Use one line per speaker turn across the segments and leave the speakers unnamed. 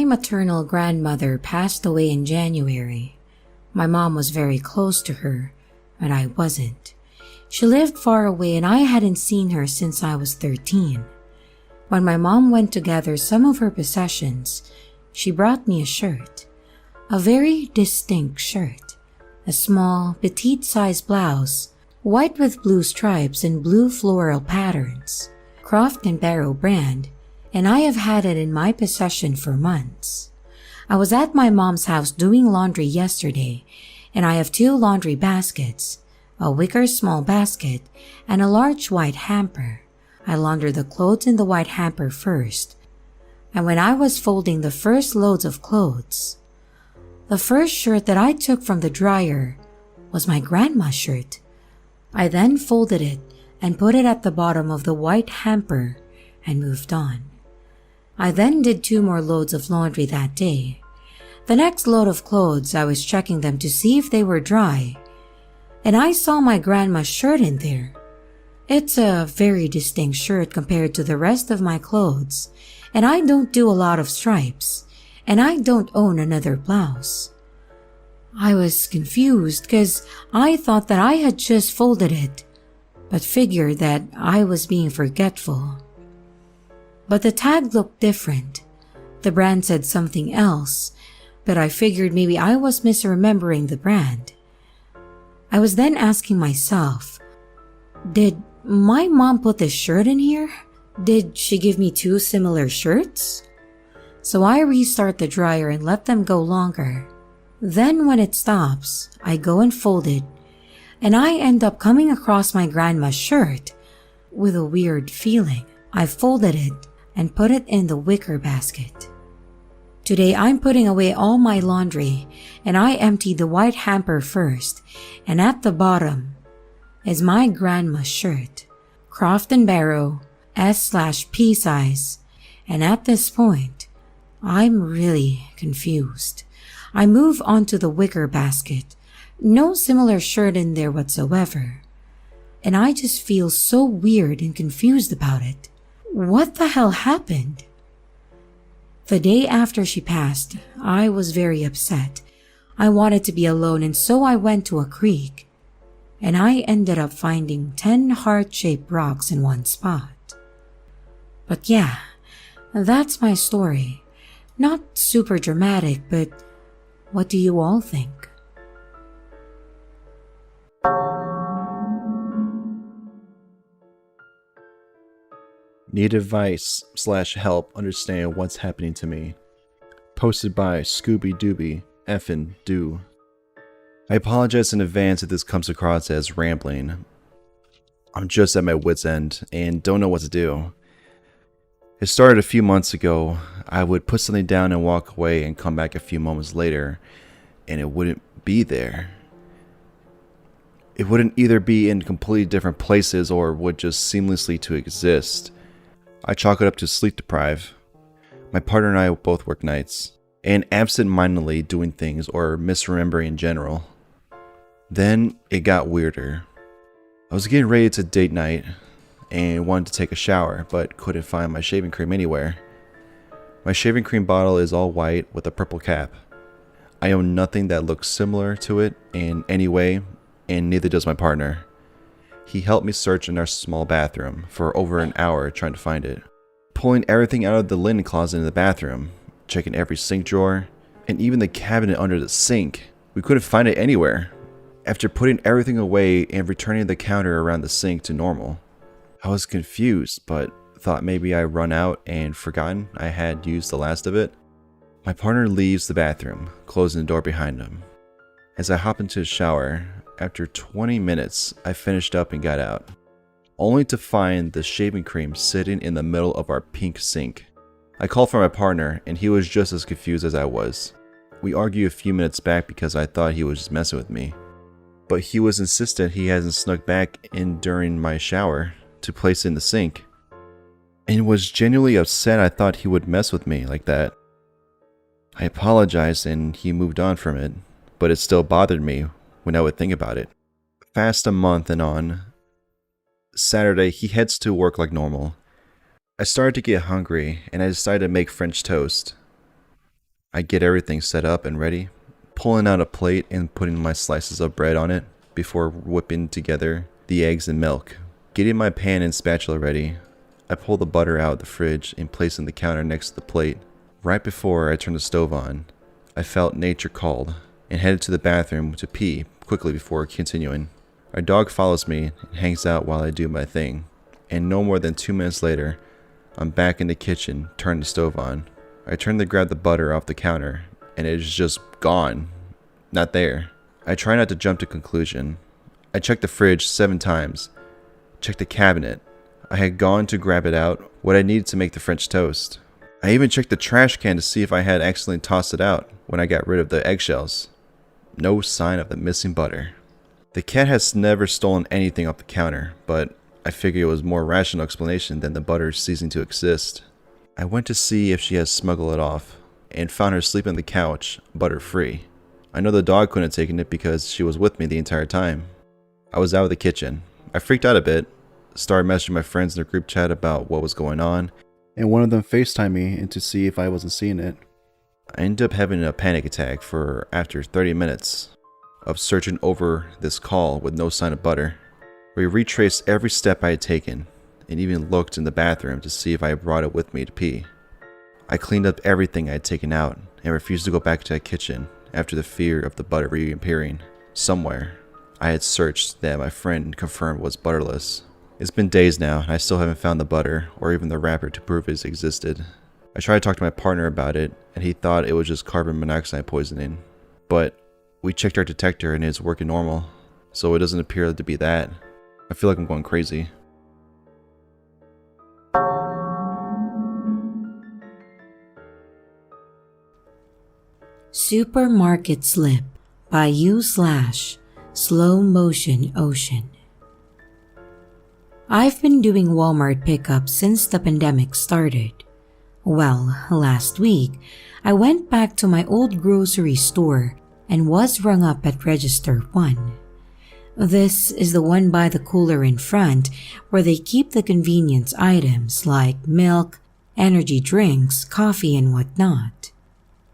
My maternal grandmother passed away in January. My mom was very close to her, but I wasn't. She lived far away and I hadn't seen her since I was 13. When my mom went to gather some of her possessions, she brought me a shirt. A very distinct shirt. A small, petite-sized blouse, white with blue stripes and blue floral patterns. Croft & Barrow brand, and I have had it in my possession for months. I was at my mom's house doing laundry yesterday, and I have 2 laundry baskets, a wicker small basket, and a large white hamper. I laundered the clothes in the white hamper first, and when I was folding the first loads of clothes, the first shirt that I took from the dryer was my grandma's shirt. I then folded it and put it at the bottom of the white hamper and moved on. I then did 2 more loads of laundry that day. The next load of clothes, I was checking them to see if they were dry, and I saw my grandma's shirt in there. It's a very distinct shirt compared to the rest of my clothes, and I don't do a lot of stripes, and I don't own another blouse. I was confused because I thought that I had just folded it, but figured that I was being forgetful. But the tag looked different. The brand said something else, but I figured maybe I was misremembering the brand. I was then asking myself, did my mom put this shirt in here? Did she give me 2 similar shirts? So I restart the dryer and let them go longer. Then when it stops, I go and fold it, and I end up coming across my grandma's shirt with a weird feeling. I folded it and put it in the wicker basket. Today I'm putting away all my laundry, and I emptied the white hamper first, and at the bottom is my grandma's shirt, Croft & Barrow, S/P size, and at this point, I'm really confused. I move on to the wicker basket, no similar shirt in there whatsoever, and I just feel so weird and confused about it. What the hell happened? The day after she passed, I was very upset. I wanted to be alone, and so I went to a creek, and I ended up finding 10 heart-shaped rocks in one spot. But yeah, that's my story. Not super dramatic, but what do you all think?
Need advice/help understanding what's happening to me. Posted by Scooby Dooby Effin' Do. I apologize in advance if this comes across as rambling. I'm just at my wit's end and don't know what to do. It started a few months ago. I would put something down and walk away and come back a few moments later, and it wouldn't be there. It wouldn't either be in completely different places or would just seamlessly to exist. I chalk it up to sleep deprived. My partner and I both work nights, and absent-mindedly doing things or misremembering in general. Then it got weirder. I was getting ready to date night and wanted to take a shower, but couldn't find my shaving cream anywhere. My shaving cream bottle is all white with a purple cap. I own nothing that looks similar to it in any way, and neither does my partner. He helped me search in our small bathroom for over an hour trying to find it. Pulling everything out of the linen closet in the bathroom, checking every sink drawer, and even the cabinet under the sink. We couldn't find it anywhere. After putting everything away and returning the counter around the sink to normal, I was confused, but thought maybe I run out and forgotten I had used the last of it. My partner leaves the bathroom, closing the door behind him. As I hop into the shower, after 20 minutes, I finished up and got out, only to find the shaving cream sitting in the middle of our pink sink. I called for my partner, and he was just as confused as I was. We argued a few minutes back because I thought he was just messing with me, but he was insistent he hasn't snuck back in during my shower to place it in the sink, and was genuinely upset I thought he would mess with me like that. I apologized and he moved on from it, but it still bothered me when I would think about it. Fast a month and on. Saturday, he heads to work like normal. I started to get hungry and I decided to make French toast. I get everything set up and ready, pulling out a plate and putting my slices of bread on it before whipping together the eggs and milk. Getting my pan and spatula ready, I pull the butter out of the fridge and place it on the counter next to the plate. Right before I turn the stove on, I felt nature called and headed to the bathroom to pee quickly before continuing. Our dog follows me and hangs out while I do my thing, and no more than 2 minutes later, I'm back in the kitchen, turning the stove on. I turn to grab the butter off the counter, and it is just gone. Not there. I try not to jump to conclusion. I checked the fridge 7 times, checked the cabinet. I had gone to grab it out, what I needed to make the French toast. I even checked the trash can to see if I had accidentally tossed it out when I got rid of the eggshells. No sign of the missing butter. The cat has never stolen anything off the counter, but I figured it was a more rational explanation than the butter ceasing to exist. I went to see if she had smuggled it off, and found her sleeping on the couch, butter-free. I know the dog couldn't have taken it because she was with me the entire time. I was out of the kitchen. I freaked out a bit, started messaging my friends in the group chat about what was going on, and one of them FaceTimed me in to see if I wasn't seeing it. I ended up having a panic attack for after 30 minutes of searching over this call with no sign of butter. We retraced every step I had taken, and even looked in the bathroom to see if I had brought it with me to pee. I cleaned up everything I had taken out and refused to go back to that kitchen after the fear of the butter reappearing somewhere. I had searched that my friend confirmed was butterless. It's been days now and I still haven't found the butter or even the wrapper to prove it existed. I tried to talk to my partner about it and he thought it was just carbon monoxide poisoning. But we checked our detector and it's working normal, so it doesn't appear to be that. I feel like I'm going crazy.
Supermarket Slip by U/Slow Motion Ocean. I've been doing Walmart pickups since the pandemic started. Well, last week, I went back to my old grocery store and was rung up at Register 1. This is the one by the cooler in front where they keep the convenience items like milk, energy drinks, coffee, and whatnot.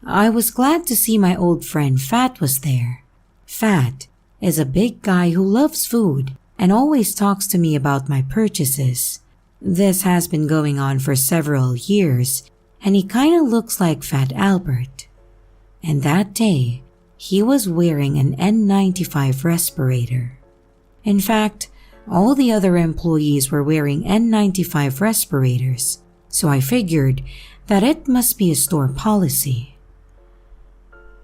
I was glad to see my old friend Fat was there. Fat is a big guy who loves food and always talks to me about my purchases. This has been going on for several years, and he kinda looks like Fat Albert. And that day, he was wearing an N95 respirator. In fact, all the other employees were wearing N95 respirators, so I figured that it must be a store policy.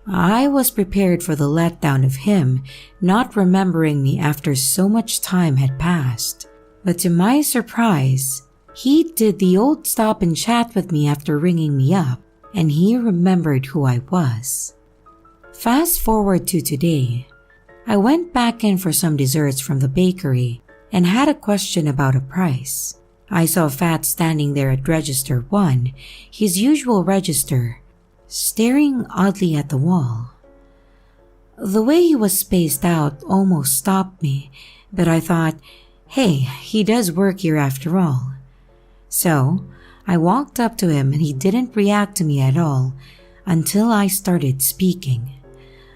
I was prepared for the letdown of him not remembering me after so much time had passed. But to my surprise, he did the old stop and chat with me after ringing me up, and he remembered who I was. Fast forward to today. I went back in for some desserts from the bakery and had a question about a price. I saw Fat standing there at Register 1, his usual register, staring oddly at the wall. The way he was spaced out almost stopped me, but I thought, hey, he does work here after all. So, I walked up to him and he didn't react to me at all until I started speaking.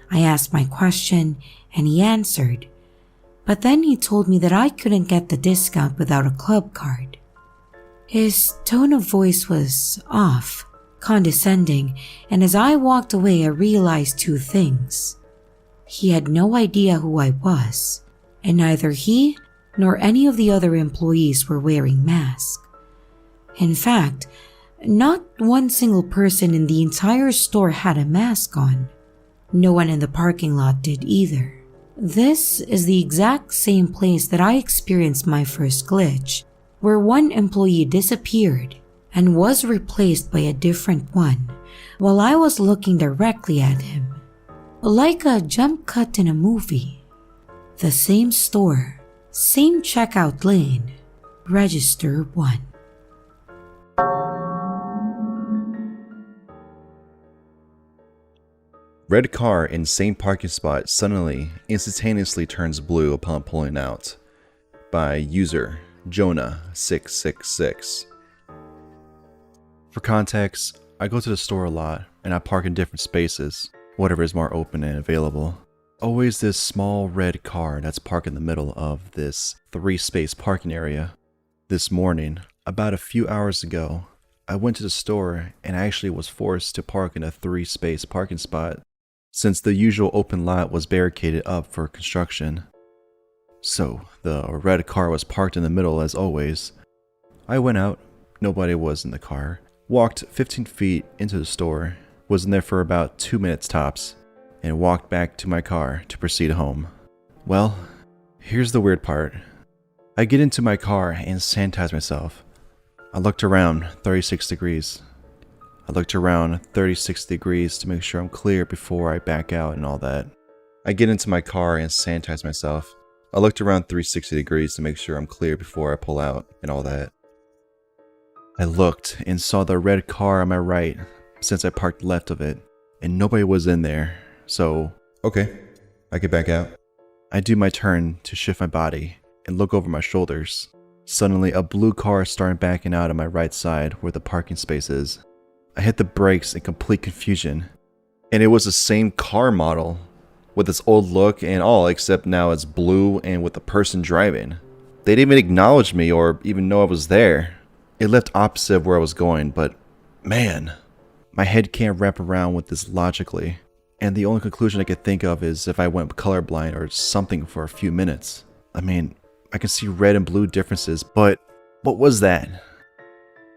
I asked my question and he answered, but then he told me that I couldn't get the discount without a club card. His tone of voice was off, condescending, and as I walked away I realized 2 things. He had no idea who I was, and neither he nor any of the other employees were wearing masks. In fact, not one single person in the entire store had a mask on. No one in the parking lot did either. This is the exact same place that I experienced my first glitch, where one employee disappeared and was replaced by a different one while I was looking directly at him. Like a jump cut in a movie. The same store, same checkout lane, Register 1.
Red car in same parking spot suddenly, instantaneously turns blue upon pulling out. By user Jonah666. For context, I go to the store a lot, and and I park in different spaces, whatever is more open and available. Always this small red car that's parked in the middle of this 3-space parking area. This morning, about a few hours ago, I went to the store and actually was forced to park in a 3-space parking spot since the usual open lot was barricaded up for construction. So, the red car was parked in the middle as always. I went out, nobody was in the car, walked 15 feet into the store, was in there for about 2 minutes tops, and walked back to my car to proceed home. Well, here's the weird part. I get into my car and sanitize myself. I looked around 36 degrees. I looked around 36 degrees to make sure I'm clear before I back out and all that. I get into my car and sanitize myself. I looked around 360 degrees to make sure I'm clear before I pull out and all that. I looked and saw the red car on my right since I parked left of it, and nobody was in there. So, okay, I get back out. I do my turn to shift my body and look over my shoulders. Suddenly, a blue car started backing out on my right side where the parking space is. I hit the brakes in complete confusion, and it was the same car model with its old look and all, except now it's blue and with a person driving. They didn't even acknowledge me or even know I was there. It left opposite of where I was going, but man, my head can't wrap around with this logically. And the only conclusion I could think of is if I went colorblind or something for a few minutes. I mean, I can see red and blue differences, but what was that?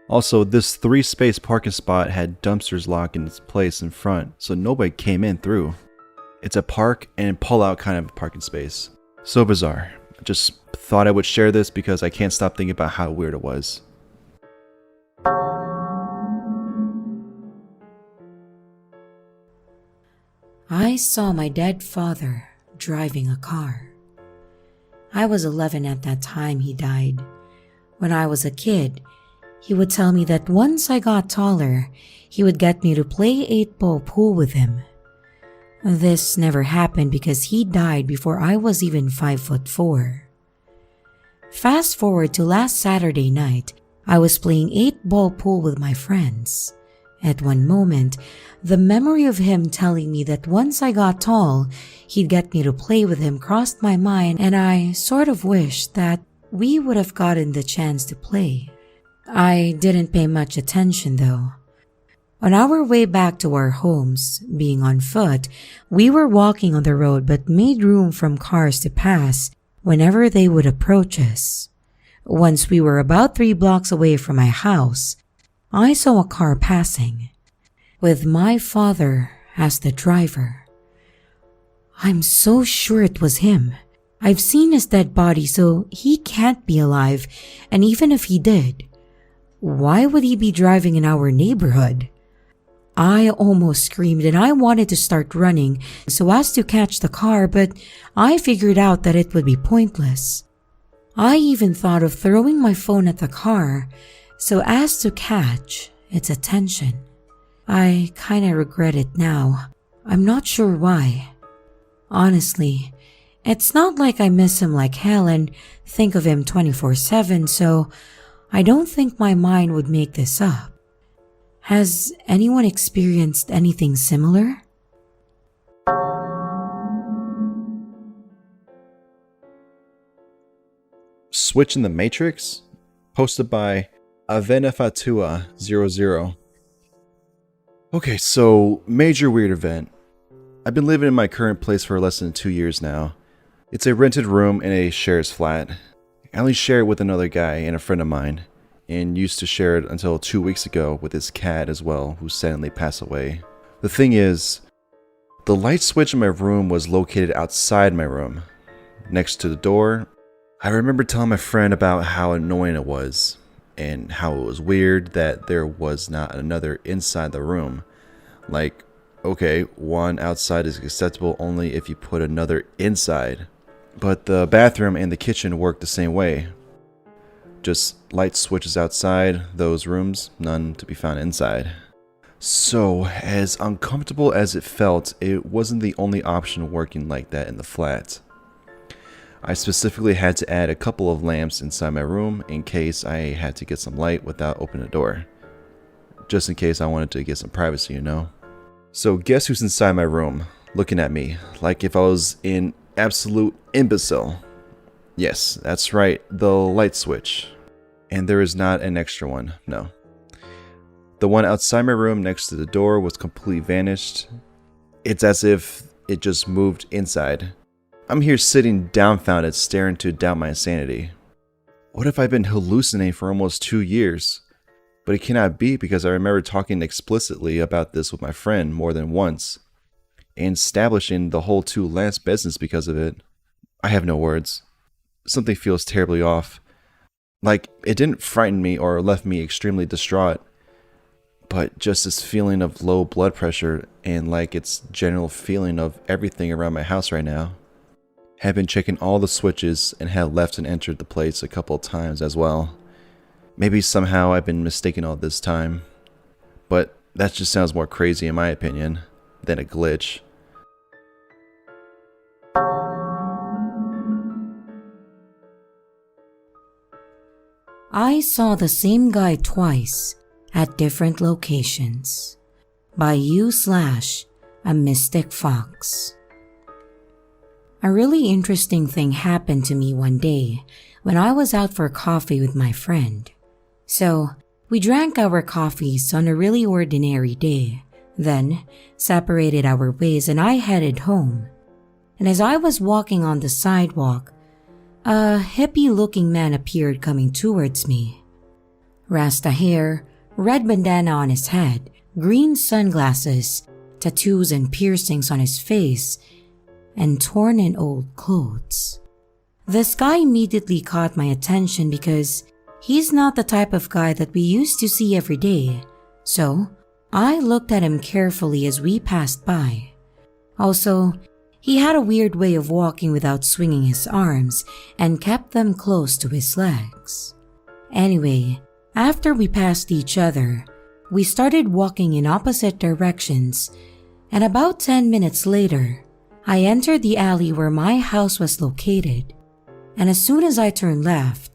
Also, this 3-space parking spot had dumpsters locked in its place in front, so nobody came in through. It's a park and pull out kind of parking space. So bizarre. I just thought I would share this because I can't stop thinking about how weird it was.
I saw my dead father driving a car. I was 11 at that time he died. When I was a kid, he would tell me that once I got taller, he would get me to play 8-ball pool with him. This never happened because he died before I was even 5'4". Fast forward to last Saturday night, I was playing 8-ball pool with my friends. At one moment, the memory of him telling me that once I got tall, he'd get me to play with him crossed my mind, and I sort of wished that we would have gotten the chance to play. I didn't pay much attention though. On our way back to our homes, being on foot, we were walking on the road but made room from cars to pass whenever they would approach us. Once we were about 3 blocks away from my house, I saw a car passing, with my father as the driver. I'm so sure it was him. I've seen his dead body, so he can't be alive, and even if he did, why would he be driving in our neighborhood? I almost screamed and I wanted to start running so as to catch the car, but I figured out that it would be pointless. I even thought of throwing my phone at the car so as to catch its attention. I kinda regret it now. I'm not sure why. Honestly, it's not like I miss him like hell and think of him 24/7, so I don't think my mind would make this up. Has anyone experienced anything similar?
Switch in the Matrix? Posted by Avenefatua00. Okay, so major weird event. I've been living in my current place for less than 2 years now. It's a rented room in a shares flat. I only share it with another guy and a friend of mine, and used to share it until 2 weeks ago with his cat as well, who suddenly passed away. The thing is, the light switch in my room was located outside my room, next to the door. I remember telling my friend about how annoying it was, and how it was weird that there was not another inside the room. Like, okay, one outside is acceptable only if you put another inside. But the bathroom and the kitchen work the same way. Just light switches outside those rooms, none to be found inside. So, as uncomfortable as it felt, it wasn't the only option working like that in the flat. I specifically had to add a couple of lamps inside my room in case I had to get some light without opening the door. Just in case I wanted to get some privacy, you know? So guess who's inside my room, looking at me like if I was an absolute imbecile? Yes, that's right, the light switch. And there is not an extra one, no. The one outside my room next to the door was completely vanished. It's as if it just moved inside. I'm here sitting dumbfounded, staring to doubt my insanity. What if I've been hallucinating for almost 2 years? But it cannot be, because I remember talking explicitly about this with my friend more than once, and establishing the whole 2 lamps business because of it. I have no words. Something feels terribly off. Like, it didn't frighten me or left me extremely distraught, but just this feeling of low blood pressure and like its general feeling of everything around my house right now. Have been checking all the switches and had left and entered the place a couple of times as well. Maybe somehow I've been mistaken all this time, but that just sounds more crazy in my opinion than a glitch.
I saw the same guy twice at different locations. By you/a mystic fox. A really interesting thing happened to me one day when I was out for coffee with my friend. So, we drank our coffees on a really ordinary day, then separated our ways and I headed home. And as I was walking on the sidewalk, a hippie-looking man appeared coming towards me. Rasta hair, red bandana on his head, green sunglasses, tattoos and piercings on his face, and torn and old clothes. This guy immediately caught my attention because he's not the type of guy that we used to see every day, so I looked at him carefully as we passed by. Also, he had a weird way of walking without swinging his arms and kept them close to his legs. Anyway, after we passed each other, we started walking in opposite directions, and about 10 minutes later, I entered the alley where my house was located, and as soon as I turned left,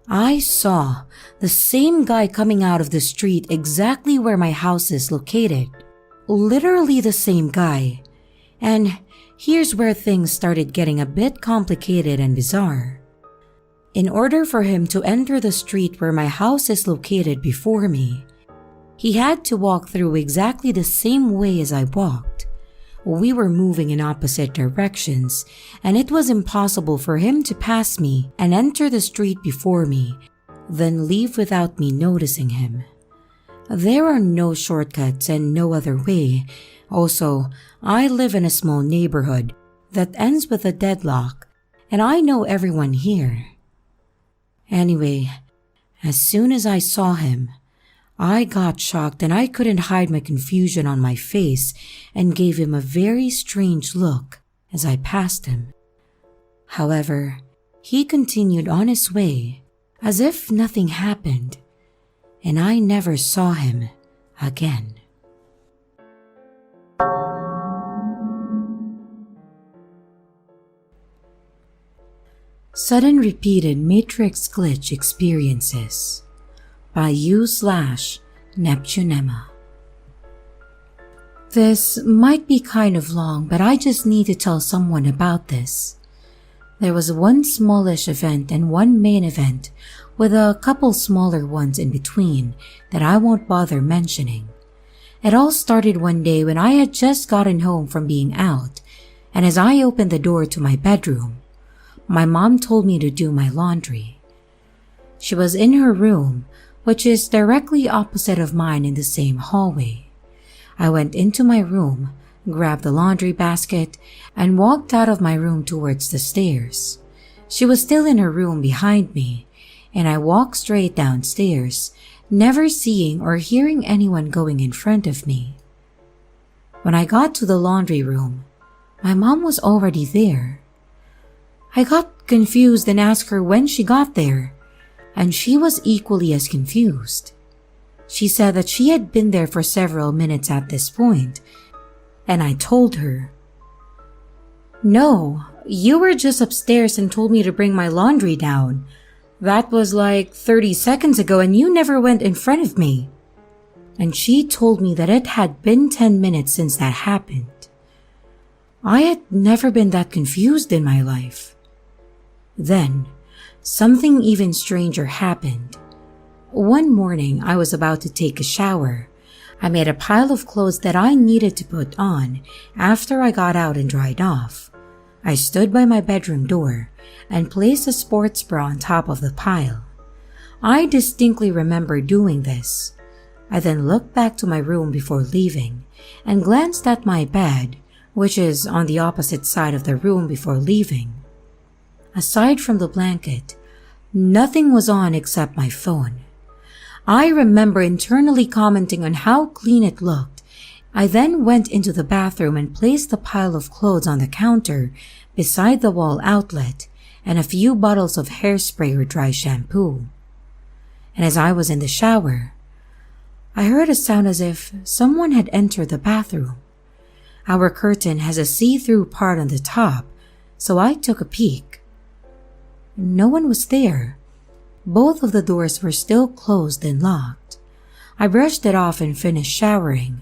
I saw the same guy coming out of the street exactly where my house is located. Literally the same guy. And here's where things started getting a bit complicated and bizarre. In order for him to enter the street where my house is located before me, he had to walk through exactly the same way as I walked. We were moving in opposite directions, and it was impossible for him to pass me and enter the street before me, then leave without me noticing him. There are no shortcuts and no other way. Also, I live in a small neighborhood that ends with a deadlock, and I know everyone here. Anyway, as soon as I saw him, I got shocked and I couldn't hide my confusion on my face and gave him a very strange look as I passed him. However, he continued on his way as if nothing happened, and I never saw him again. Sudden repeated matrix glitch experiences by you/Neptunema. This might be kind of long, but I just need to tell someone about this. There was one smallish event and one main event with a couple smaller ones in between that I won't bother mentioning. It all started one day when I had just gotten home from being out, and as I opened the door to my bedroom, my mom told me to do my laundry. She was in her room, which is directly opposite of mine in the same hallway. I went into my room, grabbed the laundry basket, and walked out of my room towards the stairs. She was still in her room behind me, and I walked straight downstairs, never seeing or hearing anyone going in front of me. When I got to the laundry room, my mom was already there. I got confused and asked her when she got there, and she was equally as confused. She said that she had been there for several minutes at this point, and I told her, "No, you were just upstairs and told me to bring my laundry down. That was like 30 seconds ago and you never went in front of me." and she told me that it had been 10 minutes since that happened. I had never been that confused in my life. Then, something even stranger happened. One morning, I was about to take a shower. I made a pile of clothes that I needed to put on after I got out and dried off. I stood by my bedroom door and placed a sports bra on top of the pile. I distinctly remember doing this. I then looked back to my room before leaving and glanced at my bed, which is on the opposite side of the room before leaving. Aside from the blanket, nothing was on except my phone. I remember internally commenting on how clean it looked. I then went into the bathroom and placed the pile of clothes on the counter beside the wall outlet and a few bottles of hairspray or dry shampoo. And as I was in the shower, I heard a sound as if someone had entered the bathroom. Our curtain has a see-through part on the top, so I took a peek. No one was there. Both of the doors were still closed and locked. I brushed it off and finished showering.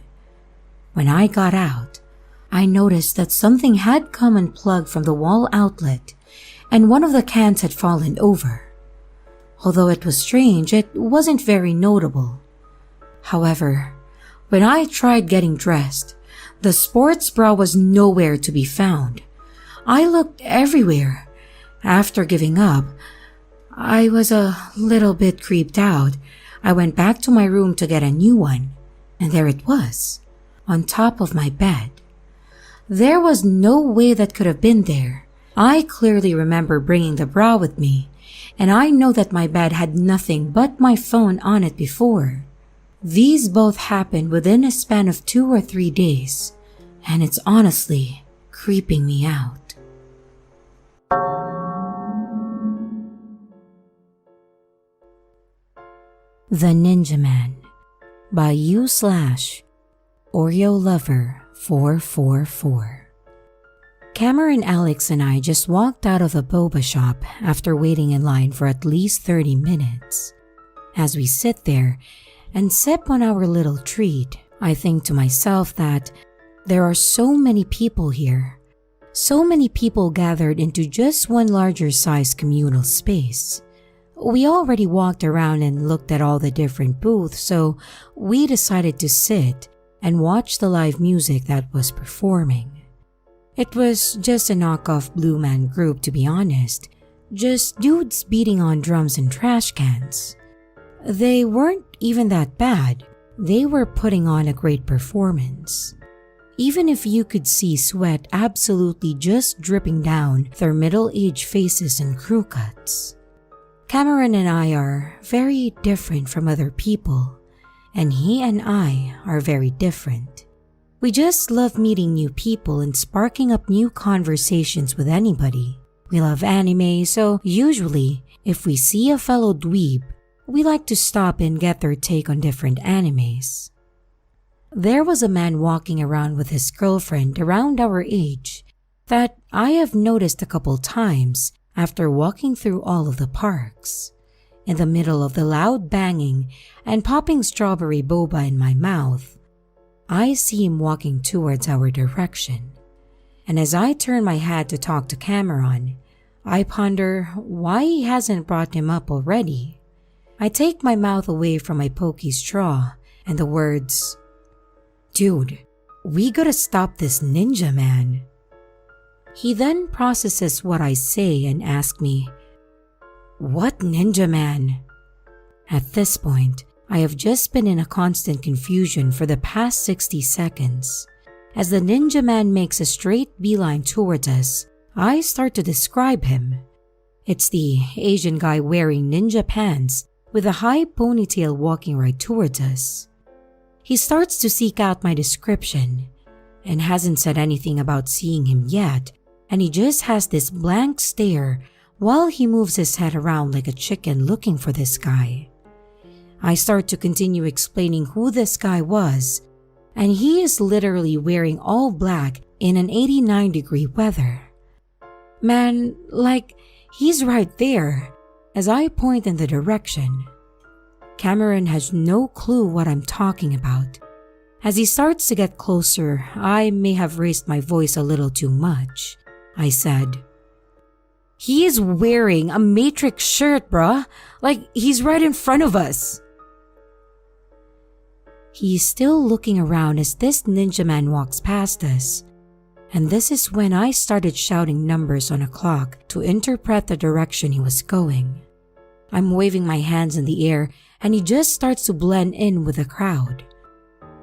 When I got out, I noticed that something had come unplugged from the wall outlet and one of the cans had fallen over. Although it was strange, it wasn't very notable. However, when I tried getting dressed, the sports bra was nowhere to be found. I looked everywhere. After giving up, I was a little bit creeped out. I went back to my room to get a new one, and there it was, on top of my bed. There was no way that could have been there. I clearly remember bringing the bra with me, and I know that my bed had nothing but my phone on it before. These both happened within a span of 2 or 3 days, and it's honestly creeping me out. The Ninja Man by u/OreoLover444. Cameron, Alex, and I just walked out of the boba shop after waiting in line for at least 30 minutes. As we sit there and sip on our little treat, I think to myself that there are so many people here, so many people gathered into just one larger size communal space. We already walked around and looked at all the different booths, so we decided to sit and watch the live music that was performing. It was just a knockoff Blue Man group, to be honest, just dudes beating on drums and trash cans. They weren't even that bad. They were putting on a great performance. Even if you could see sweat absolutely just dripping down their middle-aged faces and crew cuts. Cameron and I are very different from other people, and he and I are very different. We just love meeting new people and sparking up new conversations with anybody. We love anime, so usually, if we see a fellow dweeb, we like to stop and get their take on different animes. There was a man walking around with his girlfriend around our age that I have noticed a couple times after walking through all of the parks. In the middle of the loud banging and popping strawberry boba in my mouth, I see him walking towards our direction. And as I turn my head to talk to Cameron, I ponder why he hasn't brought him up already. I take my mouth away from my pokey straw and the words, "Dude, we gotta stop this ninja man." He then processes what I say and asks me, "What ninja man?" At this point, I have just been in a constant confusion for the past 60 seconds. As the ninja man makes a straight beeline towards us, I start to describe him. It's the Asian guy wearing ninja pants with a high ponytail walking right towards us. He starts to seek out my description and hasn't said anything about seeing him yet, and he just has this blank stare while he moves his head around like a chicken looking for this guy. I start to continue explaining who this guy was, and he is literally wearing all black in an 89-degree weather. Man, like, he's right there, as I point in the direction. Cameron has no clue what I'm talking about. As he starts to get closer, I may have raised my voice a little too much. I said, "He is wearing a Matrix shirt, bruh. Like he's right in front of us." He is still looking around as this ninja man walks past us. And this is when I started shouting numbers on a clock to interpret the direction he was going. I'm waving my hands in the air and he just starts to blend in with the crowd.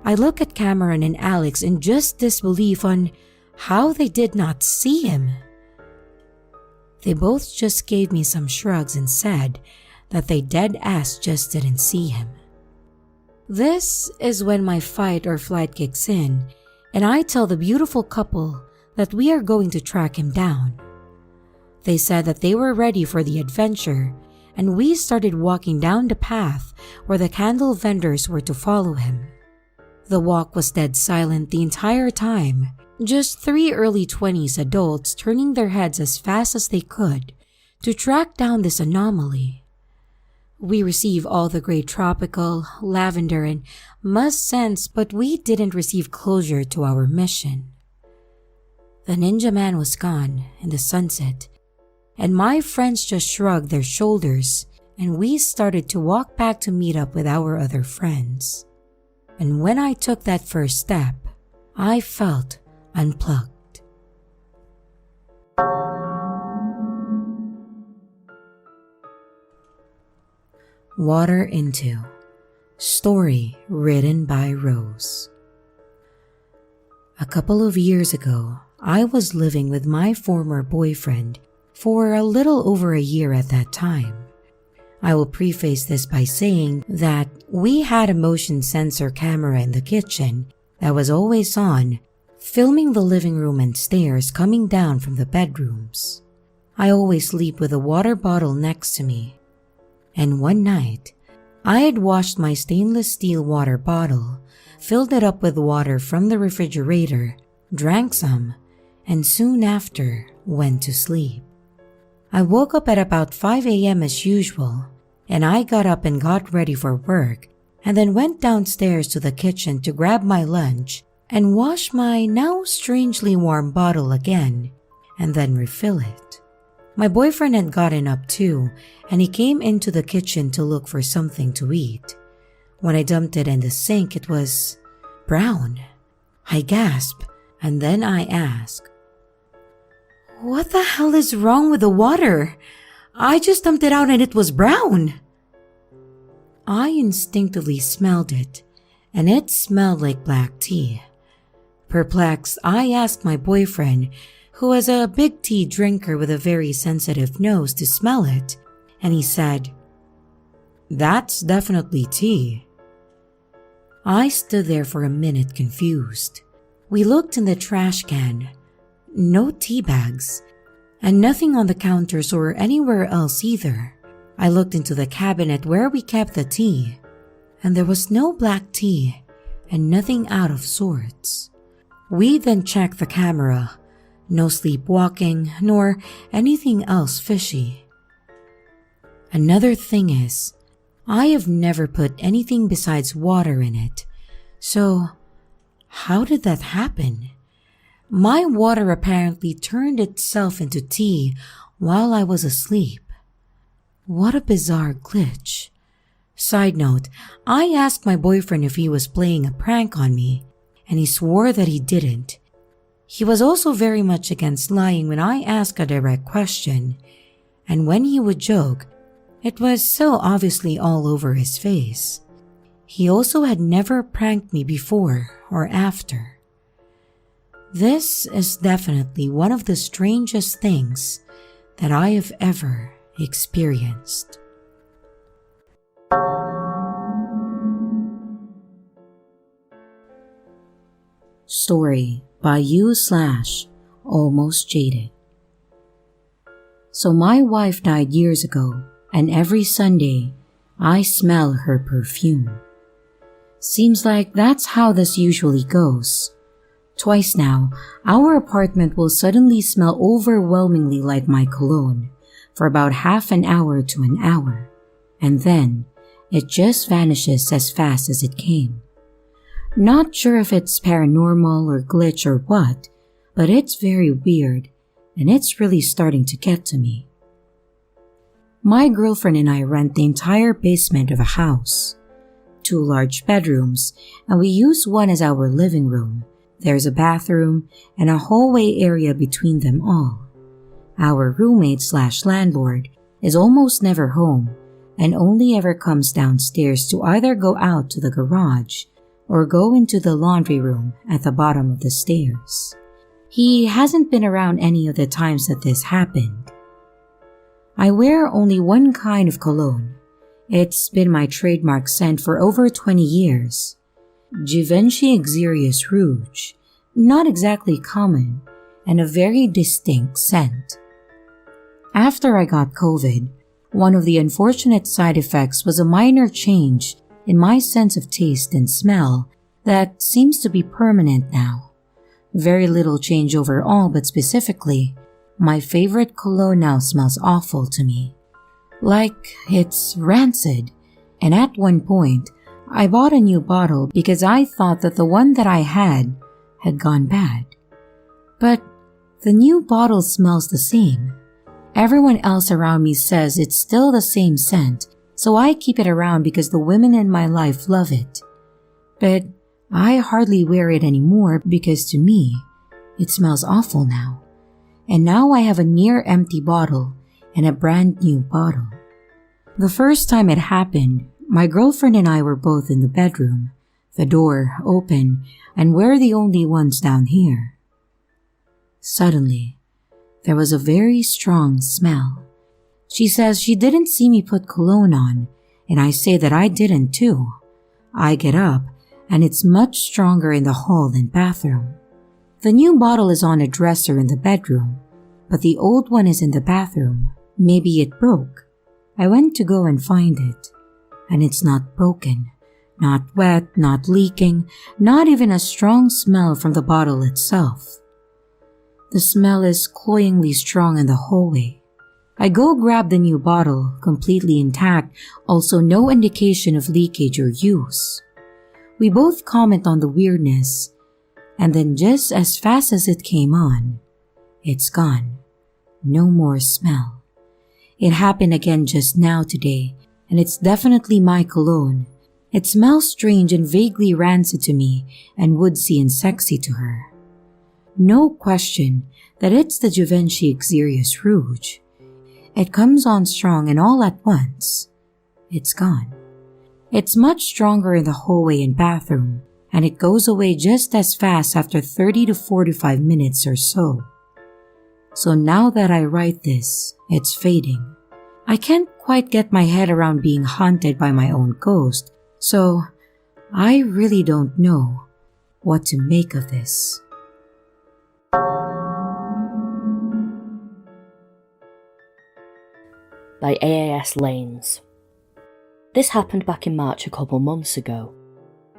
I look at Cameron and Alex in just disbelief on how they did not see him. They both just gave me some shrugs and said that they dead-ass just didn't see him. This is when my fight or flight kicks in, and I tell the beautiful couple that we are going to track him down. They said that they were ready for the adventure, and we started walking down the path where the candle vendors were to follow him. The walk was dead silent the entire time, just 3 early 20s adults turning their heads as fast as they could to track down this anomaly. We receive all the great tropical, lavender, and musk scents, but we didn't receive closure to our mission. The ninja man was gone in the sunset, and my friends just shrugged their shoulders, and we started to walk back to meet up with our other friends. And when I took that first step, I felt unplugged. Water Into. Story written by Rose. A couple of years ago, I was living with my former boyfriend for a little over a year at that time. I will preface this by saying that we had a motion sensor camera in the kitchen that was always on, filming the living room and stairs coming down from the bedrooms. I always sleep with a water bottle next to me. And one night, I had washed my stainless steel water bottle, filled it up with water from the refrigerator, drank some, and soon after went to sleep. I woke up at about 5 a.m. as usual, and I got up and got ready for work, and then went downstairs to the kitchen to grab my lunch and wash my now strangely warm bottle again, and then refill it. My boyfriend had gotten up too, and he came into the kitchen to look for something to eat. When I dumped it in the sink, it was brown. I gasped, and then I asked, "What the hell is wrong with the water? I just dumped it out and it was brown." I instinctively smelled it, and it smelled like black tea. Perplexed, I asked my boyfriend, who was a big tea drinker with a very sensitive nose, to smell it, and he said, "That's definitely tea." I stood there for a minute confused. We looked in the trash can. No tea bags, and nothing on the counters or anywhere else either. I looked into the cabinet where we kept the tea, and there was no black tea and nothing out of sorts. We then checked the camera. No sleepwalking, nor anything else fishy. Another thing is, I have never put anything besides water in it. So, how did that happen? My water apparently turned itself into tea while I was asleep. What a bizarre glitch. Side note, I asked my boyfriend if he was playing a prank on me, and he swore that he didn't. He was also very much against lying when I asked a direct question, and when he would joke, it was so obviously all over his face. He also had never pranked me before or after. This is definitely one of the strangest things that I have ever experienced. Story by you/almost jaded. So my wife died years ago, and every Sunday I smell her perfume. Seems like that's how this usually goes. Twice now, our apartment will suddenly smell overwhelmingly like my cologne for about half an hour to an hour, and then It just vanishes as fast as it came. Not sure if it's paranormal or glitch or what, but it's very weird, and it's really starting to get to me. My girlfriend and I rent the entire basement of a house. 2 large bedrooms, and we use one as our living room. There's a bathroom and a hallway area between them all. Our roommate/landlord is almost never home and only ever comes downstairs to either go out to the garage or go into the laundry room at the bottom of the stairs. He hasn't been around any of the times that this happened. I wear only one kind of cologne. It's been my trademark scent for over 20 years. Givenchy Exerius Rouge, not exactly common, and a very distinct scent. After I got COVID, one of the unfortunate side effects was a minor change in my sense of taste and smell that seems to be permanent now. Very little change overall, but specifically, my favorite cologne now smells awful to me. Like it's rancid, and at one point, I bought a new bottle because I thought that the one that I had gone bad. But the new bottle smells the same. Everyone else around me says it's still the same scent, so I keep it around because the women in my life love it. But I hardly wear it anymore because to me, it smells awful now. And now I have a near empty bottle and a brand new bottle. The first time it happened, my girlfriend and I were both in the bedroom, the door open, and we're the only ones down here. Suddenly, there was a very strong smell. She says she didn't see me put cologne on, and I say that I didn't too. I get up, and it's much stronger in the hall and bathroom. The new bottle is on a dresser in the bedroom, but the old one is in the bathroom. Maybe it broke. I went to go and find it, and it's not broken, not wet, not leaking, not even a strong smell from the bottle itself. The smell is cloyingly strong in the hallway. I go grab the new bottle, completely intact, also no indication of leakage or use. We both comment on the weirdness, and then just as fast as it came on, it's gone. No more smell. It happened again just now today, and it's definitely my cologne. It smells strange and vaguely rancid to me and woodsy and sexy to her. No question that it's the Givenchy Exerius Rouge. It comes on strong and all at once. It's gone. It's much stronger in the hallway and bathroom, and it goes away just as fast after 30 to 45 minutes or so. So now that I write this, it's fading. I can't quite get my head around being haunted by my own ghost, so I really don't know what to make of this.
By AIS Lanes. This happened back in March a couple months ago.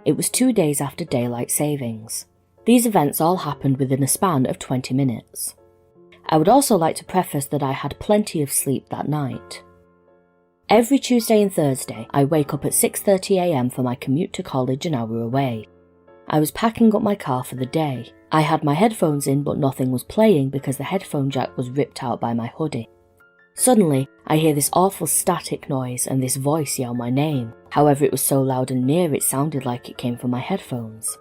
It was 2 days after daylight savings. These events all happened within a span of 20 minutes. I would also like to preface that I had plenty of sleep that night. Every Tuesday and Thursday, I wake up at 6:30 AM for my commute to college an hour away. I was packing up my car for the day. I had my headphones in but nothing was playing because the headphone jack was ripped out by my hoodie. Suddenly, I hear this awful static noise and this voice yell my name. However, it was so loud and near it sounded like it came from my headphones.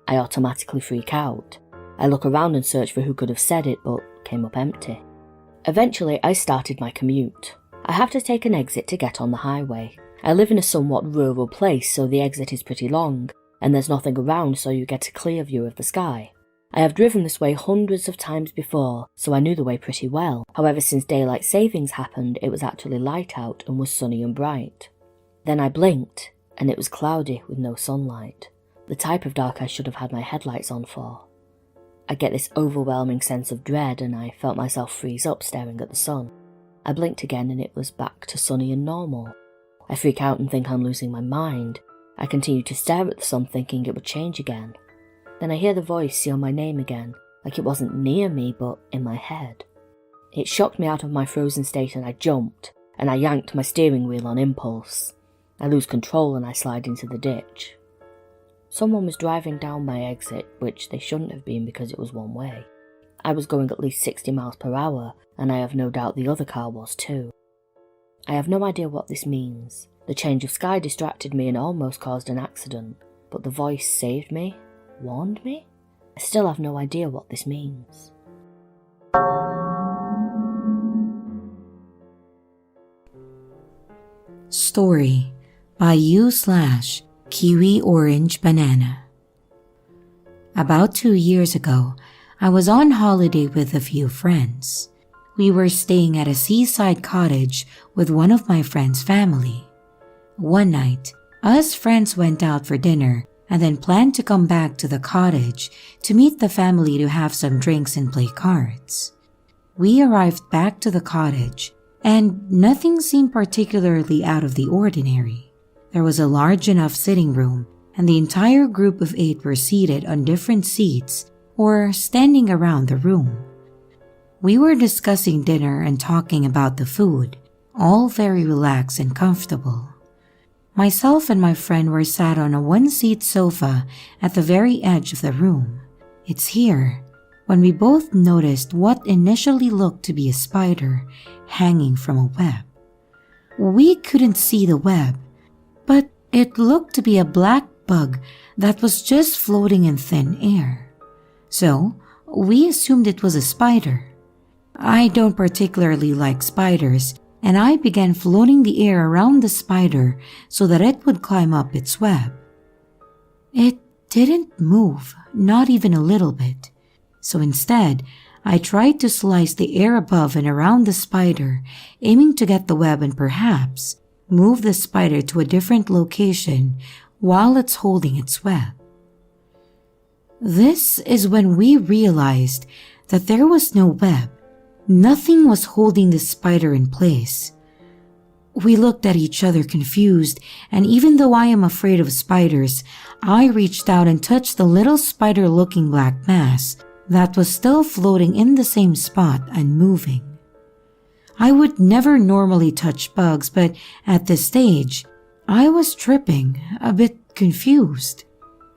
I automatically freak out. I look around and search for who could have said it, but came up empty. Eventually, I started my commute. I have to take an exit to get on the highway. I live in a somewhat rural place, so the exit is pretty long, and there's nothing around, so you get a clear view of the sky. I have driven this way hundreds of times before, so I knew the way pretty well. However, since daylight savings happened, it was actually light out and was sunny and bright. Then I blinked, and it was cloudy with no sunlight. The type of dark I should have had my headlights on for. I get this overwhelming sense of dread, and I felt myself freeze up staring at the sun. I blinked again and it was back to sunny and normal. I freak out and think I'm losing my mind. I continue to stare at the sun thinking it would change again. Then I hear the voice yell my name again, like it wasn't near me but in my head. It shocked me out of my frozen state and I jumped, and I yanked my steering wheel on impulse. I lose control and I slide into the ditch. Someone was driving down my exit, which they shouldn't have been because it was one way. I was going at least 60 miles per hour, and I have no doubt the other car was too. I have no idea what this means. The change of sky distracted me and almost caused an accident, but the voice saved me, warned me? I still have no idea what this means.
Story by U/Kiwi Orange Banana. About 2 years ago, I was on holiday with a few friends. We were staying at a seaside cottage with one of my friend's family. One night, us friends went out for dinner and then planned to come back to the cottage to meet the family to have some drinks and play cards. We arrived back to the cottage, and nothing seemed particularly out of the ordinary. There was a large enough sitting room, and the entire group of 8 were seated on different seats or standing around the room. We were discussing dinner and talking about the food, all very relaxed and comfortable. Myself and my friend were sat on a one-seat sofa at the very edge of the room. It's here when we both noticed what initially looked to be a spider hanging from a web. We couldn't see the web, but it looked to be a black bug that was just floating in thin air. So, we assumed it was a spider. I don't particularly like spiders, and I began floating the air around the spider so that it would climb up its web. It didn't move, not even a little bit. So instead, I tried to slice the air above and around the spider, aiming to get the web and perhaps move the spider to a different location while it's holding its web. This is when we realized that there was no web. Nothing was holding the spider in place. We looked at each other confused, and even though I am afraid of spiders, I reached out and touched the little spider-looking black mass that was still floating in the same spot and moving. I would never normally touch bugs, but at this stage, I was tripping, a bit confused.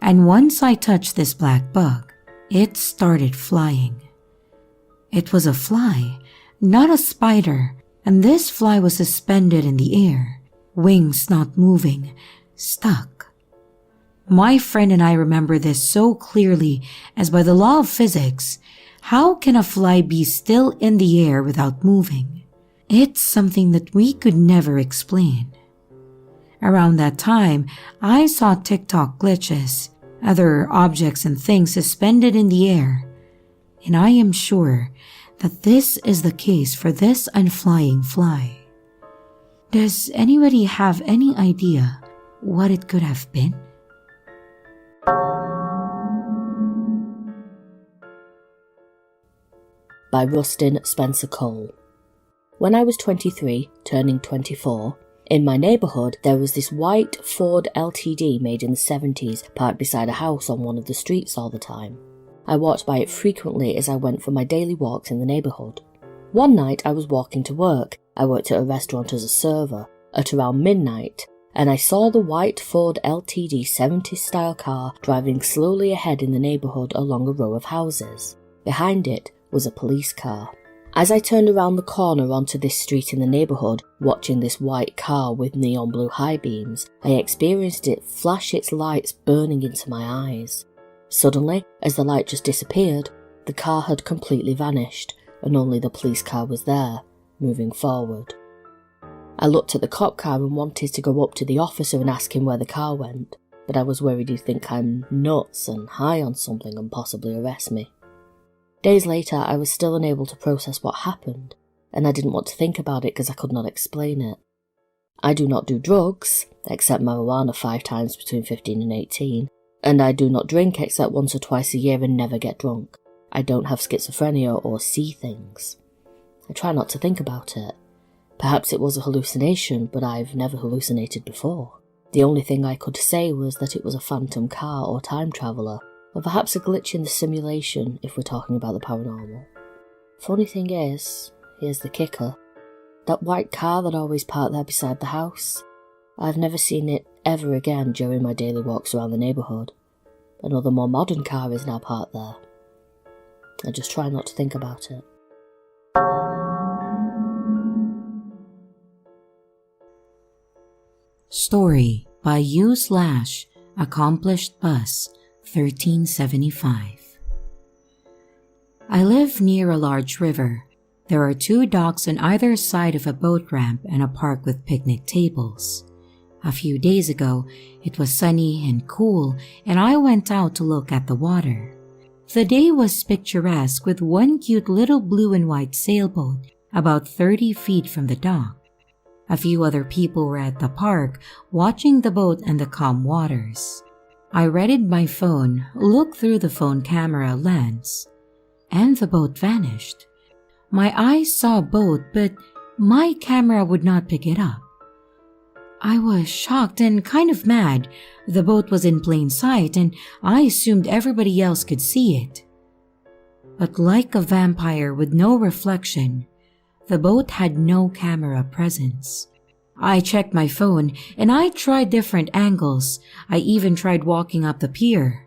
And once I touched this black bug, it started flying. It was a fly, not a spider, and this fly was suspended in the air, wings not moving, stuck. My friend and I remember this so clearly, as by the law of physics, how can a fly be still in the air without moving? It's something that we could never explain. Around that time, I saw TikTok glitches, other objects and things suspended in the air, and I am sure that this is the case for this unflying fly. Does anybody have any idea what it could have been?
By Rustin Spencer Cole. When I was 23, turning 24, in my neighbourhood there was this white Ford LTD made in the 70s parked beside a house on one of the streets all the time. I walked by it frequently as I went for my daily walks in the neighbourhood. One night I was walking to work. I worked at a restaurant as a server at around midnight, and I saw the white Ford LTD 70s style car driving slowly ahead in the neighbourhood along a row of houses. Behind it was a police car. As I turned around the corner onto this street in the neighbourhood, watching this white car with neon blue high beams, I experienced it flash its lights burning into my eyes. Suddenly, as the light just disappeared, the car had completely vanished, and only the police car was there, moving forward. I looked at the cop car and wanted to go up to the officer and ask him where the car went, but I was worried he'd think I'm nuts and high on something and possibly arrest me. Days later, I was still unable to process what happened, and I didn't want to think about it because I could not explain it. I do not do drugs, except marijuana 5 times between 15 and 18, and I do not drink except once or twice a year and never get drunk. I don't have schizophrenia or see things. I try not to think about it. Perhaps it was a hallucination, but I've never hallucinated before. The only thing I could say was that it was a phantom car or time traveller, or perhaps a glitch in the simulation if we're talking about the paranormal. Funny thing is, here's the kicker, that white car that always parked there beside the house, I've never seen it ever again during my daily walks around the neighbourhood. Another more modern car is now parked there. I just try not to think about it.
Story by U/Accomplished Bus 1375. I live near a large river. There are 2 docks on either side of a boat ramp and a park with picnic tables. A few days ago, it was sunny and cool, and I went out to look at the water. The day was picturesque with one cute little blue and white sailboat about 30 feet from the dock. A few other people were at the park watching the boat and the calm waters. I readied my phone, looked through the phone camera lens, and the boat vanished. My eyes saw a boat, but my camera would not pick it up. I was shocked and kind of mad. The boat was in plain sight and I assumed everybody else could see it. But like a vampire with no reflection, the boat had no camera presence. I checked my phone and I tried different angles. I even tried walking up the pier.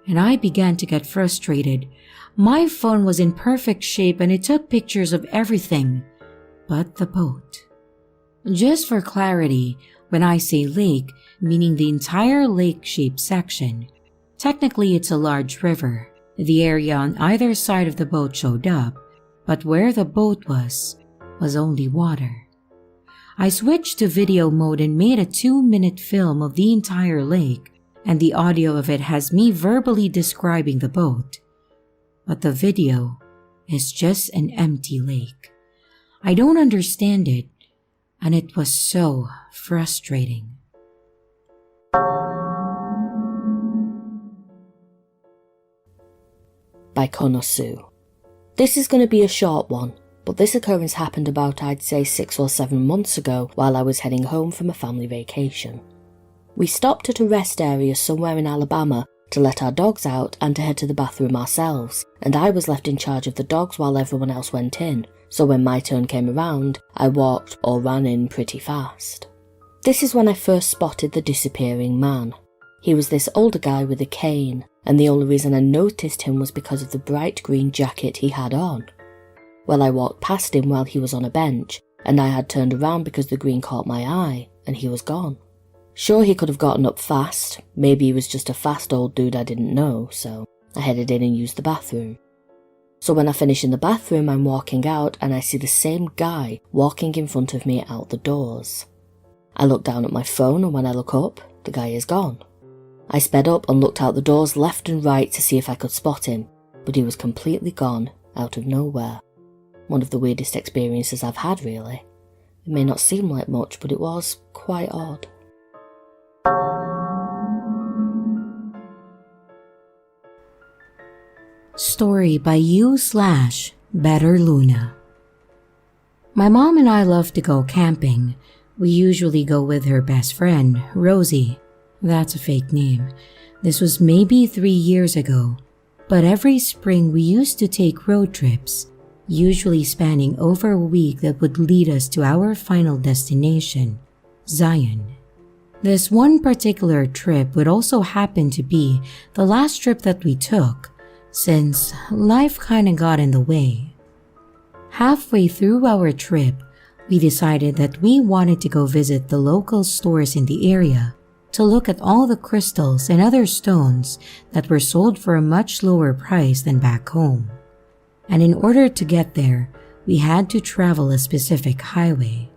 And I began to get frustrated. My phone was in perfect shape and it took pictures of everything but the boat. Just for clarity, when I say lake, meaning the entire lake-shaped section, technically it's a large river. The area on either side of the boat showed up, but where the boat was only water. I switched to video mode and made a 2-minute film of the entire lake, and the audio of it has me verbally describing the boat. But the video is just an empty lake. I don't understand it, and it was so frustrating.
By Konosu. This is going to be a short one, but this occurrence happened about I'd say 6 or 7 months ago while I was heading home from a family vacation. We stopped at a rest area somewhere in Alabama to let our dogs out and to head to the bathroom ourselves, and I was left in charge of the dogs while everyone else went in, so when my turn came around, I walked or ran in pretty fast. This is when I first spotted the disappearing man. He was this older guy with a cane, and the only reason I noticed him was because of the bright green jacket he had on. Well, I walked past him while he was on a bench, and I had turned around because the green caught my eye, and he was gone. Sure, he could have gotten up fast, maybe he was just a fast old dude I didn't know, so I headed in and used the bathroom. So when I finish in the bathroom, I'm walking out and I see the same guy walking in front of me out the doors. I look down at my phone and when I look up, the guy is gone. I sped up and looked out the doors left and right to see if I could spot him, but he was completely gone out of nowhere. One of the weirdest experiences I've had, really. It may not seem like much, but it was quite odd.
Story by U/Better Luna. My mom and I love to go camping. We usually go with her best friend, Rosie. That's a fake name. This was maybe 3 years ago, but every spring we used to take road trips, usually spanning over a week that would lead us to our final destination, Zion. This one particular trip would also happen to be the last trip that we took, since life kinda got in the way. Halfway through our trip, we decided that we wanted to go visit the local stores in the area to look at all the crystals and other stones that were sold for a much lower price than back home. And in order to get there, we had to travel a specific highway.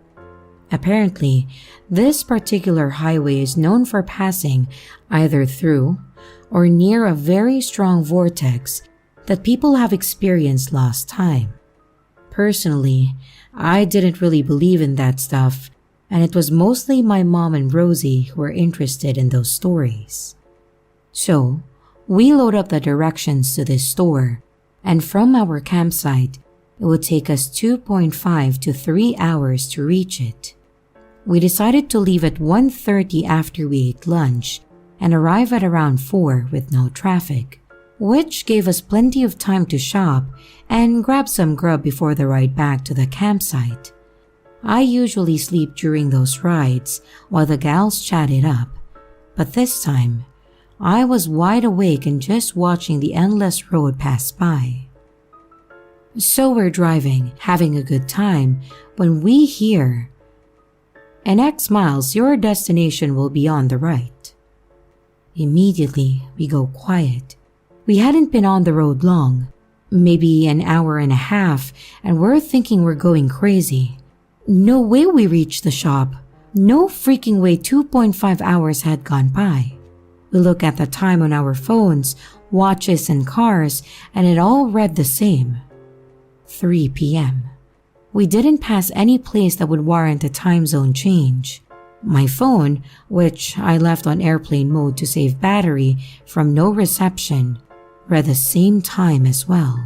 Apparently, this particular highway is known for passing either through or near a very strong vortex that people have experienced lost time. Personally, I didn't really believe in that stuff, and it was mostly my mom and Rosie who were interested in those stories. So, we load up the directions to this store, and from our campsite, it would take us 2.5 to 3 hours to reach it. We decided to leave at 1:30 after we ate lunch and arrive at around 4 with no traffic, which gave us plenty of time to shop and grab some grub before the ride back to the campsite. I usually sleep during those rides while the gals chat it up, but this time, I was wide awake and just watching the endless road pass by. So we're driving, having a good time, when we hear, "In X miles, your destination will be on the right." Immediately, we go quiet. We hadn't been on the road long, maybe an hour and a half, and we're thinking we're going crazy. No way we reached the shop. No freaking way 2.5 hours had gone by. We look at the time on our phones, watches, and cars, and it all read the same. 3 p.m. We didn't pass any place that would warrant a time zone change. My phone, which I left on airplane mode to save battery from no reception, read the same time as well.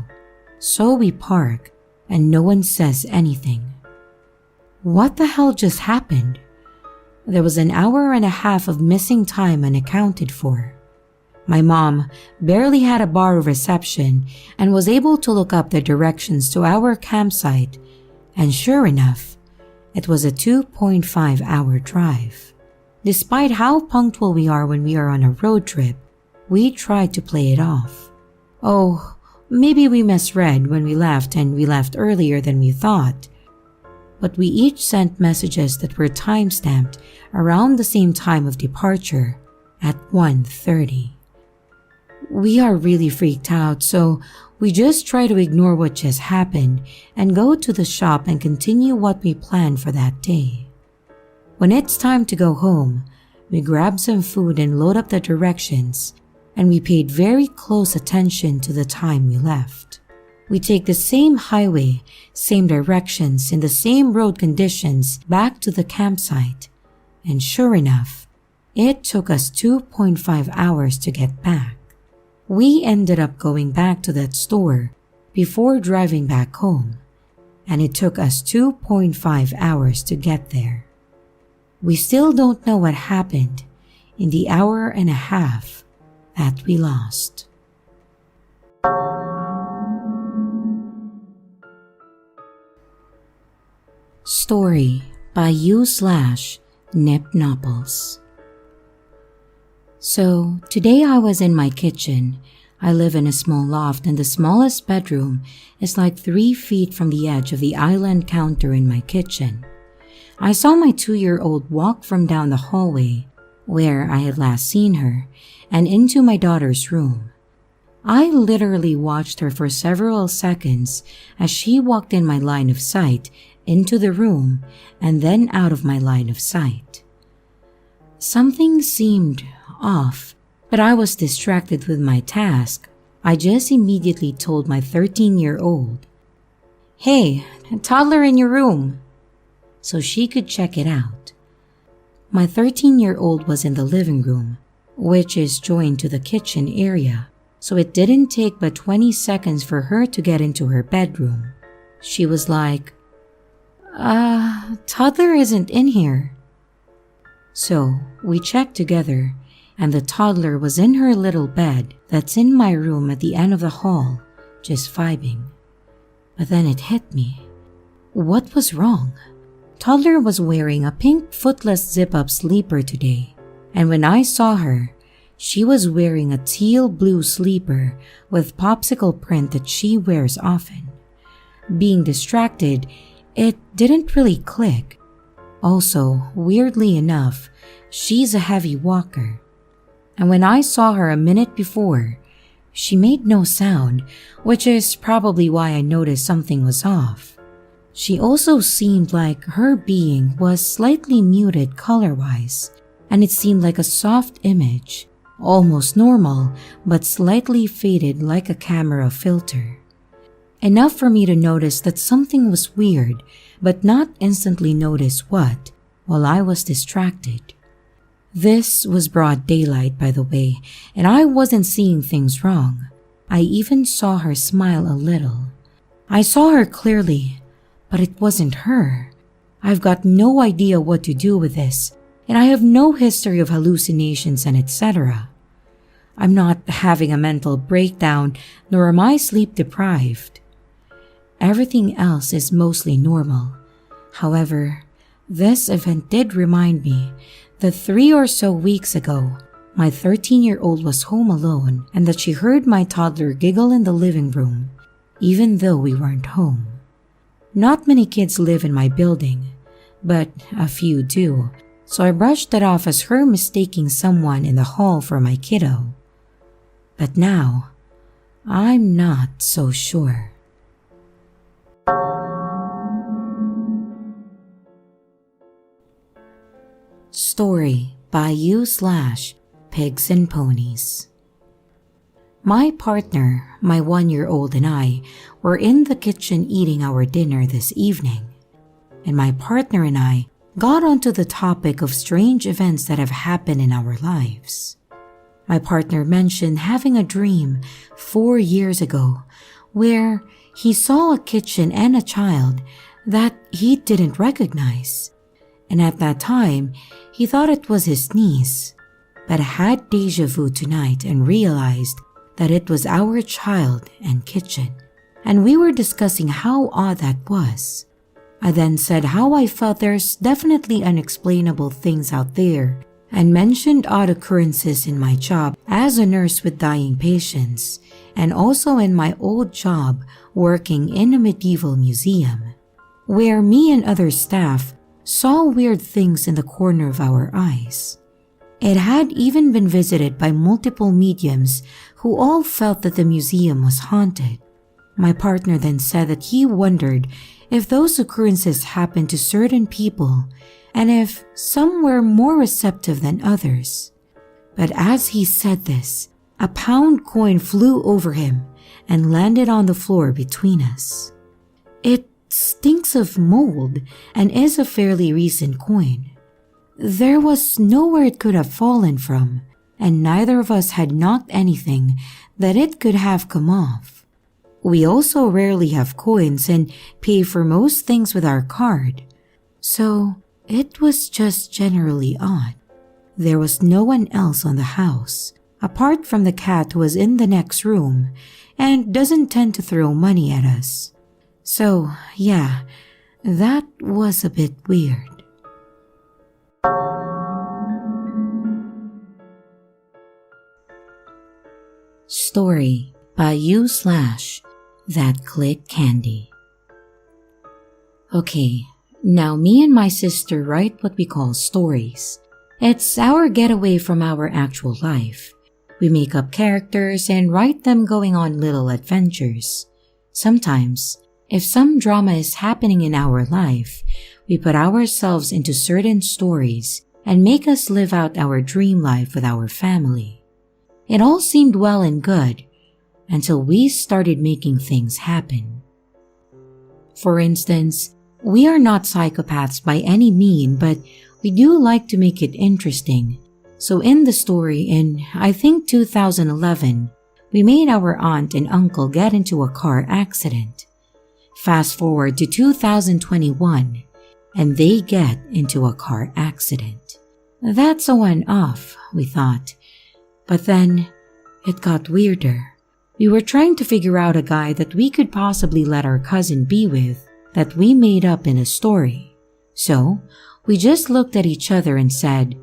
So we park, and no one says anything. What the hell just happened? There was an hour and a half of missing time unaccounted for. My mom barely had a bar of reception and was able to look up the directions to our campsite, and sure enough, it was a 2.5-hour drive. Despite how punctual we are when we are on a road trip, we tried to play it off. Oh, maybe we misread when we left and we left earlier than we thought. But we each sent messages that were time-stamped around the same time of departure at 1:30. We are really freaked out, so we just try to ignore what just happened and go to the shop and continue what we planned for that day. When it's time to go home, we grab some food and load up the directions, and we paid very close attention to the time we left. We take the same highway, same directions, in the same road conditions back to the campsite, and sure enough, it took us 2.5 hours to get back. We ended up going back to that store before driving back home, and it took us 2.5 hours to get there. We still don't know what happened in the hour and a half that we lost. Story by u/Nipnopples. So, today I was in my kitchen. I live in a small loft and the smallest bedroom is like 3 feet from the edge of the island counter in my kitchen. I saw my 2-year-old walk from down the hallway, where I had last seen her, and into my daughter's room. I literally watched her for several seconds as she walked in my line of sight into the room and then out of my line of sight. Something seemed off, but I was distracted with my task. I just immediately told my 13-year-old, "Hey, toddler in your room," so she could check it out. My 13-year-old was in the living room, which is joined to the kitchen area, so it didn't take but 20 seconds for her to get into her bedroom. She was like, toddler isn't in here." So we checked together, and the toddler was in her little bed that's in my room at the end of the hall, just vibing. But then it hit me. What was wrong? Toddler was wearing a pink footless zip-up sleeper today, and when I saw her, she was wearing a teal blue sleeper with popsicle print that she wears often. Being distracted, it didn't really click. Also, weirdly enough, she's a heavy walker. And when I saw her a minute before, she made no sound, which is probably why I noticed something was off. She also seemed like her being was slightly muted color-wise, and it seemed like a soft image, almost normal, but slightly faded like a camera filter. Enough for me to notice that something was weird, but not instantly notice what, while I was distracted. This was broad daylight, by the way, and I wasn't seeing things wrong. I even saw her smile a little. I saw her clearly, but it wasn't her. I've got no idea what to do with this, and I have no history of hallucinations and etc. I'm not having a mental breakdown, nor am I sleep deprived. Everything else is mostly normal. However, this event did remind me that 3 or so weeks ago, my 13-year-old was home alone and that she heard my toddler giggle in the living room, even though we weren't home. Not many kids live in my building, but a few do, so I brushed it off as her mistaking someone in the hall for my kiddo. But now, I'm not so sure. Story by you/Pigs and Ponies. My partner, my 1-year-old, and I were in the kitchen eating our dinner this evening, and my partner and I got onto the topic of strange events that have happened in our lives. My partner mentioned having a dream 4 years ago where he saw a kitchen and a child that he didn't recognize. And at that time, he thought it was his niece, but had déjà vu tonight and realized that it was our child and kitchen. And we were discussing how odd that was. I then said how I felt there's definitely unexplainable things out there and mentioned odd occurrences in my job as a nurse with dying patients and also in my old job working in a medieval museum, where me and other staff saw weird things in the corner of our eyes. It had even been visited by multiple mediums who all felt that the museum was haunted. My partner then said that he wondered if those occurrences happened to certain people and if some were more receptive than others. But as he said this, a pound coin flew over him and landed on the floor between us. It stinks of mold and is a fairly recent coin. There was nowhere it could have fallen from, and neither of us had knocked anything that it could have come off. We also rarely have coins and pay for most things with our card, so it was just generally odd. There was no one else on the house, apart from the cat who was in the next room and doesn't tend to throw money at us. So, yeah, that was a bit weird. Story by you/That Click Candy. Okay, now me and my sister write what we call stories. It's our getaway from our actual life. We make up characters and write them going on little adventures. Sometimes, if some drama is happening in our life, we put ourselves into certain stories and make us live out our dream life with our family. It all seemed well and good until we started making things happen. For instance, we are not psychopaths by any mean, but we do like to make it interesting. So in the story in, I think 2011, we made our aunt and uncle get into a car accident. Fast forward to 2021, and they get into a car accident. That's a one-off, we thought. But then, it got weirder. We were trying to figure out a guy that we could possibly let our cousin be with that we made up in a story. So, we just looked at each other and said,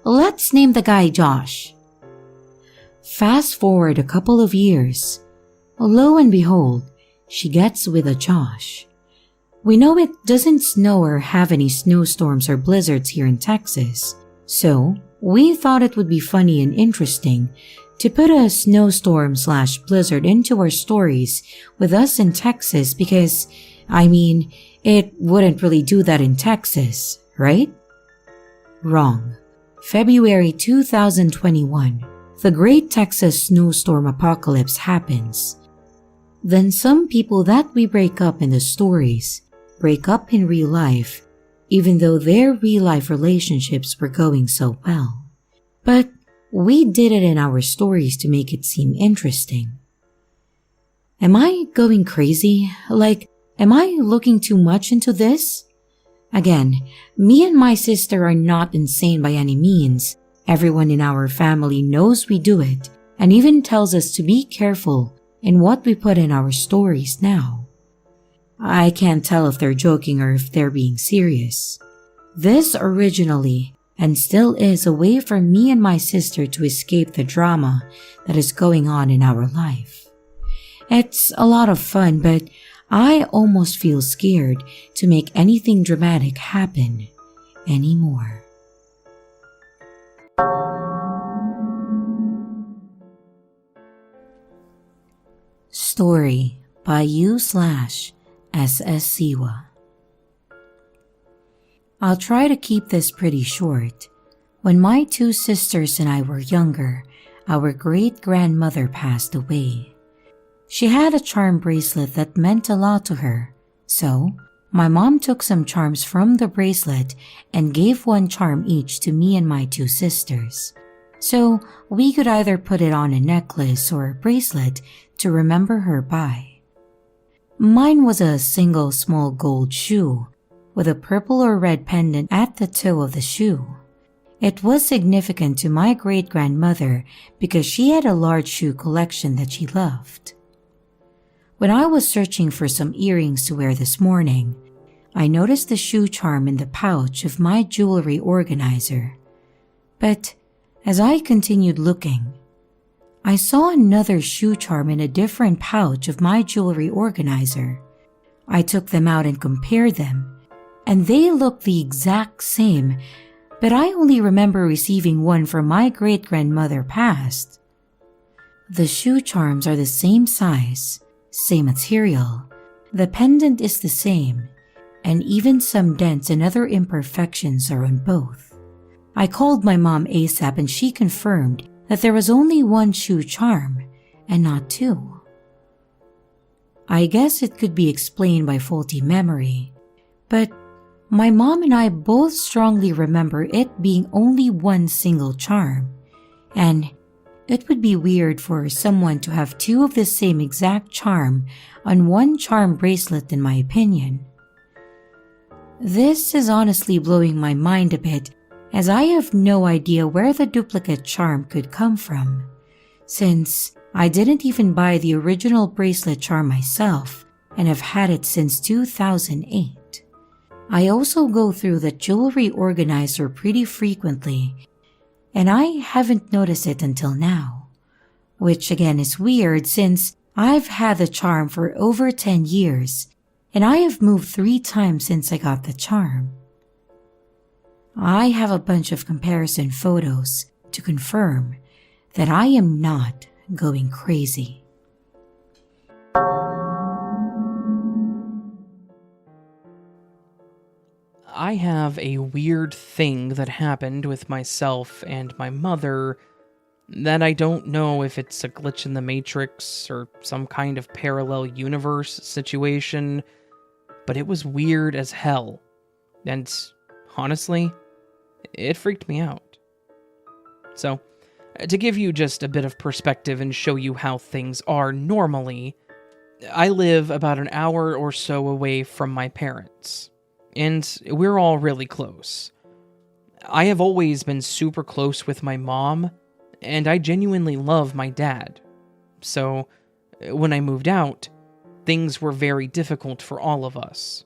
let's name the guy Josh. Fast forward a couple of years. Lo and behold, she gets with a Josh. We know it doesn't snow or have any snowstorms or blizzards here in Texas, so we thought it would be funny and interesting to put a snowstorm/blizzard into our stories with us in Texas because, it wouldn't really do that in Texas, right? Wrong. February 2021, the Great Texas Snowstorm Apocalypse happens. Then some people that we break up in the stories break up in real life, even though their real-life relationships were going so well. But we did it in our stories to make it seem interesting. Am I going crazy? Am I looking too much into this? Again, me and my sister are not insane by any means. Everyone in our family knows we do it and even tells us to be careful in what we put in our stories now. I can't tell if they're joking or if they're being serious. This originally and still is a way for me and my sister to escape the drama that is going on in our life. It's a lot of fun, but I almost feel scared to make anything dramatic happen anymore. Story by you/SS Siwa. I'll try to keep this pretty short. When my two sisters and I were younger, our great-grandmother passed away. She had a charm bracelet that meant a lot to her, so my mom took some charms from the bracelet and gave one charm each to me and my two sisters. So we could either put it on a necklace or a bracelet to remember her by. Mine was a single small gold shoe with a purple or red pendant at the toe of the shoe. It was significant to my great-grandmother because she had a large shoe collection that she loved. When I was searching for some earrings to wear this morning, I noticed the shoe charm in the pouch of my jewelry organizer. But as I continued looking, I saw another shoe charm in a different pouch of my jewelry organizer. I took them out and compared them, and they looked the exact same, but I only remember receiving one from my great-grandmother passed. The shoe charms are the same size, same material, the pendant is the same, and even some dents and other imperfections are on both. I called my mom ASAP and she confirmed that there was only one shoe charm and not two. I guess it could be explained by faulty memory, but my mom and I both strongly remember it being only one single charm, and it would be weird for someone to have two of the same exact charm on one charm bracelet in my opinion. This is honestly blowing my mind a bit, as I have no idea where the duplicate charm could come from, since I didn't even buy the original bracelet charm myself and have had it since 2008. I also go through the jewelry organizer pretty frequently, and I haven't noticed it until now, which again is weird since I've had the charm for over 10 years, and I have moved 3 times since I got the charm. I have a bunch of comparison photos to confirm that I am not going crazy.
I have a weird thing that happened with myself and my mother that I don't know if it's a glitch in the Matrix or some kind of parallel universe situation, but it was weird as hell. And honestly, it freaked me out. So, to give you just a bit of perspective and show you how things are normally, I live about an hour or so away from my parents, and we're all really close. I have always been super close with my mom, and I genuinely love my dad. So, when I moved out, things were very difficult for all of us.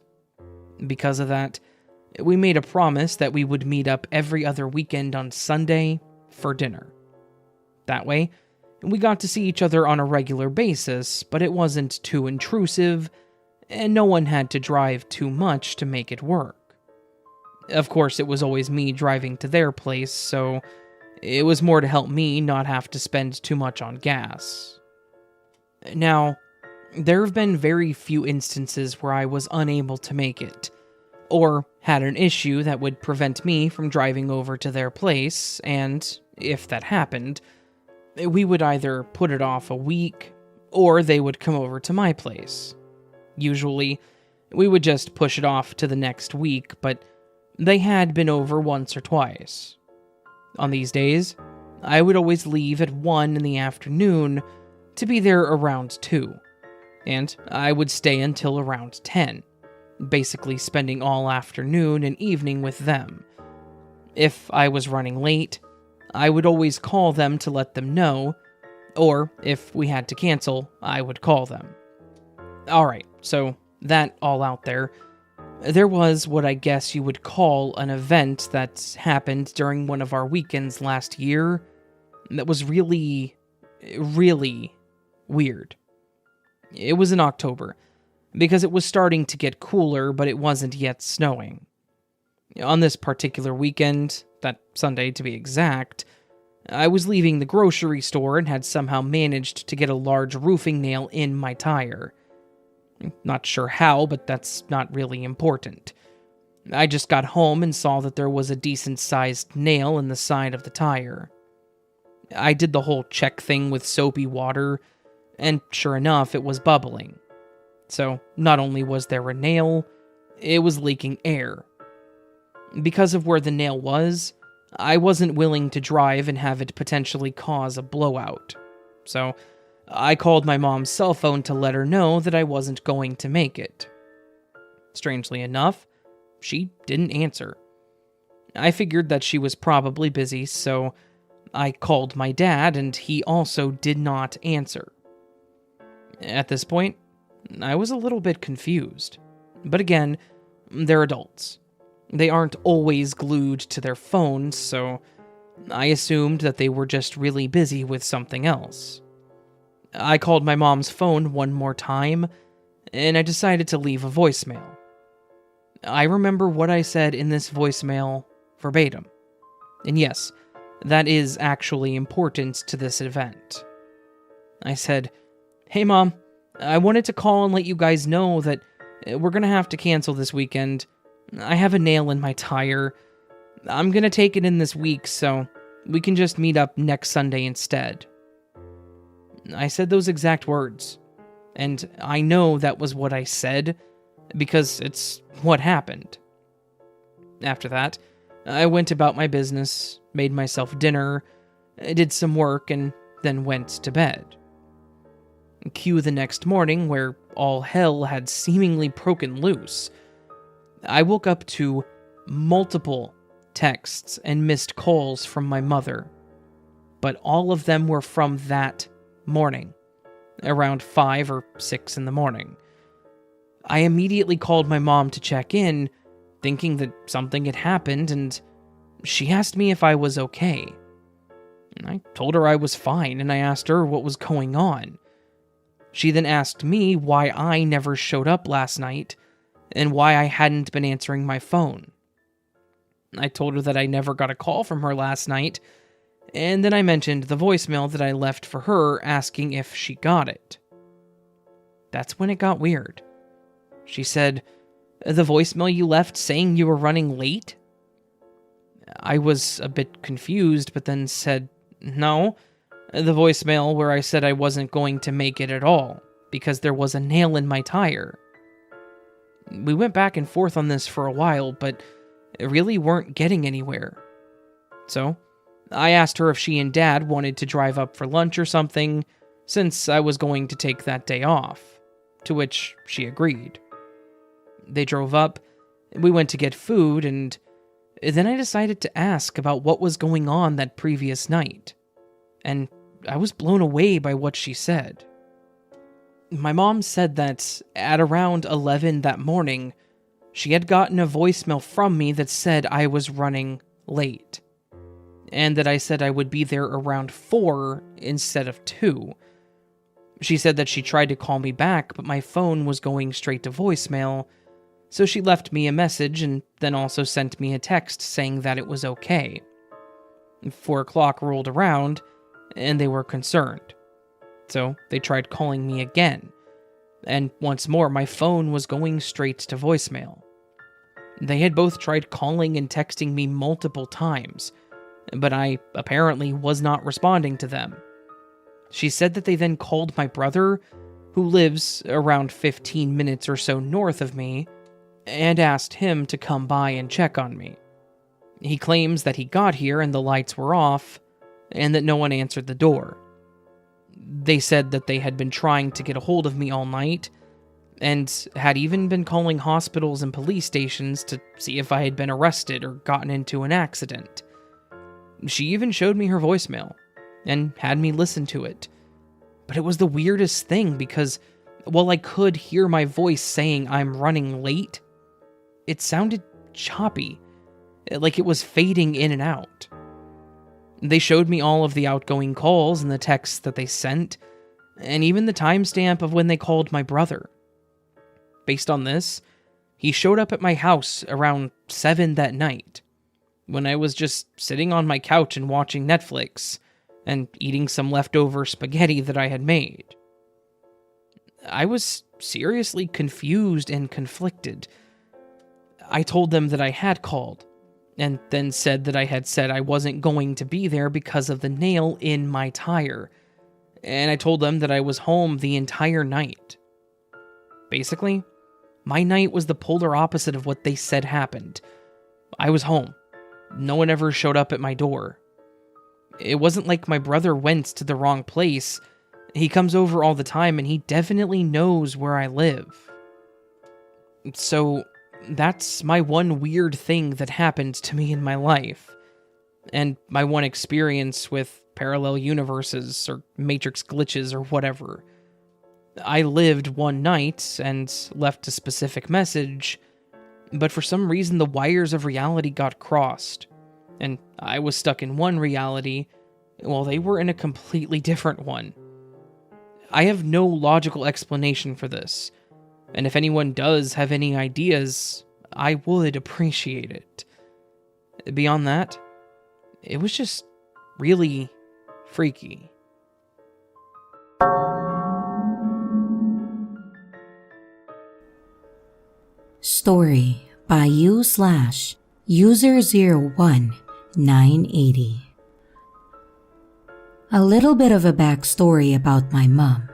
Because of that, we made a promise that we would meet up every other weekend on Sunday for dinner. That way, we got to see each other on a regular basis, but it wasn't too intrusive, and no one had to drive too much to make it work. Of course, it was always me driving to their place, so it was more to help me not have to spend too much on gas. Now, there have been very few instances where I was unable to make it, or had an issue that would prevent me from driving over to their place, and if that happened, we would either put it off a week, or they would come over to my place. Usually, we would just push it off to the next week, but they had been over once or twice. On these days, I would always leave at 1 in the afternoon to be there around 2, and I would stay until around 10. Basically spending all afternoon and evening with them. If I was running late, I would always call them to let them know, or if we had to cancel, I would call them. Alright, so that all out there, there was what I guess you would call an event that happened during one of our weekends last year that was really, really weird. It was in October, because it was starting to get cooler, but it wasn't yet snowing. On this particular weekend, that Sunday to be exact, I was leaving the grocery store and had somehow managed to get a large roofing nail in my tire. Not sure how, but that's not really important. I just got home and saw that there was a decent-sized nail in the side of the tire. I did the whole check thing with soapy water, and sure enough, it was bubbling. So, not only was there a nail, it was leaking air. Because of where the nail was, I wasn't willing to drive and have it potentially cause a blowout. So, I called my mom's cell phone to let her know that I wasn't going to make it. Strangely enough, she didn't answer. I figured that she was probably busy, so I called my dad, and he also did not answer. At this point, I was a little bit confused. But again, they're adults. They aren't always glued to their phones, so I assumed that they were just really busy with something else. I called my mom's phone one more time, and I decided to leave a voicemail. I remember what I said in this voicemail verbatim. And yes, that is actually important to this event. I said, "Hey Mom, I wanted to call and let you guys know that we're gonna have to cancel this weekend. I have a nail in my tire. I'm gonna take it in this week, so we can just meet up next Sunday instead." I said those exact words, and I know that was what I said, because it's what happened. After that, I went about my business, made myself dinner, did some work, and then went to bed. Cue the next morning, where all hell had seemingly broken loose. I woke up to multiple texts and missed calls from my mother, but all of them were from that morning, around 5 or 6 in the morning. I immediately called my mom to check in, thinking that something had happened, and she asked me if I was okay. I told her I was fine, and I asked her what was going on. She then asked me why I never showed up last night, and why I hadn't been answering my phone. I told her that I never got a call from her last night, and then I mentioned the voicemail that I left for her asking if she got it. That's when it got weird. She said, "The voicemail you left saying you were running late?" I was a bit confused, but then said, "No, the voicemail where I said I wasn't going to make it at all, because there was a nail in my tire." We went back and forth on this for a while, but really weren't getting anywhere. So, I asked her if she and Dad wanted to drive up for lunch or something, since I was going to take that day off, to which she agreed. They drove up, we went to get food, and then I decided to ask about what was going on that previous night, and I was blown away by what she said. My mom said that at around 11 that morning, she had gotten a voicemail from me that said I was running late, and that I said I would be there around 4 instead of 2. She said that she tried to call me back, but my phone was going straight to voicemail, so she left me a message and then also sent me a text saying that it was okay. 4 o'clock rolled around, and they were concerned. So they tried calling me again, and once more my phone was going straight to voicemail. They had both tried calling and texting me multiple times, but I apparently was not responding to them. She said that they then called my brother, who lives around 15 minutes or so north of me, and asked him to come by and check on me. He claims that he got here and the lights were off, and that no one answered the door. They said that they had been trying to get a hold of me all night, and had even been calling hospitals and police stations to see if I had been arrested or gotten into an accident. She even showed me her voicemail, and had me listen to it. But it was the weirdest thing, because while I could hear my voice saying I'm running late, it sounded choppy, like it was fading in and out. They showed me all of the outgoing calls and the texts that they sent, and even the timestamp of when they called my brother. Based on this, he showed up at my house around 7 that night, when I was just sitting on my couch and watching Netflix, and eating some leftover spaghetti that I had made. I was seriously confused and conflicted. I told them that I had called, and then said that I had said I wasn't going to be there because of the nail in my tire, and I told them that I was home the entire night. Basically, my night was the polar opposite of what they said happened. I was home. No one ever showed up at my door. It wasn't like my brother went to the wrong place. He comes over all the time and he definitely knows where I live. So, that's my one weird thing that happened to me in my life. And my one experience with parallel universes or matrix glitches or whatever. I lived one night and left a specific message, but for some reason the wires of reality got crossed, and I was stuck in one reality while they were in a completely different one. I have no logical explanation for this, and if anyone does have any ideas, I would appreciate it. Beyond that, it was just really freaky.
Story by u/user01980. A little bit of a backstory about my mom.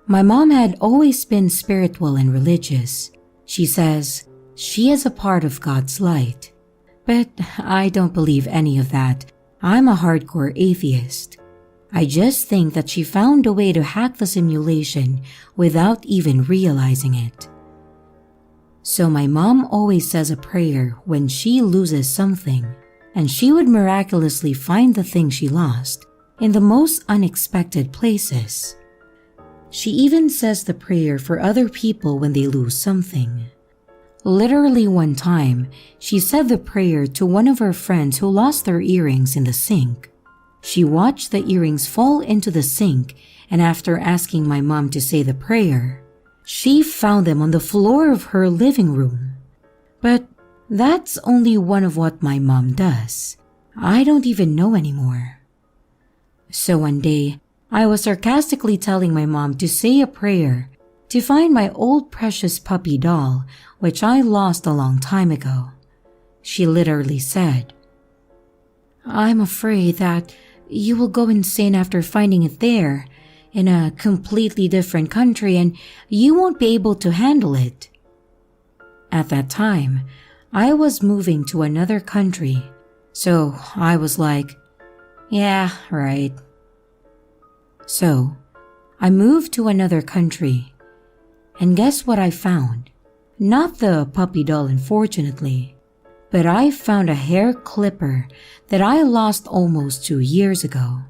My mom had always been spiritual and religious. She says she is a part of God's light. But I don't believe any of that. I'm a hardcore atheist. I just think that she found a way to hack the simulation without even realizing it. So my mom always says a prayer when she loses something, and she would miraculously find the thing she lost in the most unexpected places. She even says the prayer for other people when they lose something. Literally one time, she said the prayer to one of her friends who lost their earrings in the sink. She watched the earrings fall into the sink, and after asking my mom to say the prayer, she found them on the floor of her living room. But that's only one of what my mom does. I don't even know anymore. So one day, I was sarcastically telling my mom to say a prayer to find my old precious puppy doll, which I lost a long time ago. She literally said, "I'm afraid that you will go insane after finding it there, in a completely different country, and you won't be able to handle it." At that time, I was moving to another country, so I was like, yeah, right. So, I moved to another country, and guess what I found? Not the puppy doll, unfortunately, but I found a hair clipper that I lost almost 2 years ago.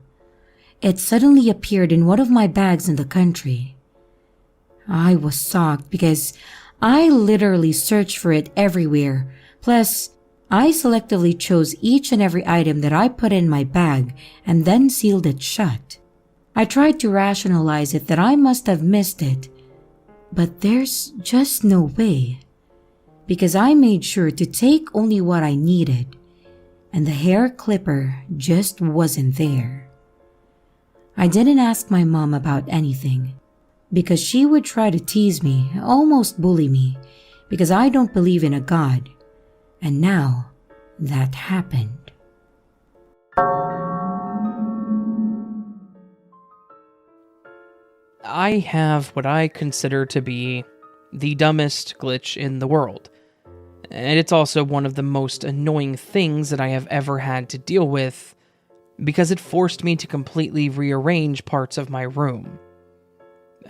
It suddenly appeared in one of my bags in the country. I was shocked because I literally searched for it everywhere. Plus, I selectively chose each and every item that I put in my bag and then sealed it shut. I tried to rationalize it that I must have missed it, but there's just no way. Because I made sure to take only what I needed, and the hair clipper just wasn't there. I didn't ask my mom about anything, because she would try to tease me, almost bully me, because I don't believe in a God. And now, that happened.
I have what I consider to be the dumbest glitch in the world, and it's also one of the most annoying things that I have ever had to deal with, because it forced me to completely rearrange parts of my room.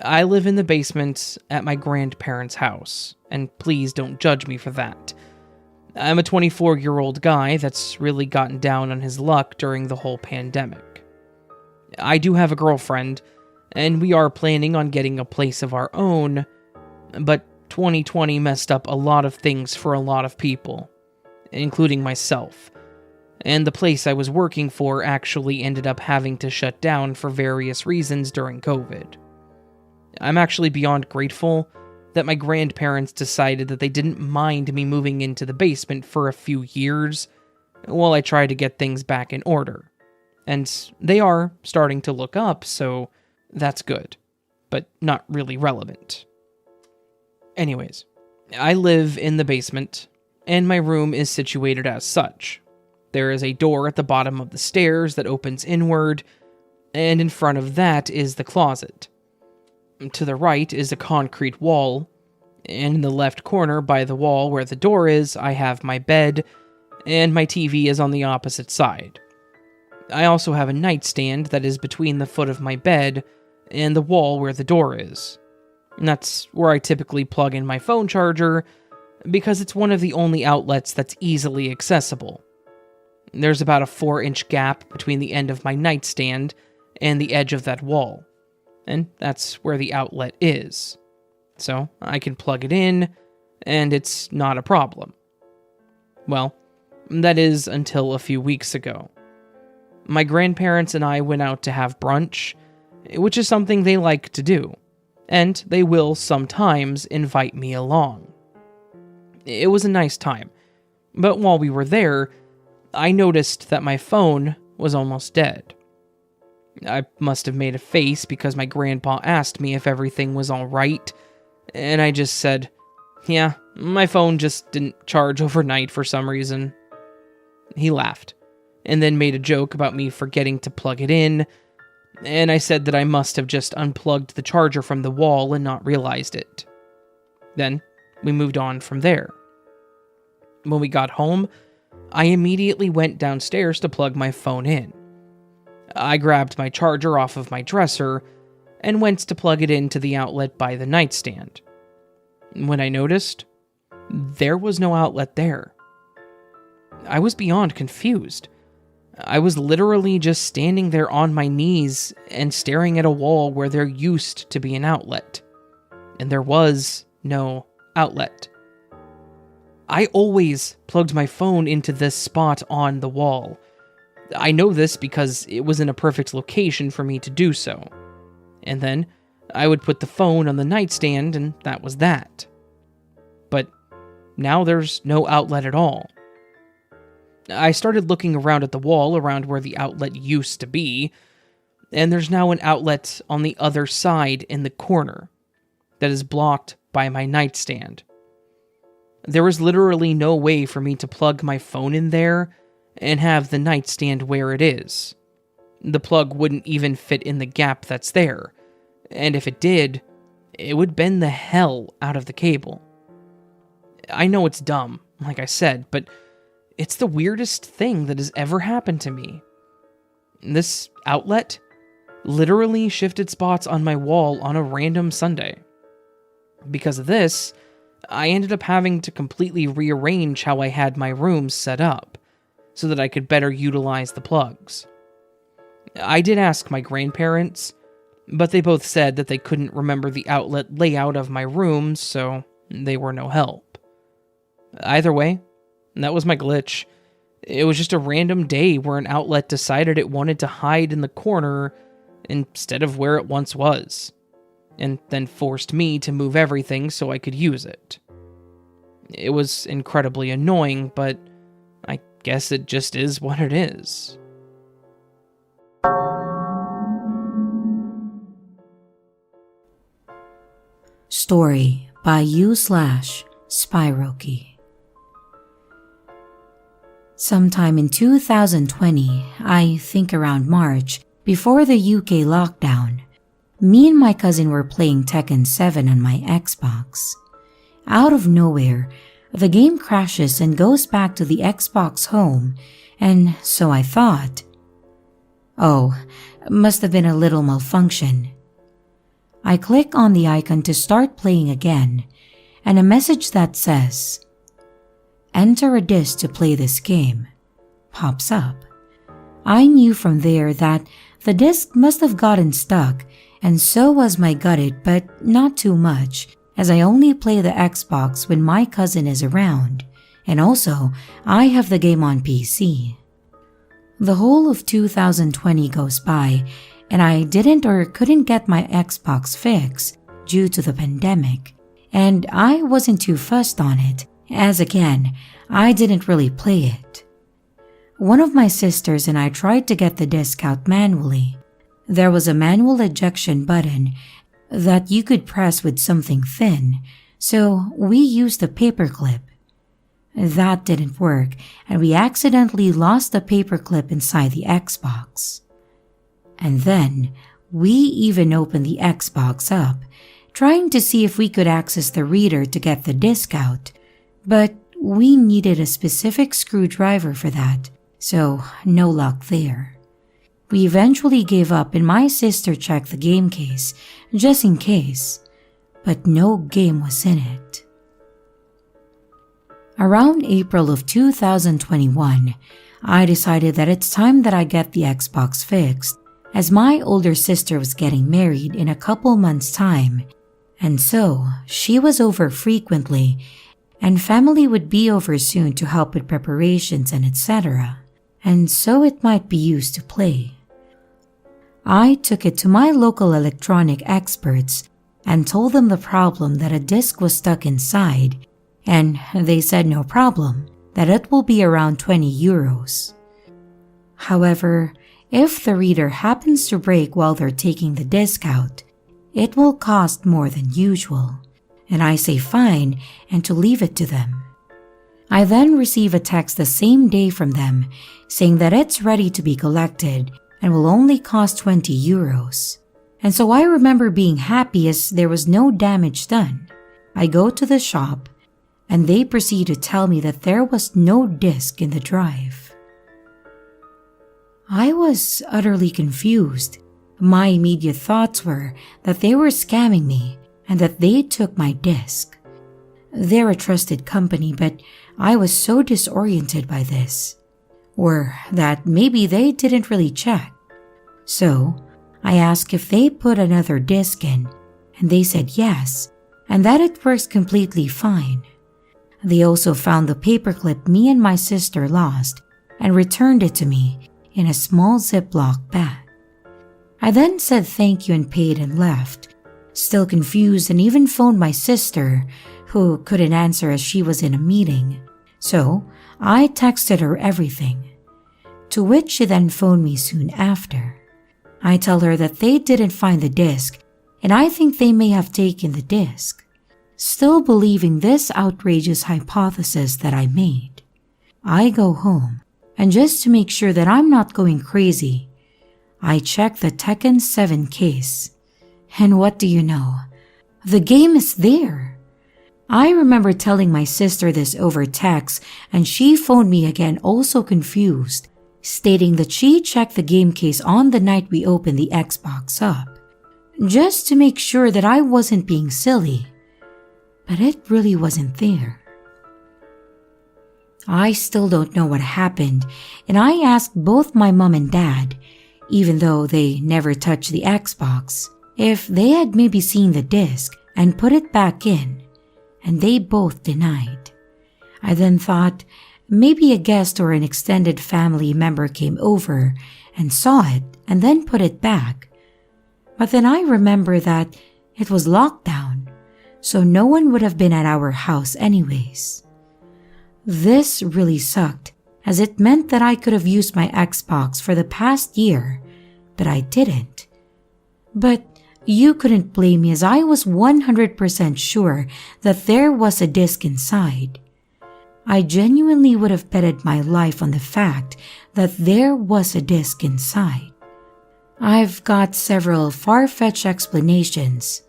I live in the basement at my grandparents' house, and please don't judge me for that. I'm a 24-year-old guy that's really gotten down on his luck during the whole pandemic. I do have a girlfriend, and we are planning on getting a place of our own, but 2020 messed up a lot of things for a lot of people, including myself, and the place I was working for actually ended up having to shut down for various reasons during COVID. I'm actually beyond grateful that my grandparents decided that they didn't mind me moving into the basement for a few years while I tried to get things back in order. And they are starting to look up, so that's good, but not really relevant. Anyways, I live in the basement, and my room is situated as such. There is a door at the bottom of the stairs that opens inward, and in front of that is the closet. To the right is a concrete wall, and in the left corner by the wall where the door is, I have my bed, and my TV is on the opposite side. I also have a nightstand that is between the foot of my bed and the wall where the door is. And that's where I typically plug in my phone charger, because it's one of the only outlets that's easily accessible. There's about a 4-inch gap between the end of my nightstand and the edge of that wall, and that's where the outlet is. So I can plug it in, and it's not a problem. Well, that is until a few weeks ago. My grandparents and I went out to have brunch, which is something they like to do, and they will sometimes invite me along. It was a nice time, but while we were there, I noticed that my phone was almost dead. I must have made a face because my grandpa asked me if everything was alright, and I just said, yeah, my phone just didn't charge overnight for some reason. He laughed, and then made a joke about me forgetting to plug it in, and I said that I must have just unplugged the charger from the wall and not realized it. Then, we moved on from there. When we got home, I immediately went downstairs to plug my phone in. I grabbed my charger off of my dresser and went to plug it into the outlet by the nightstand. When I noticed, there was no outlet there. I was beyond confused. I was literally just standing there on my knees and staring at a wall where there used to be an outlet. And there was no outlet. I always plugged my phone into this spot on the wall. I know this because it was in a perfect location for me to do so. And then I would put the phone on the nightstand and that was that. But now there's no outlet at all. I started looking around at the wall around where the outlet used to be, and there's now an outlet on the other side in the corner that is blocked by my nightstand. There is literally no way for me to plug my phone in there and have the nightstand where it is. The plug wouldn't even fit in the gap that's there, and if it did, it would bend the hell out of the cable. I know it's dumb, like I said, but it's the weirdest thing that has ever happened to me. This outlet literally shifted spots on my wall on a random Sunday. Because of this, I ended up having to completely rearrange how I had my rooms set up, so that I could better utilize the plugs. I did ask my grandparents, but they both said that they couldn't remember the outlet layout of my rooms, so they were no help. Either way, that was my glitch. It was just a random day where an outlet decided it wanted to hide in the corner instead of where it once was, and then forced me to move everything so I could use it. It was incredibly annoying, but I guess it just is what it is.
Story by U/Spyroki. Sometime in 2020, I think around March, before the UK lockdown, me and my cousin were playing Tekken 7 on my Xbox. Out of nowhere, the game crashes and goes back to the Xbox home, and so I thought, oh, must have been a little malfunction. I click on the icon to start playing again, and a message that says, "Enter a disc to play this game," pops up. I knew from there that the disc must have gotten stuck and so was my gutted, but not too much, as I only play the Xbox when my cousin is around, and also I have the game on PC. The whole of 2020 goes by, and I didn't or couldn't get my Xbox fixed due to the pandemic, and I wasn't too fussed on it, as again, I didn't really play it. One of my sisters and I tried to get the disc out manually. There was a manual ejection button that you could press with something thin, so we used a paperclip. That didn't work, and we accidentally lost the paperclip inside the Xbox. And then, we even opened the Xbox up, trying to see if we could access the reader to get the disc out, but we needed a specific screwdriver for that, so no luck there. We eventually gave up and my sister checked the game case, just in case, but no game was in it. Around April of 2021, I decided that it's time that I get the Xbox fixed, as my older sister was getting married in a couple months' time, and so she was over frequently, and family would be over soon to help with preparations and etc., and so it might be used to play. I took it to my local electronic experts and told them the problem that a disc was stuck inside, and they said no problem, that it will be around 20 euros. However, if the reader happens to break while they're taking the disc out, it will cost more than usual, and I say fine and to leave it to them. I then receive a text the same day from them saying that it's ready to be collected and will only cost 20 euros. And so I remember being happy as there was no damage done. I go to the shop and they proceed to tell me that there was no disc in the drive. I was utterly confused. My immediate thoughts were that they were scamming me and that they took my disc. They're a trusted company, but I was so disoriented by this. Or that maybe they didn't really check. So, I asked if they put another disc in, and they said yes, and that it works completely fine. They also found the paperclip me and my sister lost and returned it to me in a small Ziploc bag. I then said thank you and paid and left, still confused, and even phoned my sister, who couldn't answer as she was in a meeting. So, I texted her everything, to which she then phoned me soon after. I tell her that they didn't find the disc, and I think they may have taken the disc, still believing this outrageous hypothesis that I made. I go home, and just to make sure that I'm not going crazy, I check the Tekken 7 case. And what do you know? The game is there! I remember telling my sister this over text, and she phoned me again also confused, stating that she checked the game case on the night we opened the Xbox up, just to make sure that I wasn't being silly. But it really wasn't there. I still don't know what happened, and I asked both my mom and dad, even though they never touched the Xbox, if they had maybe seen the disc and put it back in, and they both denied. I then thought maybe a guest or an extended family member came over and saw it and then put it back. But then I remember that it was locked down, so no one would have been at our house anyways. This really sucked, as it meant that I could have used my Xbox for the past year, but I didn't. But you couldn't blame me, as I was 100% sure that there was a disc inside. I genuinely would have betted my life on the fact that there was a disc inside. I've got several far-fetched explanations,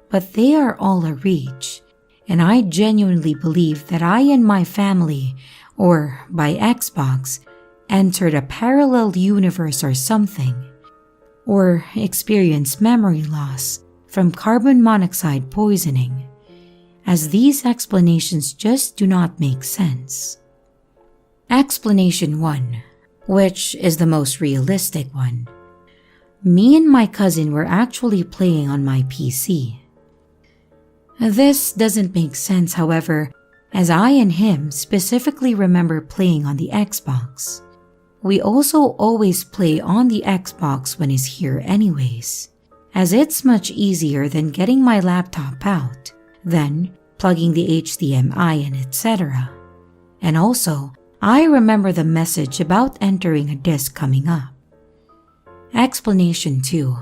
but they are all a reach, and I genuinely believe that I and my family, or by Xbox, entered a parallel universe or something, or experienced memory loss from carbon monoxide poisoning, as these explanations just do not make sense. Explanation 1, which is the most realistic one. me and my cousin were actually playing on my PC. This doesn't make sense, however, as I and him specifically remember playing on the Xbox. We also always play on the Xbox when he's here anyways, as it's much easier than getting my laptop out, then plugging the HDMI in, etc. And also, I remember the message about entering a disc coming up. Explanation 2,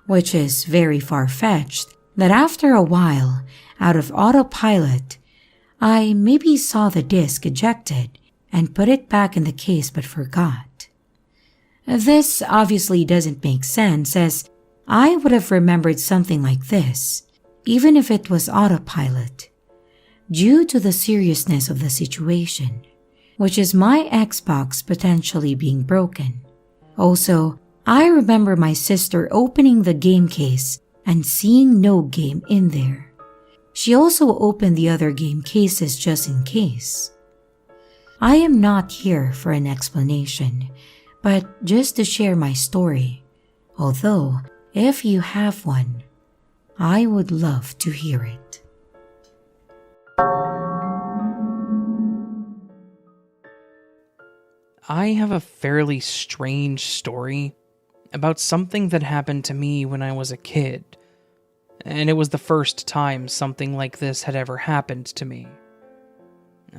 which is very far-fetched, that after a while, out of autopilot, I maybe saw the disc ejected and put it back in the case but forgot. This obviously doesn't make sense, as I would have remembered something like this, even if it was autopilot, due to the seriousness of the situation, which is my Xbox potentially being broken. Also, I remember my sister opening the game case and seeing no game in there. She also opened the other game cases just in case. I am not here for an explanation, but just to share my story, although if you have one, I would love to hear it.
I have a fairly strange story about something that happened to me when I was a kid, and it was the first time something like this had ever happened to me.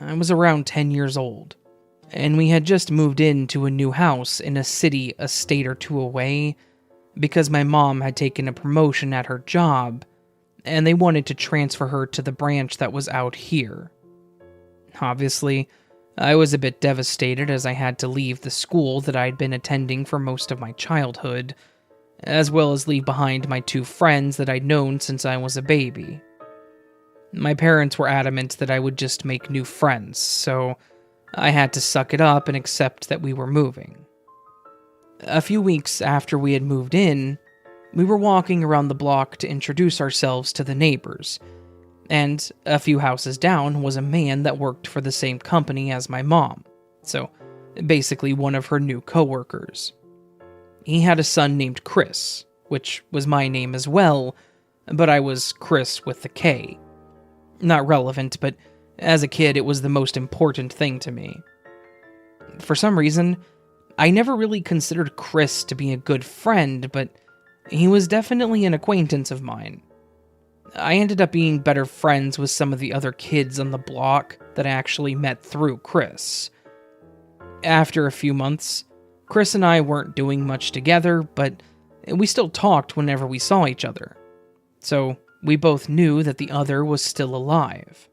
I was around 10 years old, and we had just moved into a new house in a city a state or two away because my mom had taken a promotion at her job, and they wanted to transfer her to the branch that was out here. Obviously, I was a bit devastated as I had to leave the school that I'd been attending for most of my childhood, as well as leave behind my 2 friends that I'd known since I was a baby. My parents were adamant that I would just make new friends, so I had to suck it up and accept that we were moving. A few weeks after we had moved in, we were walking around the block to introduce ourselves to the neighbors, and a few houses down was a man that worked for the same company as my mom, so basically one of her new coworkers. He had a son named Chris, which was my name as well, but I was Chris with the K. Not relevant, but as a kid it was the most important thing to me. For some reason, I never really considered Chris to be a good friend, but he was definitely an acquaintance of mine. I ended up being better friends with some of the other kids on the block that I actually met through Chris. After a few months, Chris and I weren't doing much together, but we still talked whenever we saw each other. So we both knew that the other was still alive.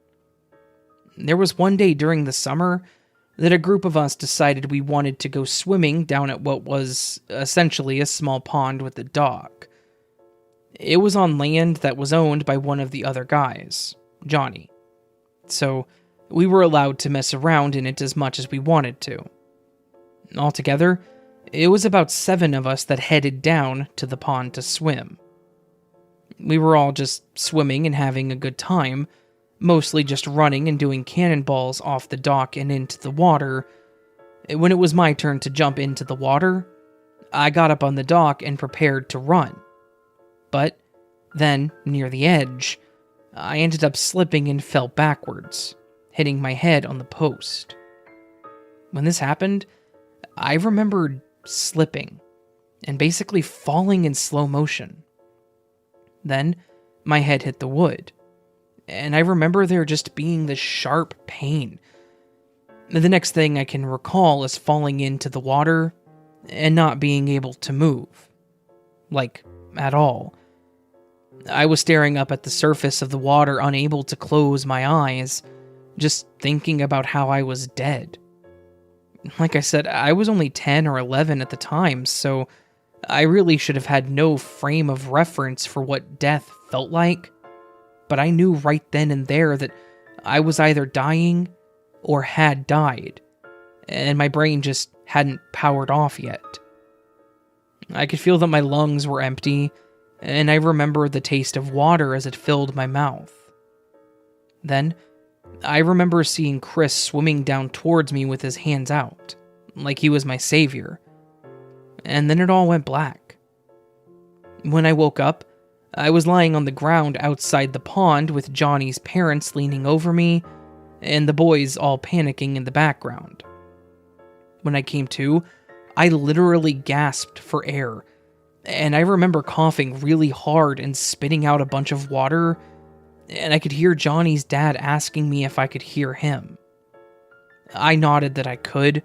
There was one day during the summer that a group of us decided we wanted to go swimming down at what was essentially a small pond with a dock. It was on land that was owned by one of the other guys, Johnny. So we were allowed to mess around in it as much as we wanted to. Altogether, it was about 7 of us that headed down to the pond to swim. We were all just swimming and having a good time, mostly just running and doing cannonballs off the dock and into the water. When it was my turn to jump into the water, I got up on the dock and prepared to run. But then, near the edge, I ended up slipping and fell backwards, hitting my head on the post. When this happened, I remembered slipping and basically falling in slow motion. Then, my head hit the wood, and I remember there just being this sharp pain. The next thing I can recall is falling into the water and not being able to move. Like, at all. I was staring up at the surface of the water, unable to close my eyes, just thinking about how I was dead. Like I said, I was only 10 or 11 at the time, so I really should have had no frame of reference for what death felt like, but I knew right then and there that I was either dying or had died, and my brain just hadn't powered off yet. I could feel that my lungs were empty, and I remember the taste of water as it filled my mouth. Then, I remember seeing Chris swimming down towards me with his hands out, like he was my savior. And then it all went black. When I woke up, I was lying on the ground outside the pond with Johnny's parents leaning over me and the boys all panicking in the background. When I came to, I literally gasped for air, and I remember coughing really hard and spitting out a bunch of water, and I could hear Johnny's dad asking me if I could hear him. I nodded that I could,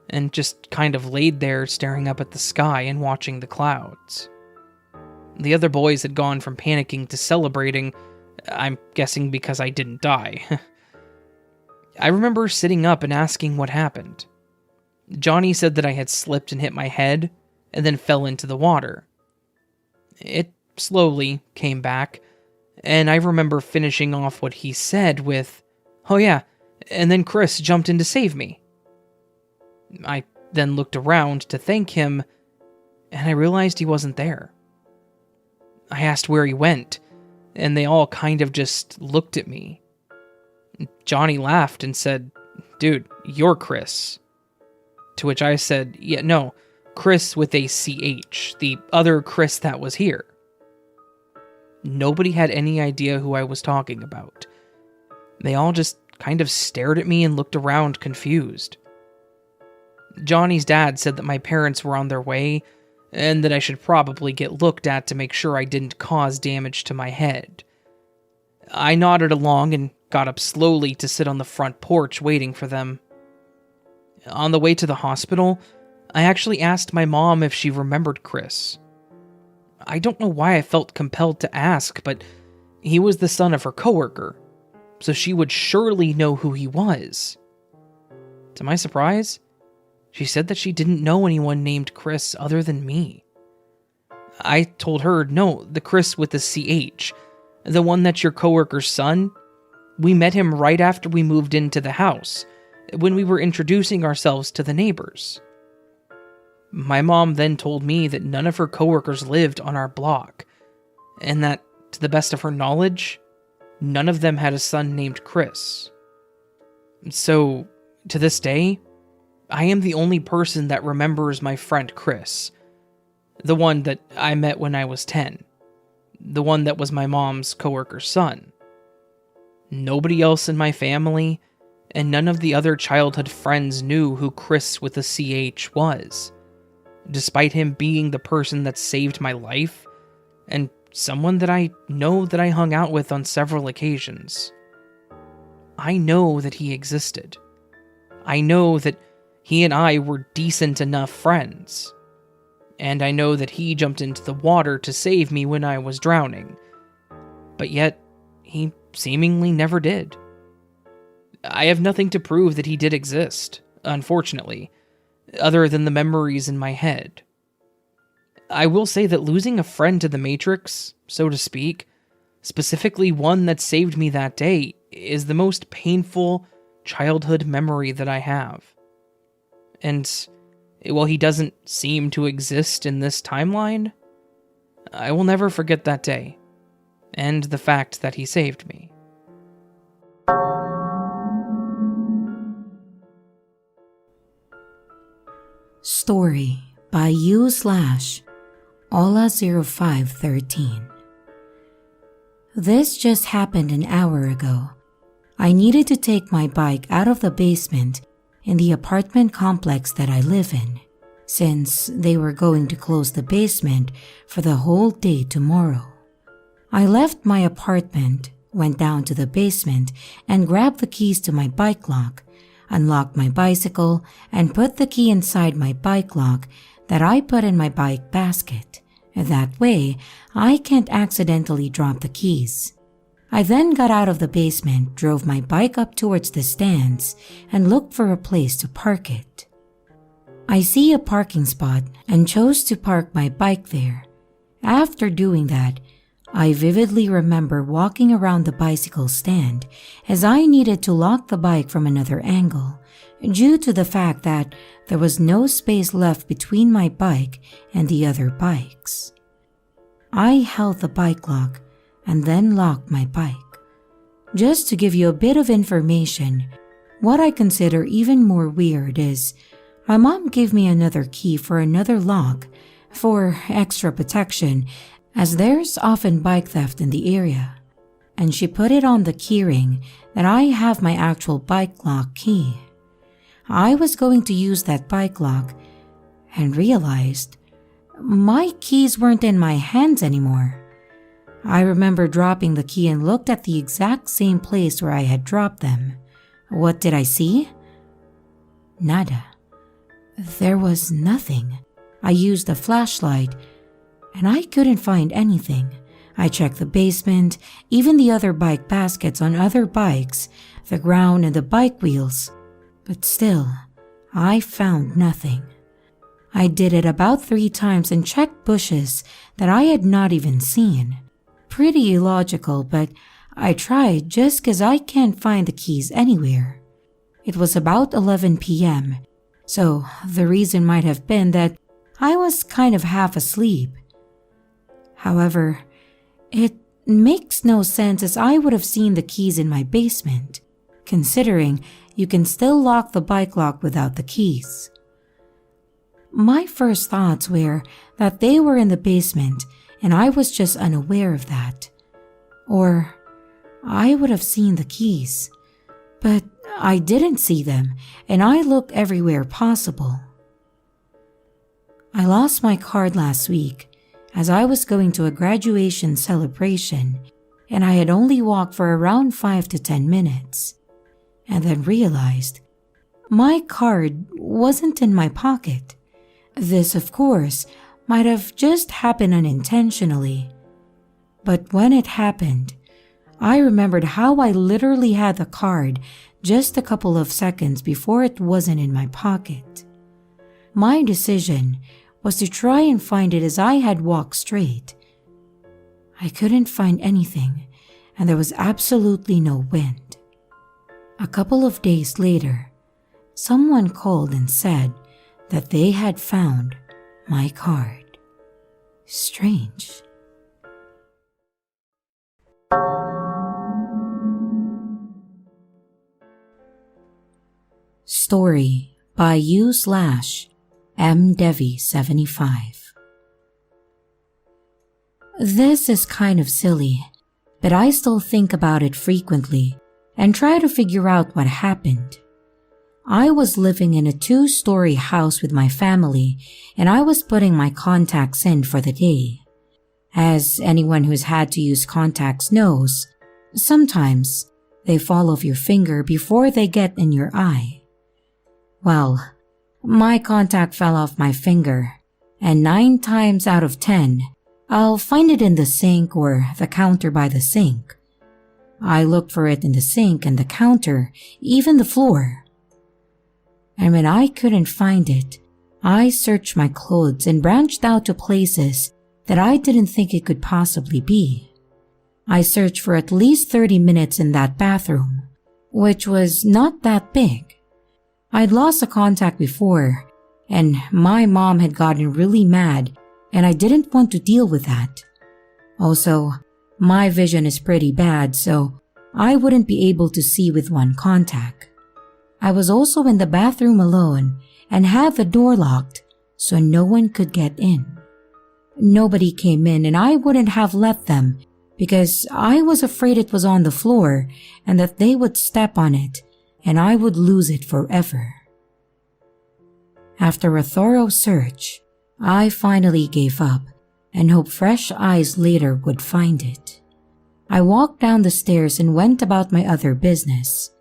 and just kind of laid there staring up at the sky and watching the clouds. The other boys had gone from panicking to celebrating, I'm guessing because I didn't die. I remember sitting up and asking what happened. Johnny said that I had slipped and hit my head, and then fell into the water. It slowly came back, and I remember finishing off what he said with, "Oh yeah, and then Chris jumped in to save me." I then looked around to thank him, and I realized he wasn't there. I asked where he went, and they all kind of just looked at me. Johnny laughed and said, "Dude, you're Chris." To which I said, "Yeah, no, Chris with a CH, the other Chris that was here." Nobody had any idea who I was talking about. They all just kind of stared at me and looked around confused. Johnny's dad said that my parents were on their way, and that I should probably get looked at to make sure I didn't cause damage to my head. I nodded along and got up slowly to sit on the front porch waiting for them. On the way to the hospital, I actually asked my mom if she remembered Chris. I don't know why I felt compelled to ask, but he was the son of her coworker, so she would surely know who he was. To my surprise, she said that she didn't know anyone named Chris other than me. I told her, "No, the Chris with the CH, the one that's your coworker's son. We met him right after we moved into the house, when we were introducing ourselves to the neighbors." My mom then told me that none of her coworkers lived on our block, and that, to the best of her knowledge, none of them had a son named Chris. So, to this day, I am the only person that remembers my friend Chris, the one that I met when I was 10, the one that was my mom's coworker's son. Nobody else in my family, and none of the other childhood friends knew who Chris with a CH was, despite him being the person that saved my life, and someone that I know that I hung out with on several occasions. I know that he existed. I know that he and I were decent enough friends. And I know that he jumped into the water to save me when I was drowning. But yet, he seemingly never did. I have nothing to prove that he did exist, unfortunately, other than the memories in my head. I will say that losing a friend to the Matrix, so to speak, specifically one that saved me that day, is the most painful childhood memory that I have. And while he doesn't seem to exist in this timeline, I will never forget that day, and the fact that he saved me.
Story by u/Ola0513. This just happened an hour ago. I needed to take my bike out of the basement in the apartment complex that I live in, since they were going to close the basement for the whole day tomorrow. I left my apartment, went down to the basement, and grabbed the keys to my bike lock, unlocked my bicycle, and put the key inside my bike lock that I put in my bike basket. That way, I can't accidentally drop the keys. I then got out of the basement, drove my bike up towards the stands, and looked for a place to park it. I see a parking spot and chose to park my bike there. After doing that, I vividly remember walking around the bicycle stand as I needed to lock the bike from another angle, due to the fact that there was no space left between my bike and the other bikes. I held the bike lock and then locked my bike. Just to give you a bit of information, what I consider even more weird is my mom gave me another key for another lock for extra protection, as there's often bike theft in the area, and she put it on the keyring that I have my actual bike lock key. I was going to use that bike lock and realized my keys weren't in my hands anymore. I remember dropping the key and looked at the exact same place where I had dropped them. What did I see? Nada. There was nothing. I used a flashlight and I couldn't find anything. I checked the basement, even the other bike baskets on other bikes, the ground and the bike wheels. But still, I found nothing. I did it about 3 times and checked bushes that I had not even seen. Pretty illogical, but I tried just 'cause I can't find the keys anywhere. It was about 11 p.m., so the reason might have been that I was kind of half asleep. However, it makes no sense as I would have seen the keys in my basement, considering you can still lock the bike lock without the keys. My first thoughts were that they were in the basement and I was just unaware of that. Or I would have seen the keys, but I didn't see them and I looked everywhere possible. I lost my card last week as I was going to a graduation celebration and I had only walked for around 5 to 10 minutes, and then realized my card wasn't in my pocket. This, of course, might have just happened unintentionally, but when it happened, I remembered how I literally had the card just a couple of seconds before it wasn't in my pocket. My decision was to try and find it as I had walked straight. I couldn't find anything, and there was absolutely no wind. A couple of days later, someone called and said that they had found my card. Strange. Story by U/MDevi75. This is kind of silly, but I still think about it frequently and try to figure out what happened. I was living in a 2-story house with my family and I was putting my contacts in for the day. As anyone who's had to use contacts knows, sometimes they fall off your finger before they get in your eye. Well, my contact fell off my finger, and 9 times out of 10, I'll find it in the sink or the counter by the sink. I looked for it in the sink and the counter, even the floor. And when I couldn't find it, I searched my clothes and branched out to places that I didn't think it could possibly be. I searched for at least 30 minutes in that bathroom, which was not that big. I'd lost a contact before, and my mom had gotten really mad, and I didn't want to deal with that. Also, my vision is pretty bad, so I wouldn't be able to see with one contact. I was also in the bathroom alone and had the door locked, so no one could get in. Nobody came in and I wouldn't have let them because I was afraid it was on the floor and that they would step on it and I would lose it forever. After a thorough search, I finally gave up and hoped fresh eyes later would find it. I walked down the stairs and went about my other business.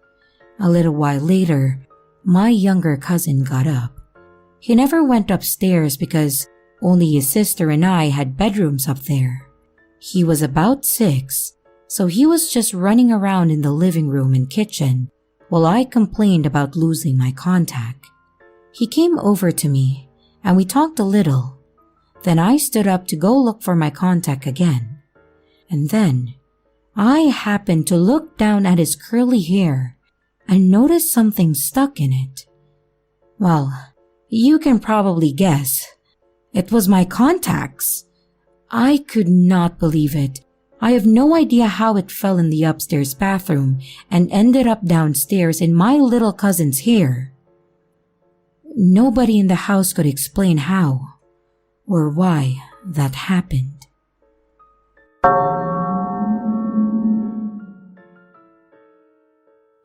A little while later, my younger cousin got up. He never went upstairs because only his sister and I had bedrooms up there. He was about 6, so he was just running around in the living room and kitchen while I complained about losing my contact. He came over to me and we talked a little. Then I stood up to go look for my contact again. And then I happened to look down at his curly hair and noticed something stuck in it. Well, you can probably guess. It was my contacts. I could not believe it. I have no idea how it fell in the upstairs bathroom and ended up downstairs in my little cousin's hair. Nobody in the house could explain how or why that happened.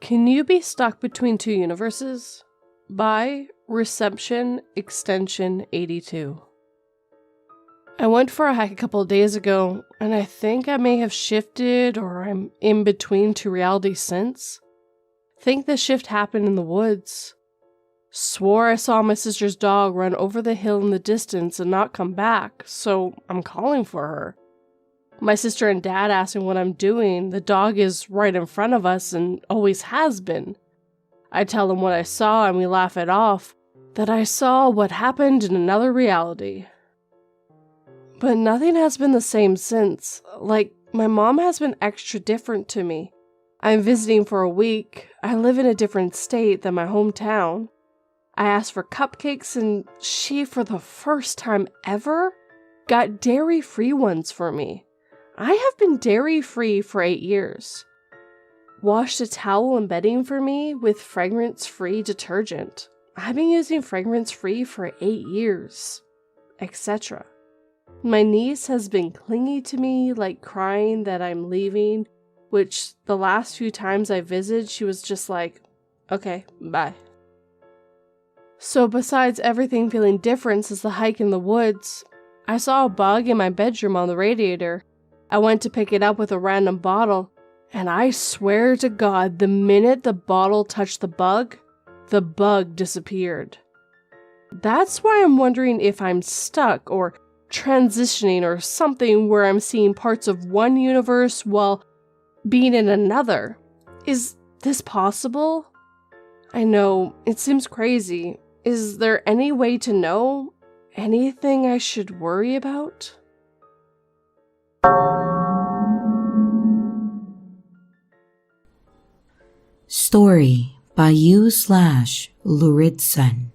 Can you be stuck between two universes? By Reception Extension 82. I went for a hike a couple of days ago, and I think I may have shifted or I'm in between two realities since. Think the shift happened in the woods. Swore I saw my sister's dog run over the hill in the distance and not come back, so I'm calling for her. My sister and dad ask me what I'm doing. The dog is right in front of us and always has been. I tell them what I saw and we laugh it off, that I saw what happened in another reality. But nothing has been the same since. Like, my mom has been extra different to me. I'm visiting for a week. I live in a different state than my hometown. I asked for cupcakes and she, for the first time ever, got dairy-free ones for me. I have been dairy-free for 8 years. Washed a towel and bedding for me with fragrance-free detergent. I've been using fragrance-free for 8 years, etc. My niece has been clingy to me, like crying that I'm leaving, which the last few times I visited, she was just like, okay, bye. So besides everything feeling different since the hike in the woods, I saw a bug in my bedroom on the radiator. I went to pick it up with a random bottle, and I swear to God, the minute the bottle touched the bug disappeared. That's why I'm wondering if I'm stuck or transitioning or something where I'm seeing parts of one universe while being in another. Is this possible? I know, it seems crazy. Is there any way to know? Anything I should worry about?
Story by you/Lurid-Sun.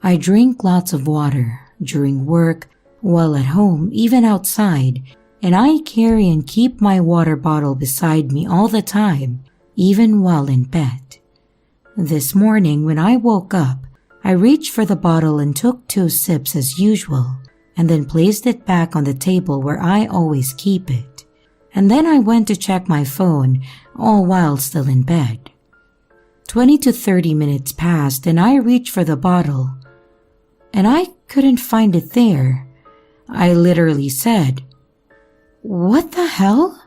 I drink lots of water during work, while at home, even outside, and I carry and keep my water bottle beside me all the time, even while in bed. This morning when I woke up, I reached for the bottle and took 2 sips as usual, and then placed it back on the table where I always keep it. And then I went to check my phone, all while still in bed. 20 to 30 minutes passed and I reached for the bottle, and I couldn't find it there. I literally said, "What the hell?"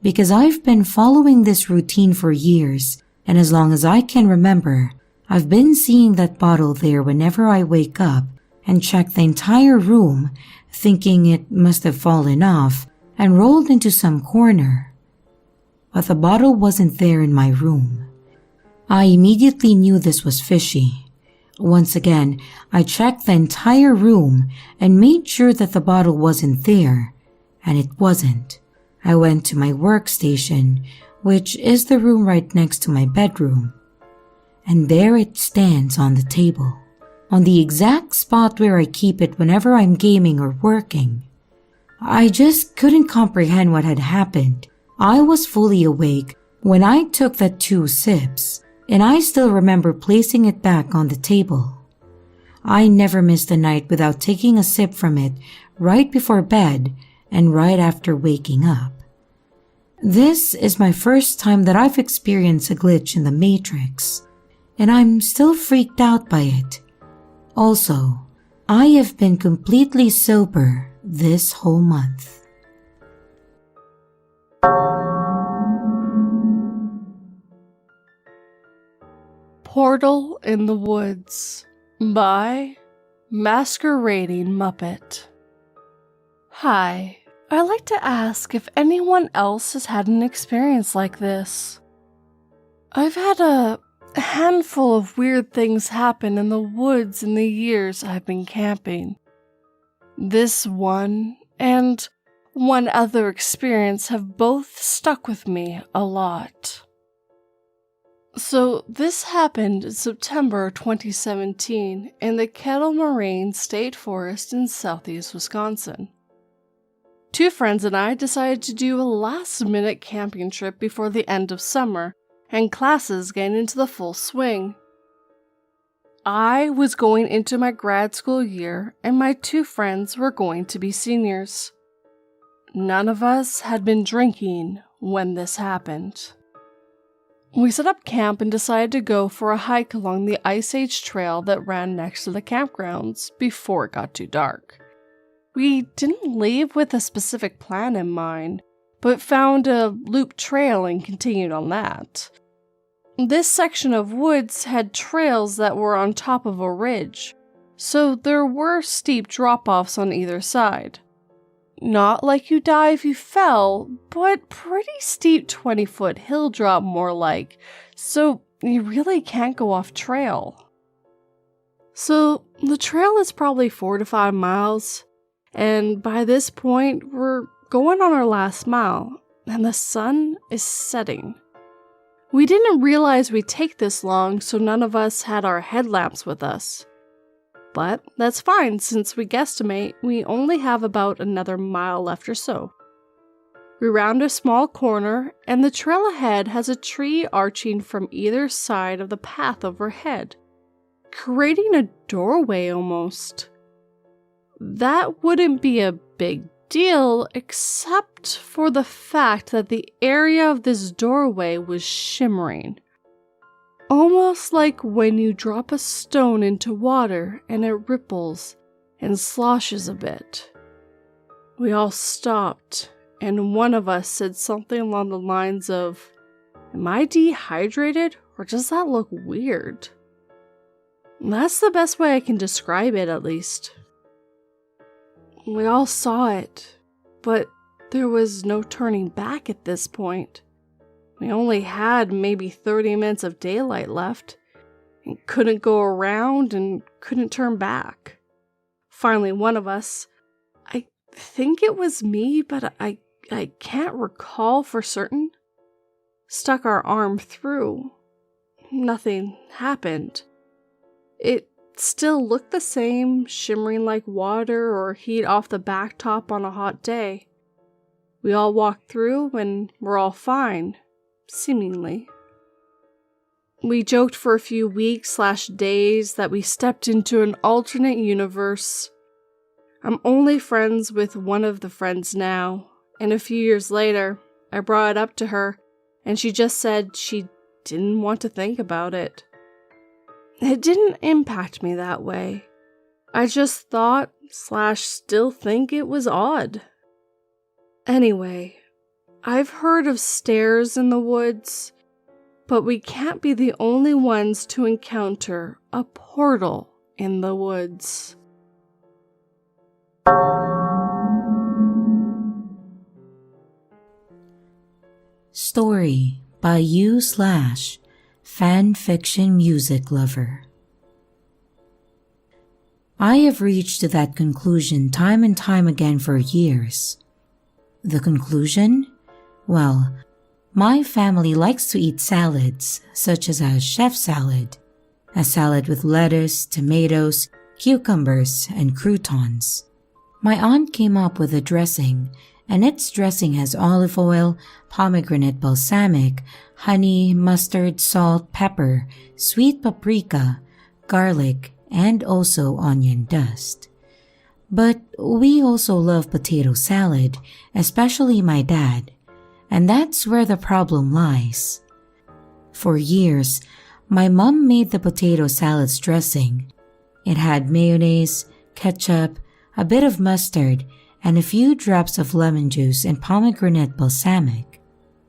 Because I've been following this routine for years, and as long as I can remember, I've been seeing that bottle there whenever I wake up and check the entire room, thinking it must have fallen off and rolled into some corner. But the bottle wasn't there in my room. I immediately knew this was fishy. Once again, I checked the entire room and made sure that the bottle wasn't there, and it wasn't. I went to my workstation, which is the room right next to my bedroom, and there it stands on the table, on the exact spot where I keep it whenever I'm gaming or working. I just couldn't comprehend what had happened. I was fully awake when I took the 2 sips, and I still remember placing it back on the table. I never missed a night without taking a sip from it right before bed and right after waking up. This is my first time that I've experienced a glitch in the Matrix, and I'm still freaked out by it. Also, I have been completely sober this whole month.
Portal in the Woods by Masquerading Muppet. Hi, I'd like to ask if anyone else has had an experience like this. I've had a handful of weird things happen in the woods in the years I've been camping. This one and one other experience have both stuck with me a lot. So this happened in September 2017 in the Kettle Moraine State Forest in southeast Wisconsin. 2 friends and I decided to do a last-minute camping trip before the end of summer and classes getting into the full swing. I was going into my grad school year and my 2 friends were going to be seniors. none of us had been drinking when this happened. We set up camp and decided to go for a hike along the Ice Age trail that ran next to the campgrounds before it got too dark. We didn't leave with a specific plan in mind, but found a loop trail and continued on that. This section of woods had trails that were on top of a ridge, so there were steep drop-offs on either side. Not like you die if you fell, but pretty steep 20-foot hill drop more like, so you really can't go off trail. So the trail is probably 4 to 5 miles, and by this point we're going on our last mile, and the sun is setting. We didn't realize we'd take this long, so none of us had our headlamps with us. But that's fine, since we guesstimate we only have about another mile left or so. We round a small corner, and the trail ahead has a tree arching from either side of the path overhead, creating a doorway almost. That wouldn't be a big deal, except for the fact that the area of this doorway was shimmering. Almost like when you drop a stone into water and it ripples and sloshes a bit. We all stopped, and one of us said something along the lines of, "Am I dehydrated, or does that look weird?" That's the best way I can describe it, at least. We all saw it, but there was no turning back at this point. We only had maybe 30 minutes of daylight left, and couldn't go around and couldn't turn back. Finally, one of us, I think it was me, but I can't recall for certain, stuck our arm through. Nothing happened. It still looked the same, shimmering like water or heat off the blacktop on a hot day. We all walked through and we're all fine. Seemingly. We joked for a few weeks/days that we stepped into an alternate universe. I'm only friends with one of the friends now, and a few years later, I brought it up to her, and she just said she didn't want to think about it. It didn't impact me that way. I just thought/still think it was odd. Anyway, I've heard of stairs in the woods, but we can't be the only ones to encounter a portal in the woods.
Story by you/fanfiction music lover. I have reached that conclusion time and time again for years. The conclusion? Well, my family likes to eat salads, such as a chef salad, a salad with lettuce, tomatoes, cucumbers, and croutons. My aunt came up with a dressing, and its dressing has olive oil, pomegranate balsamic, honey, mustard, salt, pepper, sweet paprika, garlic, and also onion dust. But we also love potato salad, especially my dad. And that's where the problem lies. For years, my mom made the potato salad's dressing. It had mayonnaise, ketchup, a bit of mustard, and a few drops of lemon juice and pomegranate balsamic.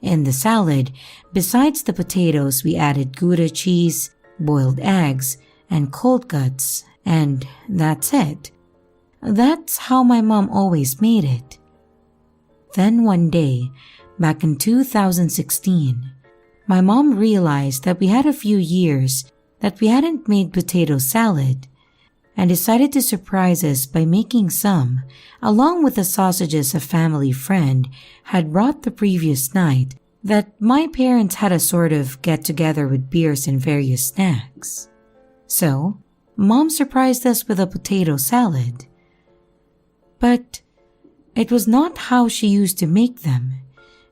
In the salad, besides the potatoes, we added Gouda cheese, boiled eggs, and cold cuts, and that's it. That's how my mom always made it. Then one day, back in 2016, my mom realized that we had a few years that we hadn't made potato salad and decided to surprise us by making some, along with the sausages a family friend had brought the previous night that my parents had a sort of get-together with beers and various snacks. So, Mom surprised us with a potato salad. But it was not how she used to make them.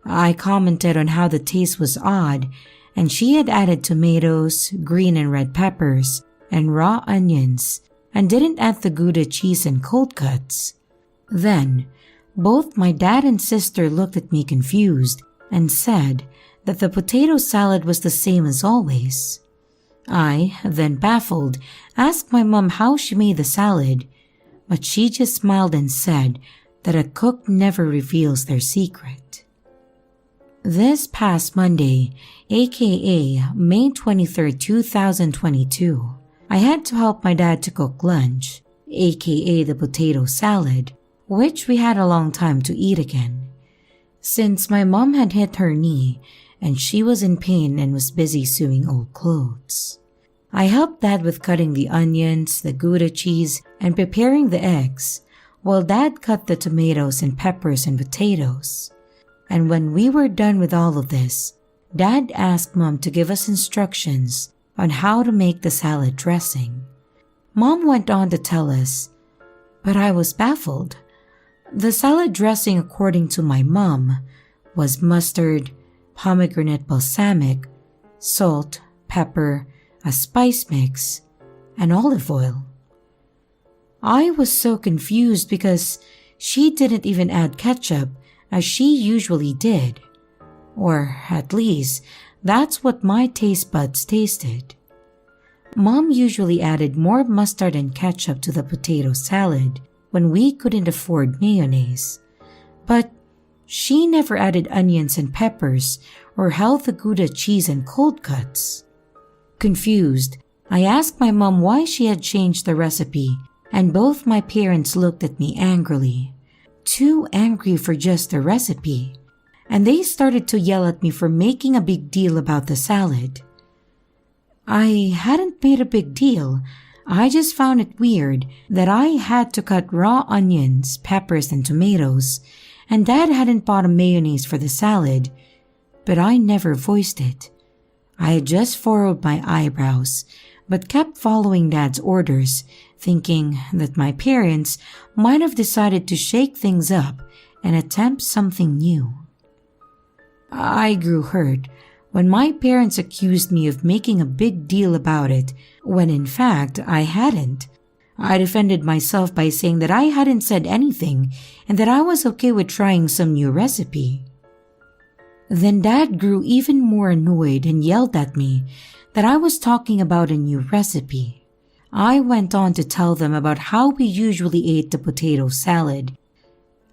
I commented on how the taste was odd, and she had added tomatoes, green and red peppers, and raw onions, and didn't add the Gouda cheese and cold cuts. Then, Both my dad and sister looked at me confused and said that the potato salad was the same as always. I, then baffled, asked my mom how she made the salad, but she just smiled and said that a cook never reveals their secret. This past Monday, aka May 23, 2022, I had to help my dad to cook lunch, aka the potato salad, which we had a long time to eat again. Since my mom had hit her knee and she was in pain and was busy sewing old clothes, I helped Dad with cutting the onions, the Gouda cheese, and preparing the eggs, while Dad cut the tomatoes and peppers and potatoes. And when we were done with all of this, Dad asked Mom to give us instructions on how to make the salad dressing. Mom went on to tell us, but I was baffled. The salad dressing, according to my mom, was mustard, pomegranate balsamic, salt, pepper, a spice mix, and olive oil. I was so confused because she didn't even add ketchup as she usually did. Or at least, that's what my taste buds tasted. Mom usually added more mustard and ketchup to the potato salad when we couldn't afford mayonnaise. But she never added onions and peppers or held the Gouda cheese and cold cuts. Confused, I asked my mom why she had changed the recipe, and both my parents looked at me angrily. Too angry for just the recipe, and they started to yell at me for making a big deal about the salad. I hadn't made a big deal. I just found it weird that I had to cut raw onions, peppers, and tomatoes, and Dad hadn't bought a mayonnaise for the salad, but I never voiced it. I had just furrowed my eyebrows, but kept following Dad's orders, thinking that my parents might have decided to shake things up and attempt something new. I grew hurt when my parents accused me of making a big deal about it, when in fact I hadn't. I defended myself by saying that I hadn't said anything and that I was okay with trying some new recipe. Then Dad grew even more annoyed and yelled at me that I was talking about a new recipe. I went on to tell them about how we usually ate the potato salad,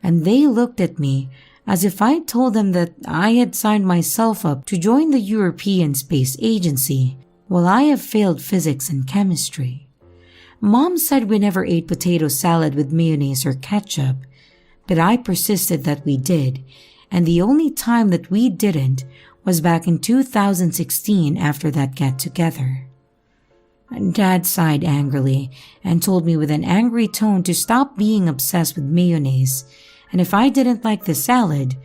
and they looked at me as if I told them that I had signed myself up to join the European Space Agency while I have failed physics and chemistry. Mom said we never ate potato salad with mayonnaise or ketchup, but I persisted that we did, and the only time that we didn't was back in 2016 after that get-together. Dad sighed angrily and told me with an angry tone to stop being obsessed with mayonnaise, and if I didn't like the salad,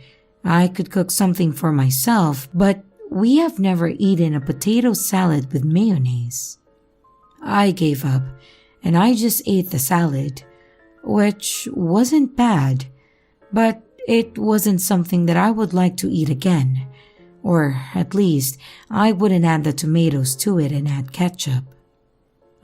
I could cook something for myself, but we have never eaten a potato salad with mayonnaise. I gave up, and I just ate the salad, which wasn't bad, but it wasn't something that I would like to eat again, or at least I wouldn't add the tomatoes to it and add ketchup.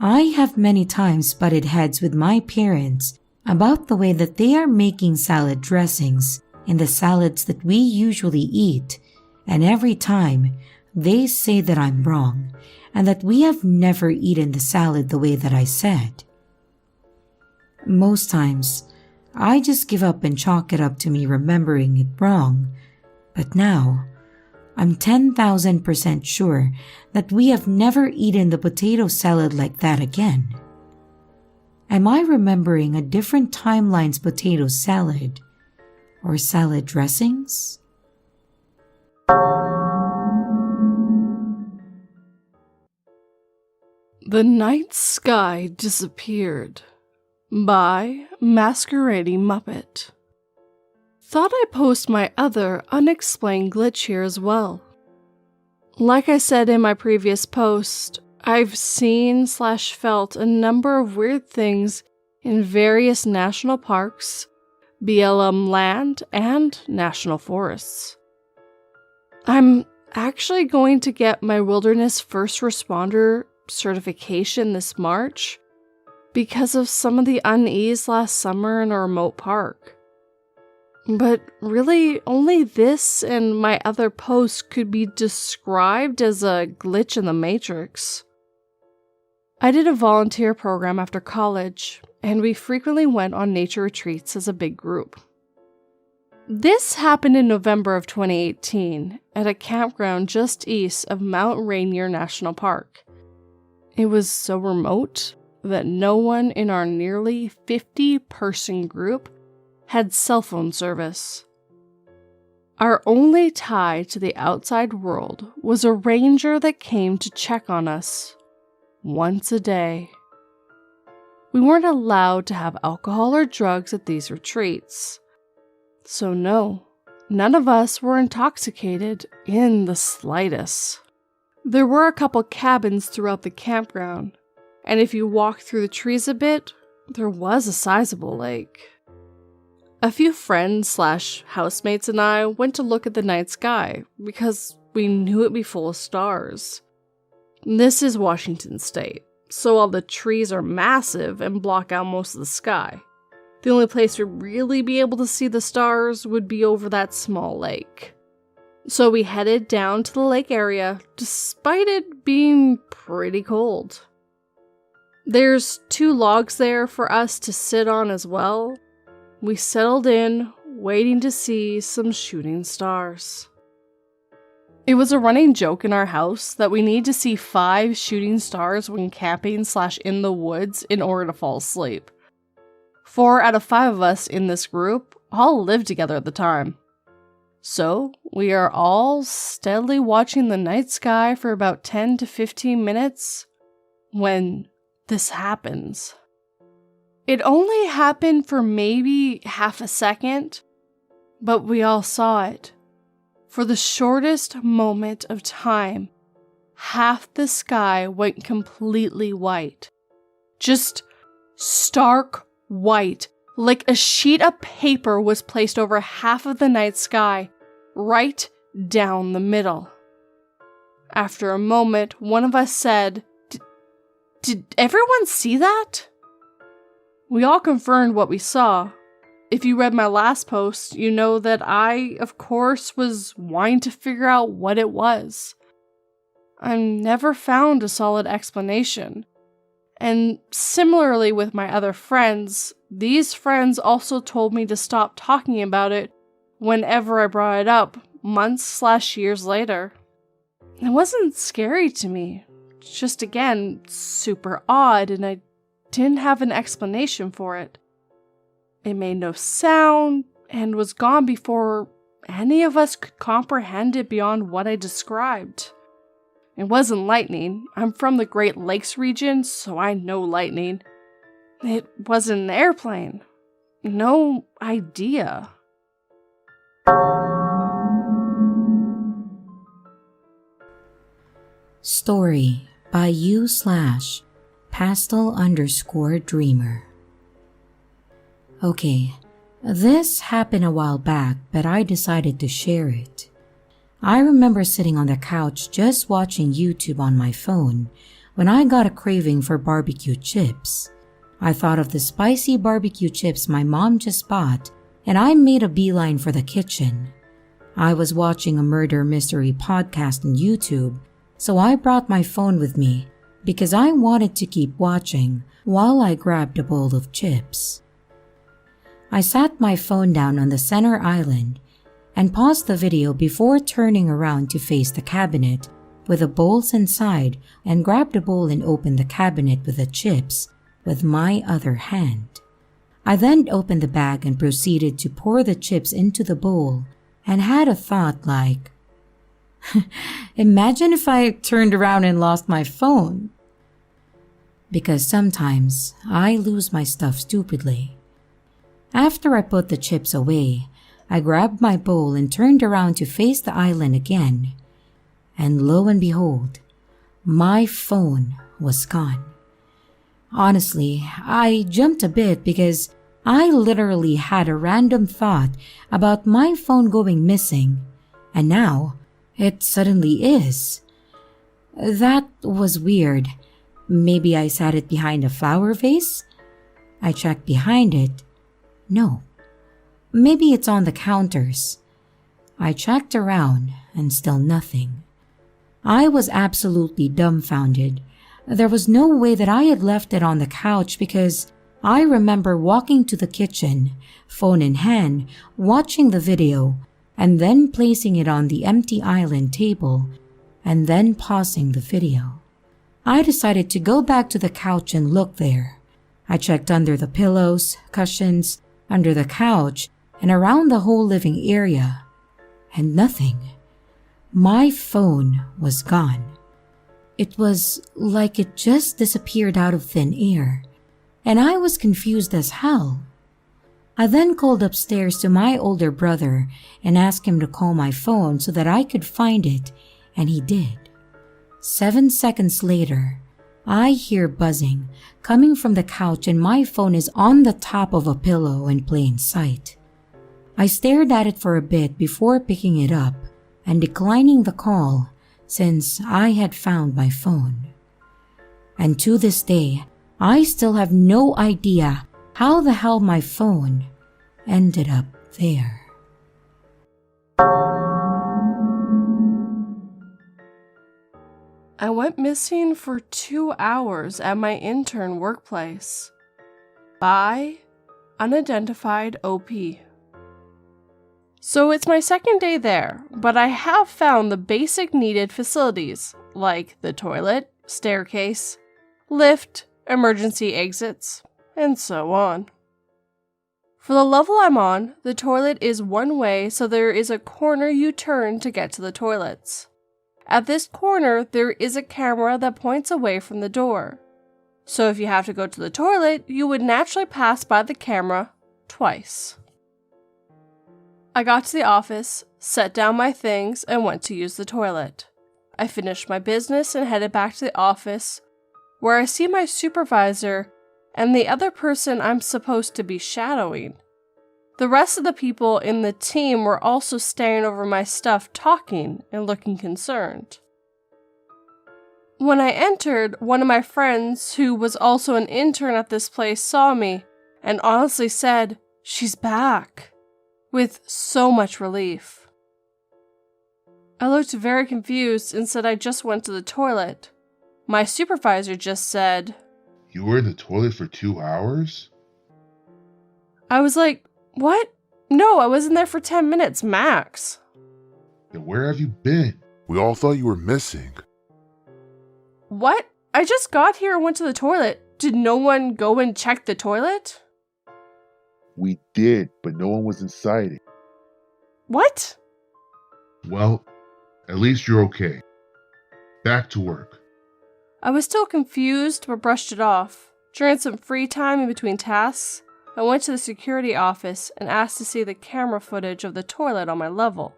I have many times butted heads with my parents about the way that they are making salad dressings in the salads that we usually eat, and every time they say that I'm wrong and that we have never eaten the salad the way that I said. Most times, I just give up and chalk it up to me remembering it wrong, but now, I'm 10,000% sure that we have never eaten the potato salad like that again. Am I remembering a different timeline's potato salad or salad dressings?
The Night Sky Disappeared by Masquerading Muppet. Thought I'd post my other unexplained glitch here as well. Like I said in my previous post, I've seen/felt a number of weird things in various national parks, BLM land, and national forests. I'm actually going to get my wilderness first responder certification this March because of some of the unease last summer in a remote park. But really, only this and my other posts could be described as a glitch in the matrix. I did a volunteer program after college, and we frequently went on nature retreats as a big group. This happened in November of 2018 at a campground just east of Mount Rainier National Park. It was so remote that no one in our nearly 50-person group had cell phone service. Our only tie to the outside world was a ranger that came to check on us once a day. We weren't allowed to have alcohol or drugs at these retreats. So no, none of us were intoxicated in the slightest. There were a couple cabins throughout the campground, and if you walked through the trees a bit, there was a sizable lake. A few friends/housemates and I went to look at the night sky because we knew it'd be full of stars. This is Washington State, so all the trees are massive and block out most of the sky. The only place we'd really be able to see the stars would be over that small lake. So we headed down to the lake area, despite it being pretty cold. There's 2 logs there for us to sit on as well. We settled in, waiting to see some shooting stars. It was a running joke in our house that we need to see 5 shooting stars when camping/in the woods in order to fall asleep. 4 out of 5 of us in this group all lived together at the time. So we are all steadily watching the night sky for about 10 to 15 minutes when this happens. It only happened for maybe half a second, but we all saw it. For the shortest moment of time, half the sky went completely white. Just stark white, like a sheet of paper was placed over half of the night sky, right down the middle. After a moment, one of us said, Did everyone see that? We all confirmed what we saw. If you read my last post, you know that I, of course, was wanting to figure out what it was. I never found a solid explanation. And similarly with my other friends, these friends also told me to stop talking about it whenever I brought it up months/years later. It wasn't scary to me, just again, super odd, and I didn't have an explanation for it. It made no sound and was gone before any of us could comprehend it beyond what I described. It wasn't lightning. I'm from the Great Lakes region, so I know lightning. It wasn't an airplane. No idea.
Story by you/pastel_dreamer. Okay, this happened a while back, but I decided to share it. I remember sitting on the couch just watching YouTube on my phone when I got a craving for barbecue chips. I thought of the spicy barbecue chips my mom just bought, and I made a beeline for the kitchen. I was watching a murder mystery podcast on YouTube, so I brought my phone with me because I wanted to keep watching while I grabbed a bowl of chips. I sat my phone down on the center island and paused the video before turning around to face the cabinet with the bowls inside and grabbed the bowl and opened the cabinet with the chips with my other hand. I then opened the bag and proceeded to pour the chips into the bowl and had a thought like, imagine if I turned around and lost my phone. Because sometimes I lose my stuff stupidly. After I put the chips away, I grabbed my bowl and turned around to face the island again. And lo and behold, my phone was gone. Honestly, I jumped a bit because I literally had a random thought about my phone going missing, and now it suddenly is. That was weird. Maybe I sat it behind a flower vase? I checked behind it. No, Maybe it's on the counters. I checked around and still nothing. I was absolutely dumbfounded. There was no way that I had left it on the couch because I remember walking to the kitchen, phone in hand, watching the video, and then placing it on the empty island table, and then pausing the video. I decided to go back to the couch and look there. I checked under the pillows, cushions, under the couch, and around the whole living area, and nothing. My phone was gone. It was like it just disappeared out of thin air, and I was confused as hell. I then called upstairs to my older brother and asked him to call my phone so that I could find it, and he did. 7 seconds later, I hear buzzing coming from the couch and my phone is on the top of a pillow in plain sight. I stared at it for a bit before picking it up and declining the call since I had found my phone. And to this day, I still have no idea how the hell my phone ended up there.
I went missing for 2 hours at my intern workplace. By unidentified OP. So it's my second day there, but I have found the basic needed facilities, like the toilet, staircase, lift, emergency exits, and so on. For the level I'm on, the toilet is one way, so there is a corner you turn to get to the toilets. At this corner, there is a camera that points away from the door. So if you have to go to the toilet, you would naturally pass by the camera twice. I got to the office, set down my things, and went to use the toilet. I finished my business and headed back to the office, where I see my supervisor and the other person I'm supposed to be shadowing. The rest of the people in the team were also staring over my stuff, talking and looking concerned. When I entered, one of my friends, who was also an intern at this place, saw me and honestly said, "She's back," with so much relief. I looked very confused and said I just went to the toilet. My supervisor just said,
"You were in the toilet for 2 hours?"
I was like, "What? No, I was in there for 10 minutes max."
"Then where have you been? We all thought you were missing."
"What? I just got here and went to the toilet. Did no one go and check the toilet?"
"We did, but no one was inside it."
"What?"
"Well, at least you're okay. Back to work."
I was still confused, but brushed it off. During some free time in between tasks, I went to the security office and asked to see the camera footage of the toilet on my level.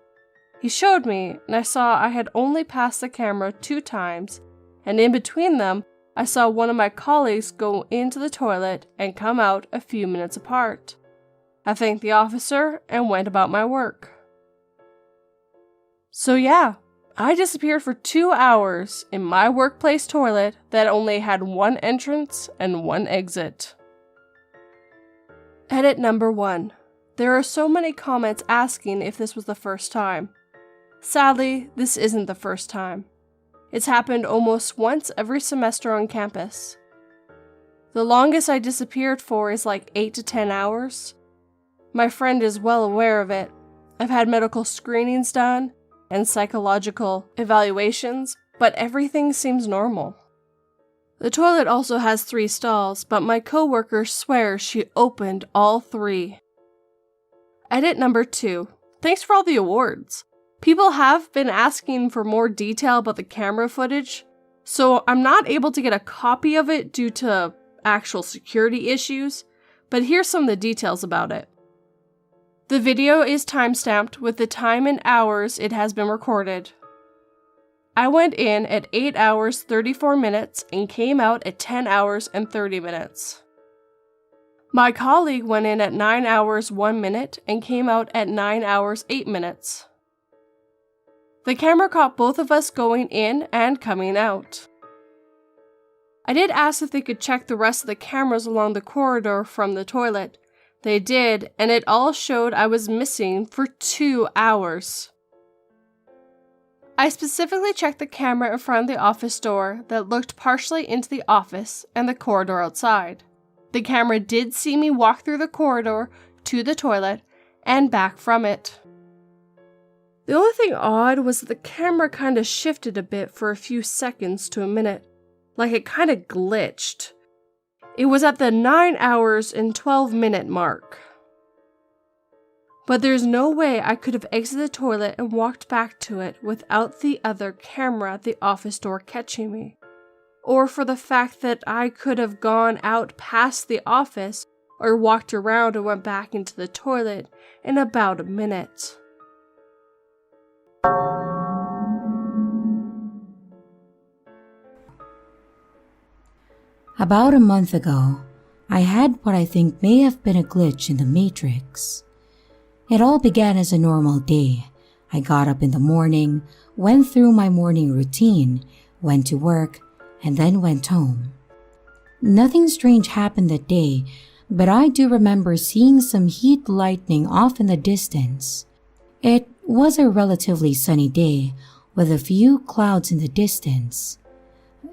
He showed me, and I saw I had only passed the camera 2 times, and in between them, I saw one of my colleagues go into the toilet and come out a few minutes apart. I thanked the officer and went about my work. So yeah, I disappeared for 2 hours in my workplace toilet that only had 1 entrance and 1 exit. Edit number 1. There are so many comments asking if this was the first time. Sadly, this isn't the first time. It's happened almost once every semester on campus. The longest I disappeared for is like 8 to 10 hours. My friend is well aware of it. I've had medical screenings done and psychological evaluations, but everything seems normal. The toilet also has 3 stalls, but my coworker swears she opened all 3. Edit number 2. Thanks for all the awards. People have been asking for more detail about the camera footage, so I'm not able to get a copy of it due to actual security issues, but here's some of the details about it. The video is timestamped with the time and hours it has been recorded. I went in at 8 hours 34 minutes and came out at 10 hours and 30 minutes. My colleague went in at 9 hours 1 minute and came out at 9 hours 8 minutes. The camera caught both of us going in and coming out. I did ask if they could check the rest of the cameras along the corridor from the toilet, They did, and it all showed I was missing for 2 hours. I specifically checked the camera in front of the office door that looked partially into the office and the corridor outside. The camera did see me walk through the corridor to the toilet and back from it. The only thing odd was that the camera kind of shifted a bit for a few seconds to a minute, like it kind of glitched. It was at the 9 hours and 12-minute mark. But there's no way I could have exited the toilet and walked back to it without the other camera at the office door catching me. Or for the fact that I could have gone out past the office or walked around and went back into the toilet in about a minute.
About a month ago, I had what I think may have been a glitch in the Matrix. It all began as a normal day. I got up in the morning, went through my morning routine, went to work, and then went home. Nothing strange happened that day, but I do remember seeing some heat lightning off in the distance. It was a relatively sunny day, with a few clouds in the distance.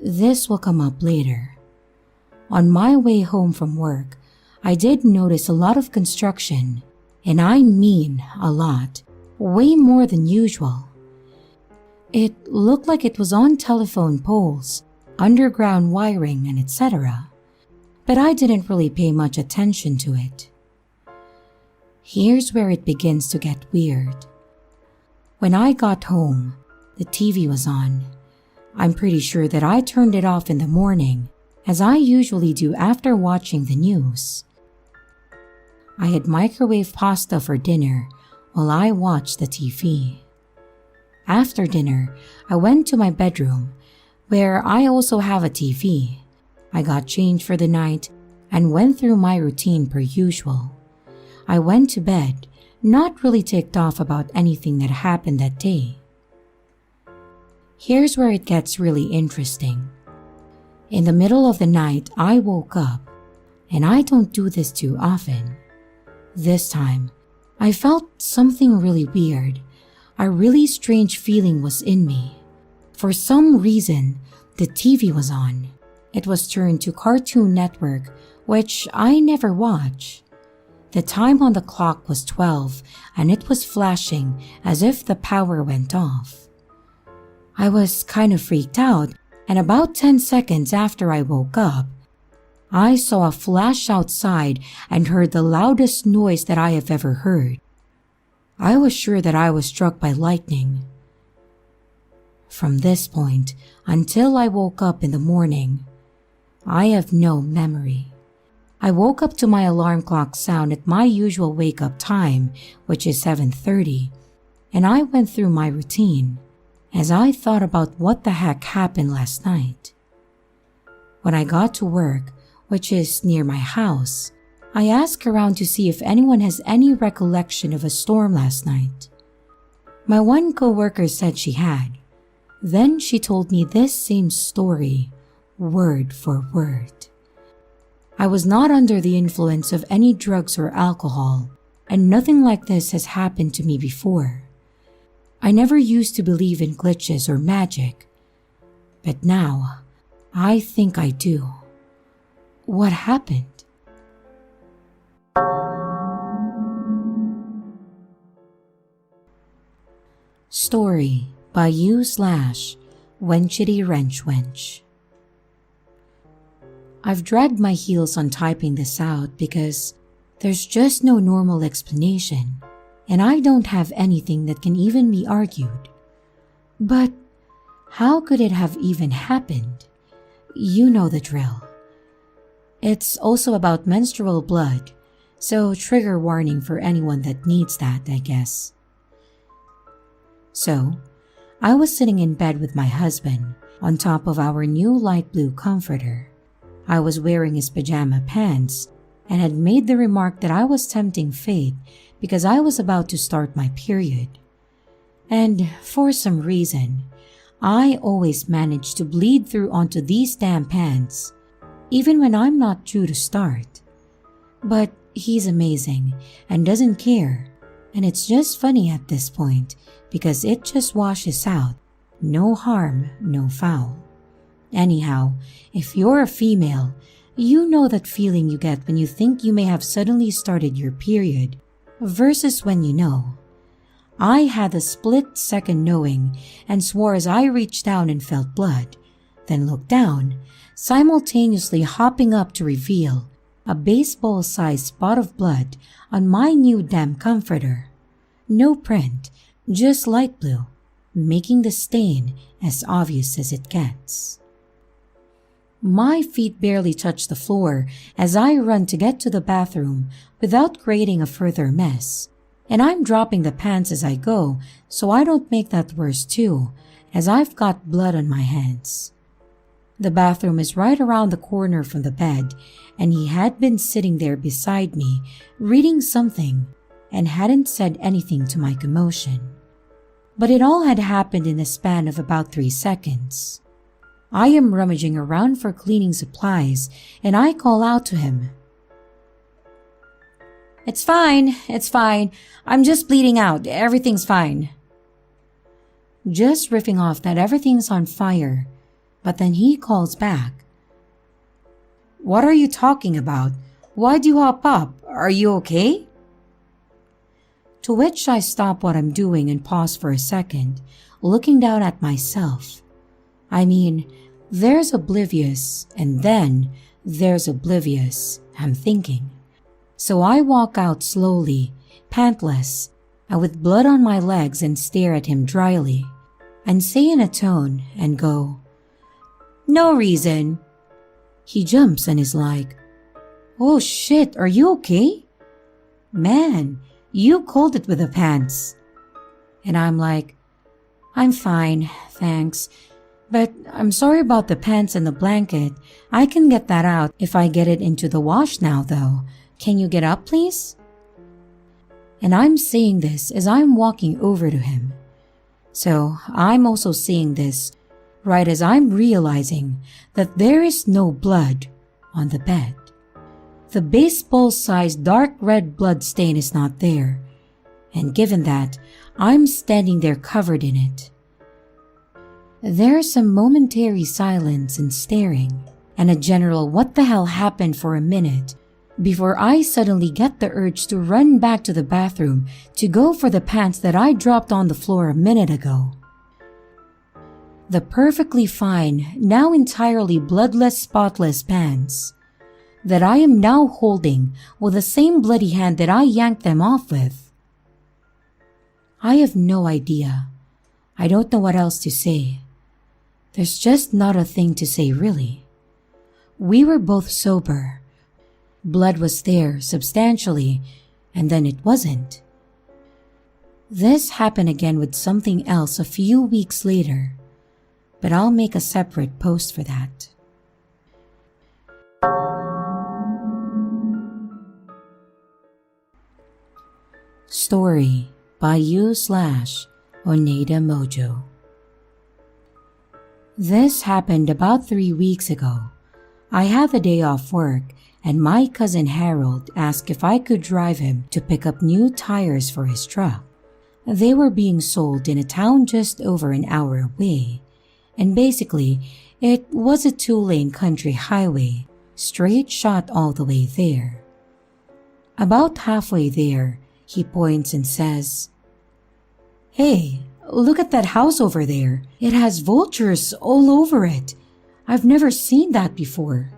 This will come up later. On my way home from work, I did notice a lot of construction, and I mean a lot, way more than usual. It looked like it was on telephone poles, underground wiring, and etc., but I didn't really pay much attention to it. Here's where it begins to get weird. When I got home, the TV was on. I'm pretty sure that I turned it off in the morning, as I usually do after watching the news. I had microwave pasta for dinner while I watched the TV. After dinner, I went to my bedroom, where I also have a TV. I got changed for the night and went through my routine per usual. I went to bed, not really ticked off about anything that happened that day. Here's where it gets really interesting. In the middle of the night, I woke up, and I don't do this too often. This time, I felt something really weird. A really strange feeling was in me. For some reason, the TV was on. It was turned to Cartoon Network, which I never watch. The time on the clock was 12, and it was flashing as if the power went off. I was kind of freaked out, and about 10 seconds after I woke up, I saw a flash outside and heard the loudest noise that I have ever heard. I was sure that I was struck by lightning. From this point until I woke up in the morning, I have no memory. I woke up to my alarm clock sound at my usual wake-up time, which is 7:30, and I went through my routine as I thought about what the heck happened last night. When I got to work, which is near my house, I asked around to see if anyone has any recollection of a storm last night. My one coworker said she had. Then she told me this same story, word for word. I was not under the influence of any drugs or alcohol, and nothing like this has happened to me before. I never used to believe in glitches or magic, but now I think I do. What happened? Story by U/Wenchity Wrench Wench. I've dragged my heels on typing this out because there's just no normal explanation, and I don't have anything that can even be argued. But how could it have even happened? You know the drill. It's also about menstrual blood, so trigger warning for anyone that needs that, I guess. So, I was sitting in bed with my husband on top of our new light blue comforter. I was wearing his pajama pants and had made the remark that I was tempting fate because I was about to start my period. And for some reason, I always manage to bleed through onto these damn pants, even when I'm not due to start. But he's amazing and doesn't care. And it's just funny at this point because it just washes out. No harm, no foul. Anyhow, if you're a female, you know that feeling you get when you think you may have suddenly started your period versus when you know. I had a split-second knowing and swore as I reached down and felt blood, then looked down, simultaneously hopping up to reveal a baseball-sized spot of blood on my new damn comforter. No print, just light blue, making the stain as obvious as it gets. My feet barely touch the floor as I run to get to the bathroom without creating a further mess. And I'm dropping the pants as I go so I don't make that worse too, as I've got blood on my hands. The bathroom is right around the corner from the bed, and he had been sitting there beside me, reading something, and hadn't said anything to my commotion. But it all had happened in a span of about 3 seconds. I am rummaging around for cleaning supplies, and I call out to him. It's fine. I'm just bleeding out. Everything's fine. Just riffing off that everything's on fire, but then he calls back. What are you talking about? Why'd you hop up? Are you okay? To which I stop what I'm doing and pause for a second, looking down at myself. I mean, there's oblivious, and then there's oblivious, I'm thinking. So I walk out slowly, pantless, and with blood on my legs and stare at him dryly, and say in a tone and go, No reason. He jumps and is like, Oh shit, are you okay? Man, you called it with the pants. And I'm like, I'm fine, thanks. But I'm sorry about the pants and the blanket. I can get that out if I get it into the wash now though. Can you get up, please? And I'm saying this as I'm walking over to him. So I'm also saying this right as I'm realizing that there is no blood on the bed. The baseball-sized dark red blood stain is not there. And given that, I'm standing there covered in it. There's some momentary silence and staring, and a general what the hell happened for a minute, before I suddenly get the urge to run back to the bathroom to go for the pants that I dropped on the floor a minute ago. The perfectly fine, now entirely bloodless, spotless pants that I am now holding with the same bloody hand that I yanked them off with. I have no idea. I don't know what else to say. There's just not a thing to say really. We were both sober. Blood was there substantially, and then it wasn't. This happened again with something else a few weeks later, but I'll make a separate post for that. Story by you/Oneida Mojo. This happened about 3 weeks ago. I had the day off work, and my cousin Harold asked if I could drive him to pick up new tires for his truck. They were being sold in a town just over an hour away, and basically, it was a 2-lane country highway, straight shot all the way there. About halfway there, he points and says, Hey, look at that house over there. It has vultures all over it. I've never seen that before.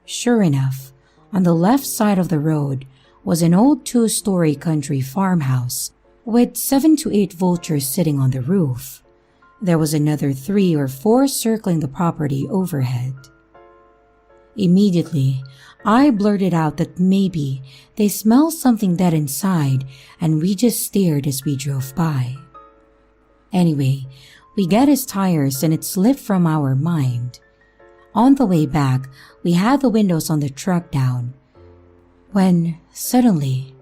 Sure enough, on the left side of the road was an old 2-story country farmhouse with 7 to 8 vultures sitting on the roof. There was another 3 or 4 circling the property overhead. Immediately, I blurted out that maybe they smelled something dead inside, and we just stared as we drove by. Anyway, we got his tires and it slipped from our mind. On the way back, we had the windows on the truck down, when suddenly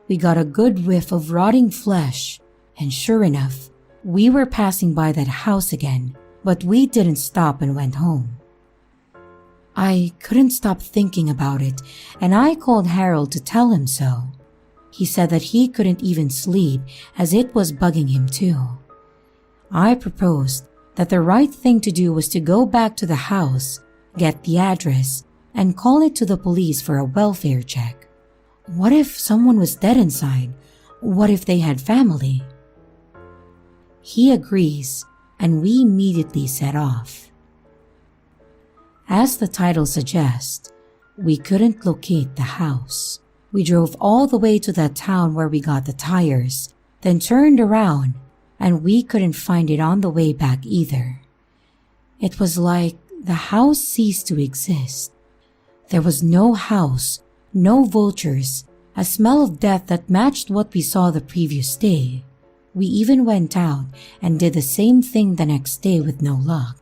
we got a good whiff of rotting flesh, and sure enough, we were passing by that house again, but we didn't stop and went home. I couldn't stop thinking about it, and I called Harold to tell him so. He said that he couldn't even sleep as it was bugging him too. I proposed that the right thing to do was to go back to the house, get the address, and call it to the police for a welfare check. What if someone was dead inside? What if they had family? He agrees, and we immediately set off. As the title suggests, we couldn't locate the house. We drove all the way to that town where we got the tires, then turned around, and we couldn't find it on the way back either. It was like the house ceased to exist. There was no house, no vultures, a smell of death that matched what we saw the previous day. We even went out and did the same thing the next day with no luck.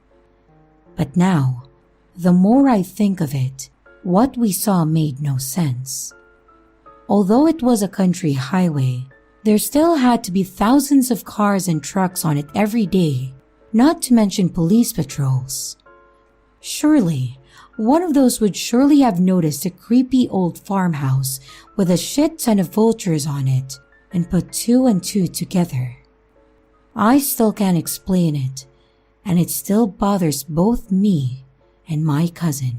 But now, the more I think of it, what we saw made no sense. Although it was a country highway, there still had to be thousands of cars and trucks on it every day, not to mention police patrols. Surely, one of those would surely have noticed a creepy old farmhouse with a shit ton of vultures on it and put two and two together. I still can't explain it, and it still bothers both me and my cousin.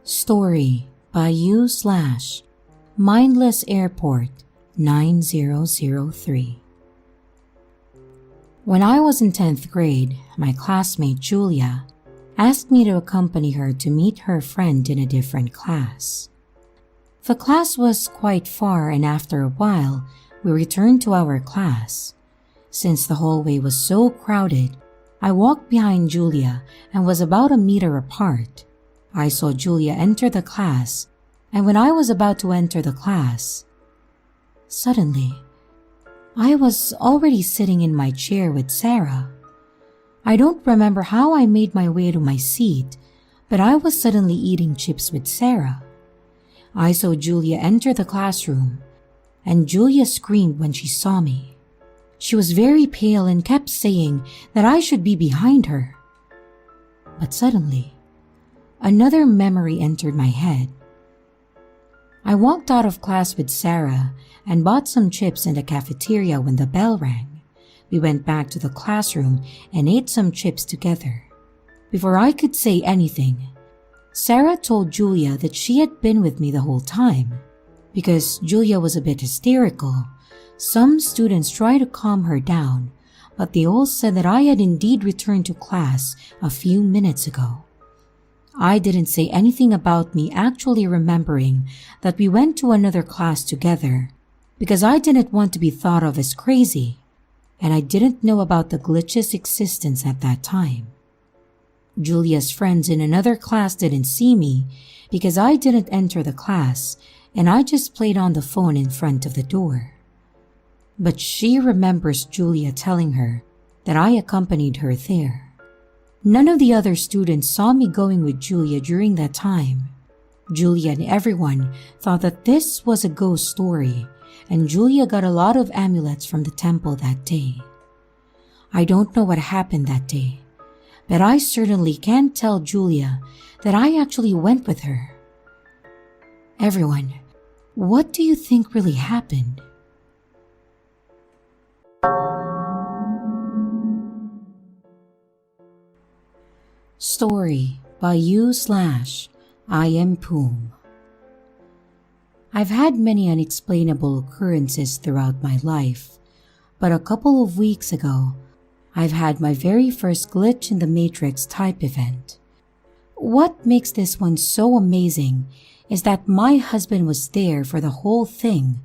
Story by U/Mindless Airport 9003. When I was in 10th grade, my classmate Julia asked me to accompany her to meet her friend in a different class. The class was quite far, and after a while, we returned to our class. Since the hallway was so crowded, I walked behind Julia and was about a meter apart. I saw Julia enter the class, and when I was about to enter the class, suddenly, I was already sitting in my chair with Sarah. I don't remember how I made my way to my seat, but I was suddenly eating chips with Sarah. I saw Julia enter the classroom, and Julia screamed when she saw me. She was very pale and kept saying that I should be behind her. But suddenly, another memory entered my head. I walked out of class with Sarah and bought some chips in the cafeteria when the bell rang. We went back to the classroom and ate some chips together. Before I could say anything, Sarah told Julia that she had been with me the whole time. Because Julia was a bit hysterical, some students tried to calm her down, but they all said that I had indeed returned to class a few minutes ago. I didn't say anything about me actually remembering that we went to another class together because I didn't want to be thought of as crazy, and I didn't know about the glitch's existence at that time. Julia's friends in another class didn't see me because I didn't enter the class and I just played on the phone in front of the door. But she remembers Julia telling her that I accompanied her there. None of the other students saw me going with Julia during that time. Julia and everyone thought that this was a ghost story, and Julia got a lot of amulets from the temple that day. I don't know what happened that day, but I certainly can't tell Julia that I actually went with her. Everyone, what do you think really happened? Story by U/Perfume. I've had many unexplainable occurrences throughout my life, but a couple of weeks ago, I've had my very first glitch in the Matrix type event. What makes this one so amazing is that my husband was there for the whole thing.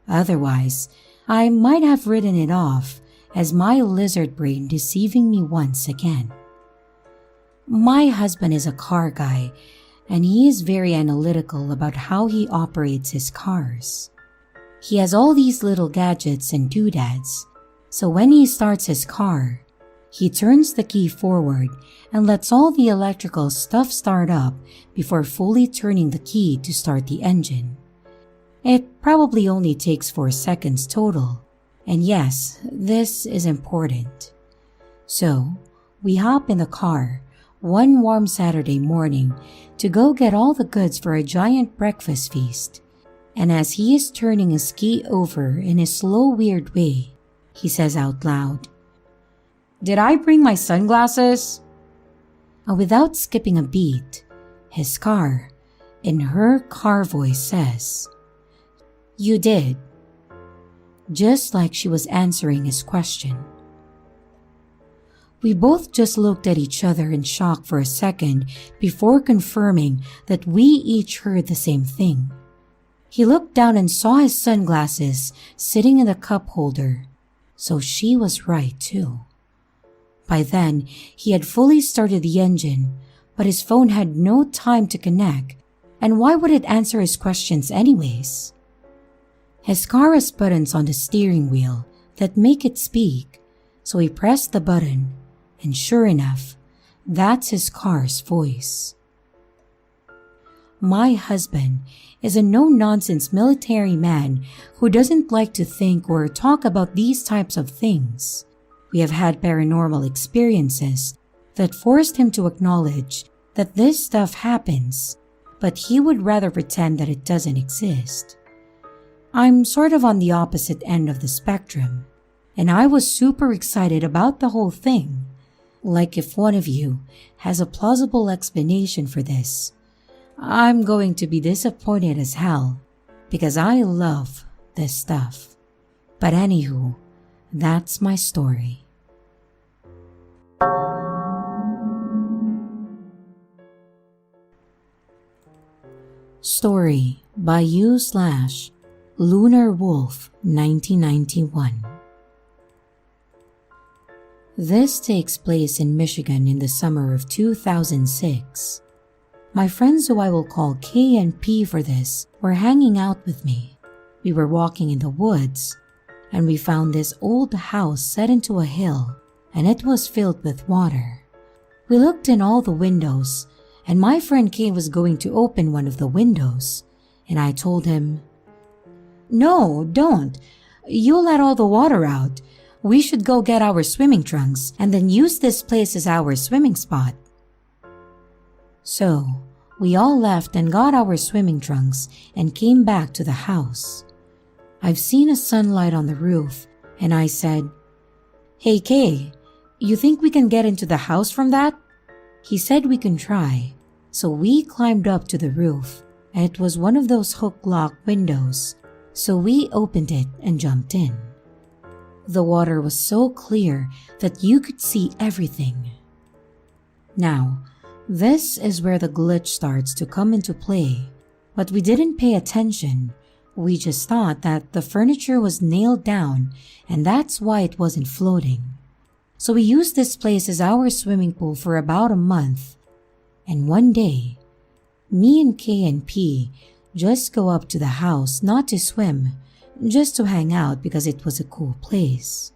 Otherwise, I might have written it off as my lizard brain deceiving me once again. My husband is a car guy, and he is very analytical about how he operates his cars. He has all these little gadgets and doodads, so when he starts his car, he turns the key forward and lets all the electrical stuff start up before fully turning the key to start the engine. It probably only takes 4 seconds total, And yes, this is important. So, we hop in the car one warm Saturday morning to go get all the goods for a giant breakfast feast. And as he is turning his key over in a slow, weird way, he says out loud, "Did I bring my sunglasses?" And without skipping a beat, his car, in her car voice, says, "You did." Just like she was answering his question. We both just looked at each other in shock for a second before confirming that we each heard the same thing. He looked down and saw his sunglasses sitting in the cup holder, so she was right too. By then, he had fully started the engine, but his phone had no time to connect, and why would it answer his questions anyways? His car has buttons on the steering wheel that make it speak, so he pressed the button, and sure enough, that's his car's voice. My husband is a no-nonsense military man who doesn't like to think or talk about these types of things. We have had paranormal experiences that forced him to acknowledge that this stuff happens, but he would rather pretend that it doesn't exist. I'm sort of on the opposite end of the spectrum, and I was super excited about the whole thing. Like if one of you has a plausible explanation for this, I'm going to be disappointed as hell because I love this stuff. But anywho, that's my story. Story by you/Lunar Wolf 1991. This takes place in Michigan in the summer of 2006. My friends, who I will call K and P for this, were hanging out with me. We were walking in the woods, and we found this old house set into a hill, and it was filled with water. We looked in all the windows, and my friend K was going to open one of the windows, and I told him, "No, don't. You'll let all the water out. We should go get our swimming trunks and then use this place as our swimming spot." So, we all left and got our swimming trunks and came back to the house. I've seen a sunlight on the roof, and I said, "Hey Kay, you think we can get into the house from that?" He said we can try, so we climbed up to the roof, and it was one of those hook-lock windows, so we opened it and jumped in. The water was so clear that you could see everything. Now, this is where the glitch starts to come into play, but we didn't pay attention. We just thought that the furniture was nailed down and that's why it wasn't floating. So we used this place as our swimming pool for about a month. And one day, me and K and P just go up to the house not to swim, just to hang out because it was a cool place.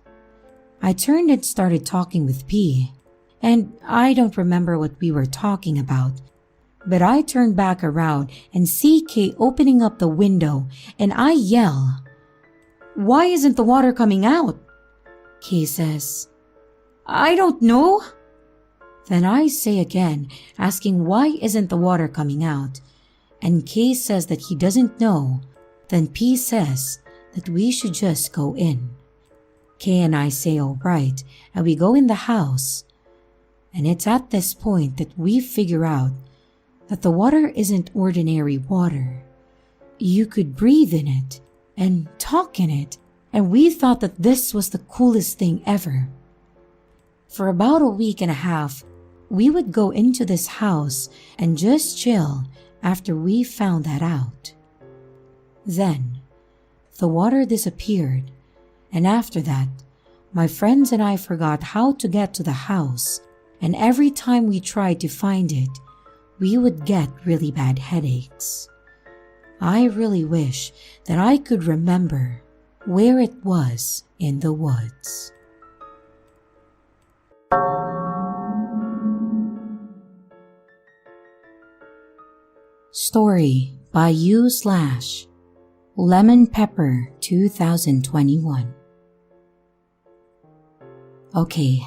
I turned and started talking with P, and I don't remember what we were talking about, but I turn back around and see K opening up the window, and I yell, "Why isn't the water coming out?" K says, "I don't know." Then I say again, asking why isn't the water coming out, and K says that he doesn't know. Then P says that we should just go in. K and I say all right, and we go in the house. And it's at this point that we figure out that the water isn't ordinary water. You could breathe in it and talk in it, and we thought that this was the coolest thing ever. For about a week and a half, we would go into this house and just chill after we found that out. Then, the water disappeared, and after that, my friends and I forgot how to get to the house, and every time we tried to find it, we would get really bad headaches. I really wish that I could remember where it was in the woods. Story by you/Lemon Pepper 2021. Okay,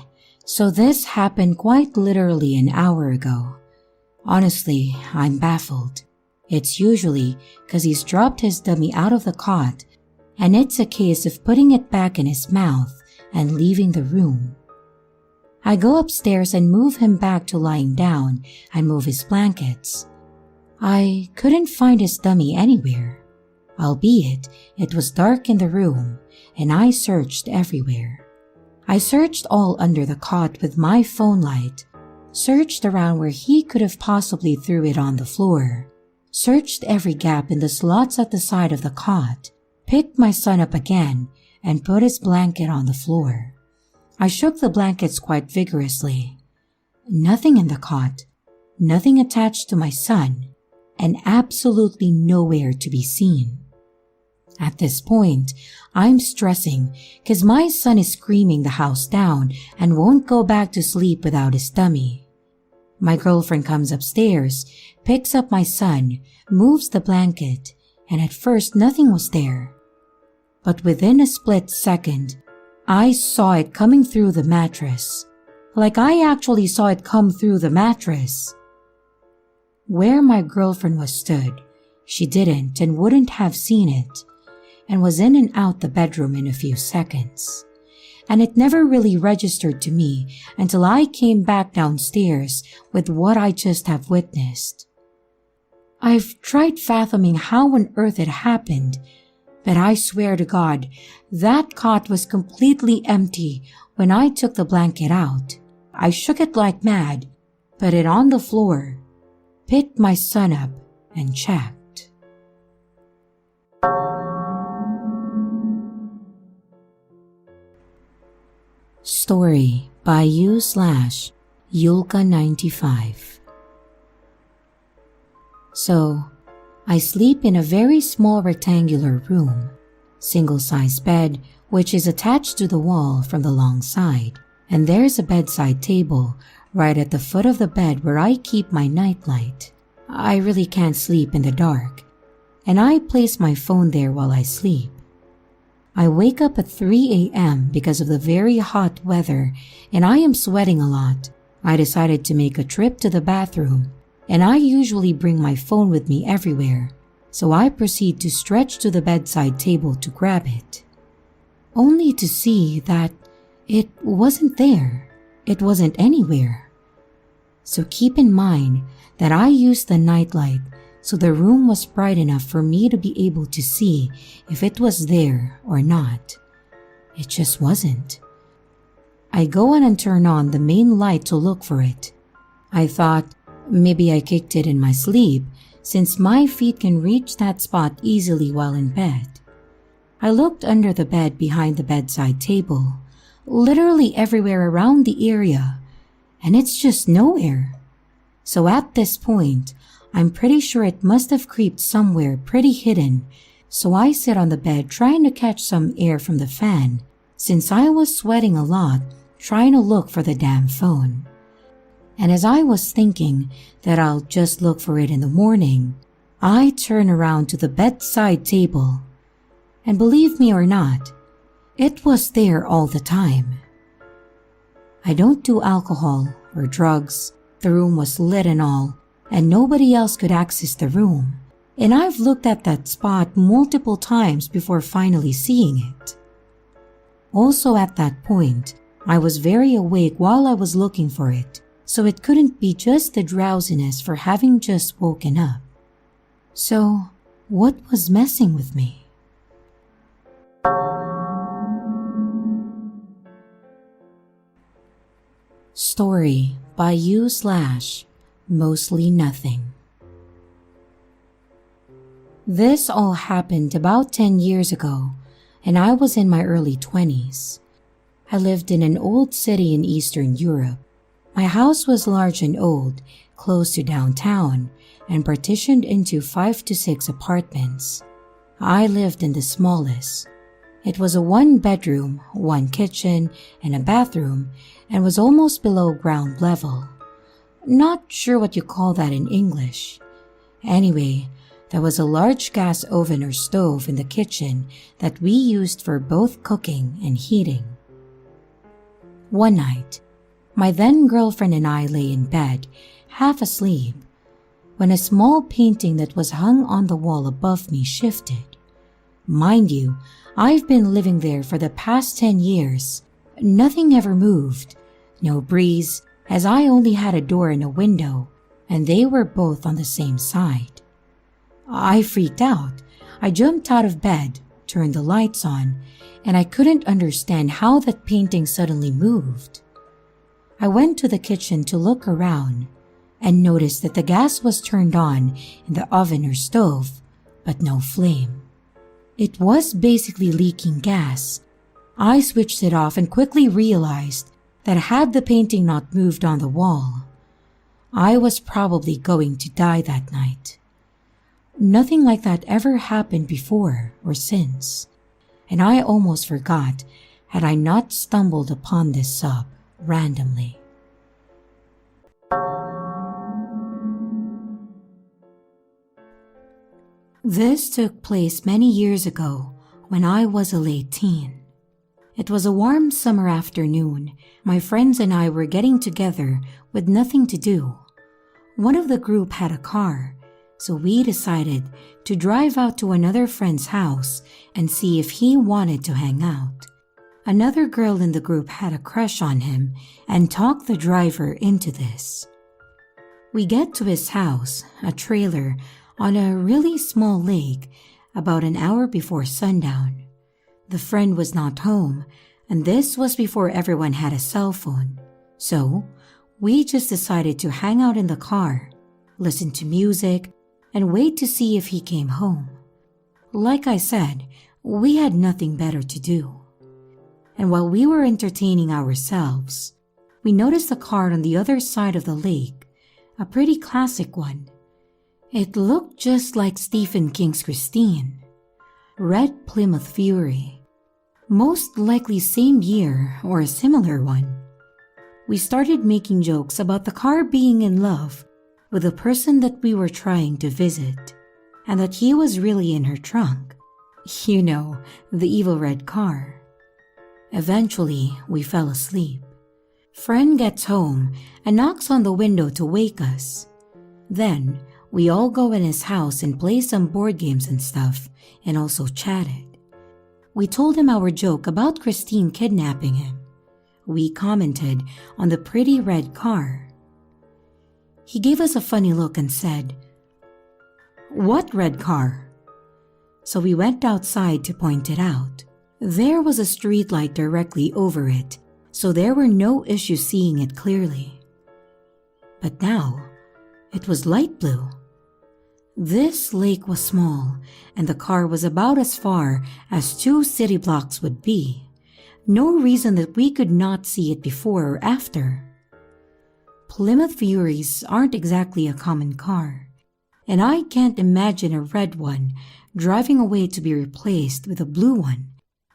so this happened quite literally an hour ago. Honestly, I'm baffled. It's usually because he's dropped his dummy out of the cot, and it's a case of putting it back in his mouth and leaving the room. I go upstairs and move him back to lying down and move his blankets. I couldn't find his dummy anywhere, albeit it was dark in the room and I searched everywhere. I searched all under the cot with my phone light, searched around where he could have possibly threw it on the floor, searched every gap in the slots at the side of the cot, picked my son up again, and put his blanket on the floor. I shook the blankets quite vigorously. Nothing in the cot, nothing attached to my son, and absolutely nowhere to be seen. At this point, I'm stressing because my son is screaming the house down and won't go back to sleep without his dummy. My girlfriend comes upstairs, picks up my son, moves the blanket, and at first nothing was there. But within a split second, I saw it coming through the mattress. Like I actually saw it come through the mattress. Where my girlfriend was stood, she didn't and wouldn't have seen it, and was in and out the bedroom in a few seconds. And it never really registered to me until I came back downstairs with what I just have witnessed. I've tried fathoming how on earth it happened, but I swear to God, that cot was completely empty when I took the blanket out. I shook it like mad, put it on the floor, picked my son up, and checked. Story by you/Yulka95. So, I sleep in a very small rectangular room, single-size bed which is attached to the wall from the long side, and there's a bedside table right at the foot of the bed where I keep my nightlight. I really can't sleep in the dark, and I place my phone there while I sleep. I wake up at 3 a.m. because of the very hot weather and I am sweating a lot. I decided to make a trip to the bathroom, and I usually bring my phone with me everywhere, so I proceed to stretch to the bedside table to grab it, only to see that it wasn't there. It wasn't anywhere. So keep in mind that I used the nightlight so the room was bright enough for me to be able to see if it was there or not. It just wasn't. I go in and turn on the main light to look for it. I thought maybe I kicked it in my sleep since my feet can reach that spot easily while in bed. I looked under the bed behind the bedside table, literally everywhere around the area, and it's just nowhere. So at this point, I'm pretty sure it must have creeped somewhere pretty hidden, so I sit on the bed trying to catch some air from the fan, since I was sweating a lot trying to look for the damn phone. And as I was thinking that I'll just look for it in the morning, I turn around to the bedside table, and believe me or not, it was there all the time. I don't do alcohol or drugs. The room was lit and all, and nobody else could access the room, and I've looked at that spot multiple times before finally seeing it. Also at that point, I was very awake while I was looking for it, so it couldn't be just the drowsiness for having just woken up. So, what was messing with me? Story by you/Mostly Nothing. This all happened about 10 years ago, and I was in my early 20s. I lived in an old city in Eastern Europe. My house was large and old, close to downtown, and partitioned into 5 to 6 apartments. I lived in the smallest. It was a 1-bedroom, 1 kitchen, and a bathroom, and was almost below ground level. Not sure what you call that in English. Anyway, there was a large gas oven or stove in the kitchen that we used for both cooking and heating. One night, my then girlfriend and I lay in bed, half asleep, when a small painting that was hung on the wall above me shifted. Mind you, I've been living there for the past 10 years. Nothing ever moved, no breeze, as I only had a door and a window, and they were both on the same side. I freaked out. I jumped out of bed, turned the lights on, and I couldn't understand how that painting suddenly moved. I went to the kitchen to look around and noticed that the gas was turned on in the oven or stove, but no flame. It was basically leaking gas. I switched it off and quickly realized that had the painting not moved on the wall, I was probably going to die that night. Nothing like that ever happened before or since, and I almost forgot had I not stumbled upon this sub randomly. This took place many years ago when I was a late teen. It was a warm summer afternoon. My friends and I were getting together with nothing to do. One of the group had a car, so we decided to drive out to another friend's house and see if he wanted to hang out. Another girl in the group had a crush on him and talked the driver into this. We get to his house, a trailer, on a really small lake, about an hour before sundown. The friend was not home, and this was before everyone had a cell phone. So, we just decided to hang out in the car, listen to music, and wait to see if he came home. Like I said, we had nothing better to do. And while we were entertaining ourselves, we noticed a car on the other side of the lake, a pretty classic one. It looked just like Stephen King's Christine. Red Plymouth Fury. Most likely same year or a similar one. We started making jokes about the car being in love with the person that we were trying to visit, and that he was really in her trunk. You know, the evil red car. Eventually, we fell asleep. Friend gets home and knocks on the window to wake us. Then, we all go in his house and play some board games and stuff, and also chatted. We told him our joke about Christine kidnapping him. We commented on the pretty red car. He gave us a funny look and said, "What red car?" So we went outside to point it out. There was a street light directly over it, so there were no issues seeing it clearly. But now, it was light blue. This lake was small, and the car was about as far as 2 city blocks would be. No reason that we could not see it before or after. Plymouth Furies aren't exactly a common car, and I can't imagine a red one driving away to be replaced with a blue one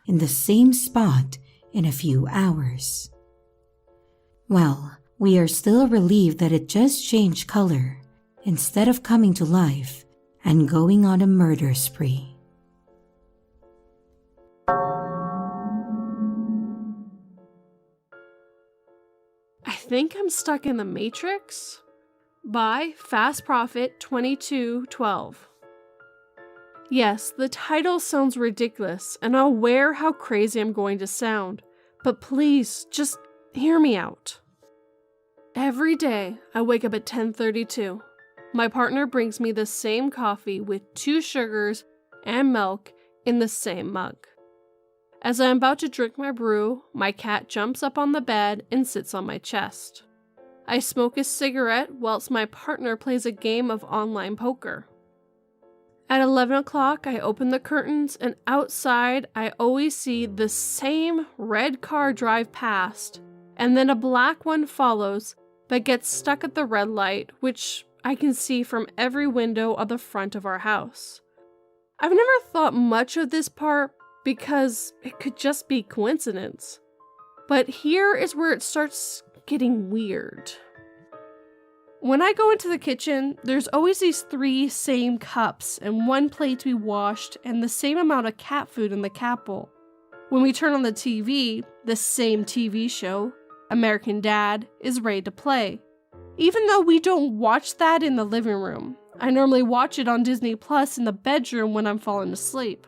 in the same spot in a few hours. Well, we are still relieved that it just changed color instead of coming to life and going on a murder spree.
I think I'm stuck in the Matrix by Fast Profit 2212. Yes, the title sounds ridiculous, and I'm aware how crazy I'm going to sound, but please just hear me out. Every day, I wake up at 10:32. My partner brings me the same coffee with 2 sugars and milk in the same mug. As I am about to drink my brew, my cat jumps up on the bed and sits on my chest. I smoke a cigarette whilst my partner plays a game of online poker. At 11 o'clock, I open the curtains, and outside, I always see the same red car drive past, and then a black one follows, but gets stuck at the red light, which I can see from every window of the front of our house. I've never thought much of this part because it could just be coincidence. But here is where it starts getting weird. When I go into the kitchen, there's always these 3 same cups and 1 plate to be washed and the same amount of cat food in the cat bowl. When we turn on the TV, the same TV show, American Dad is ready to play. Even though we don't watch that in the living room, I normally watch it on Disney Plus in the bedroom when I'm falling asleep.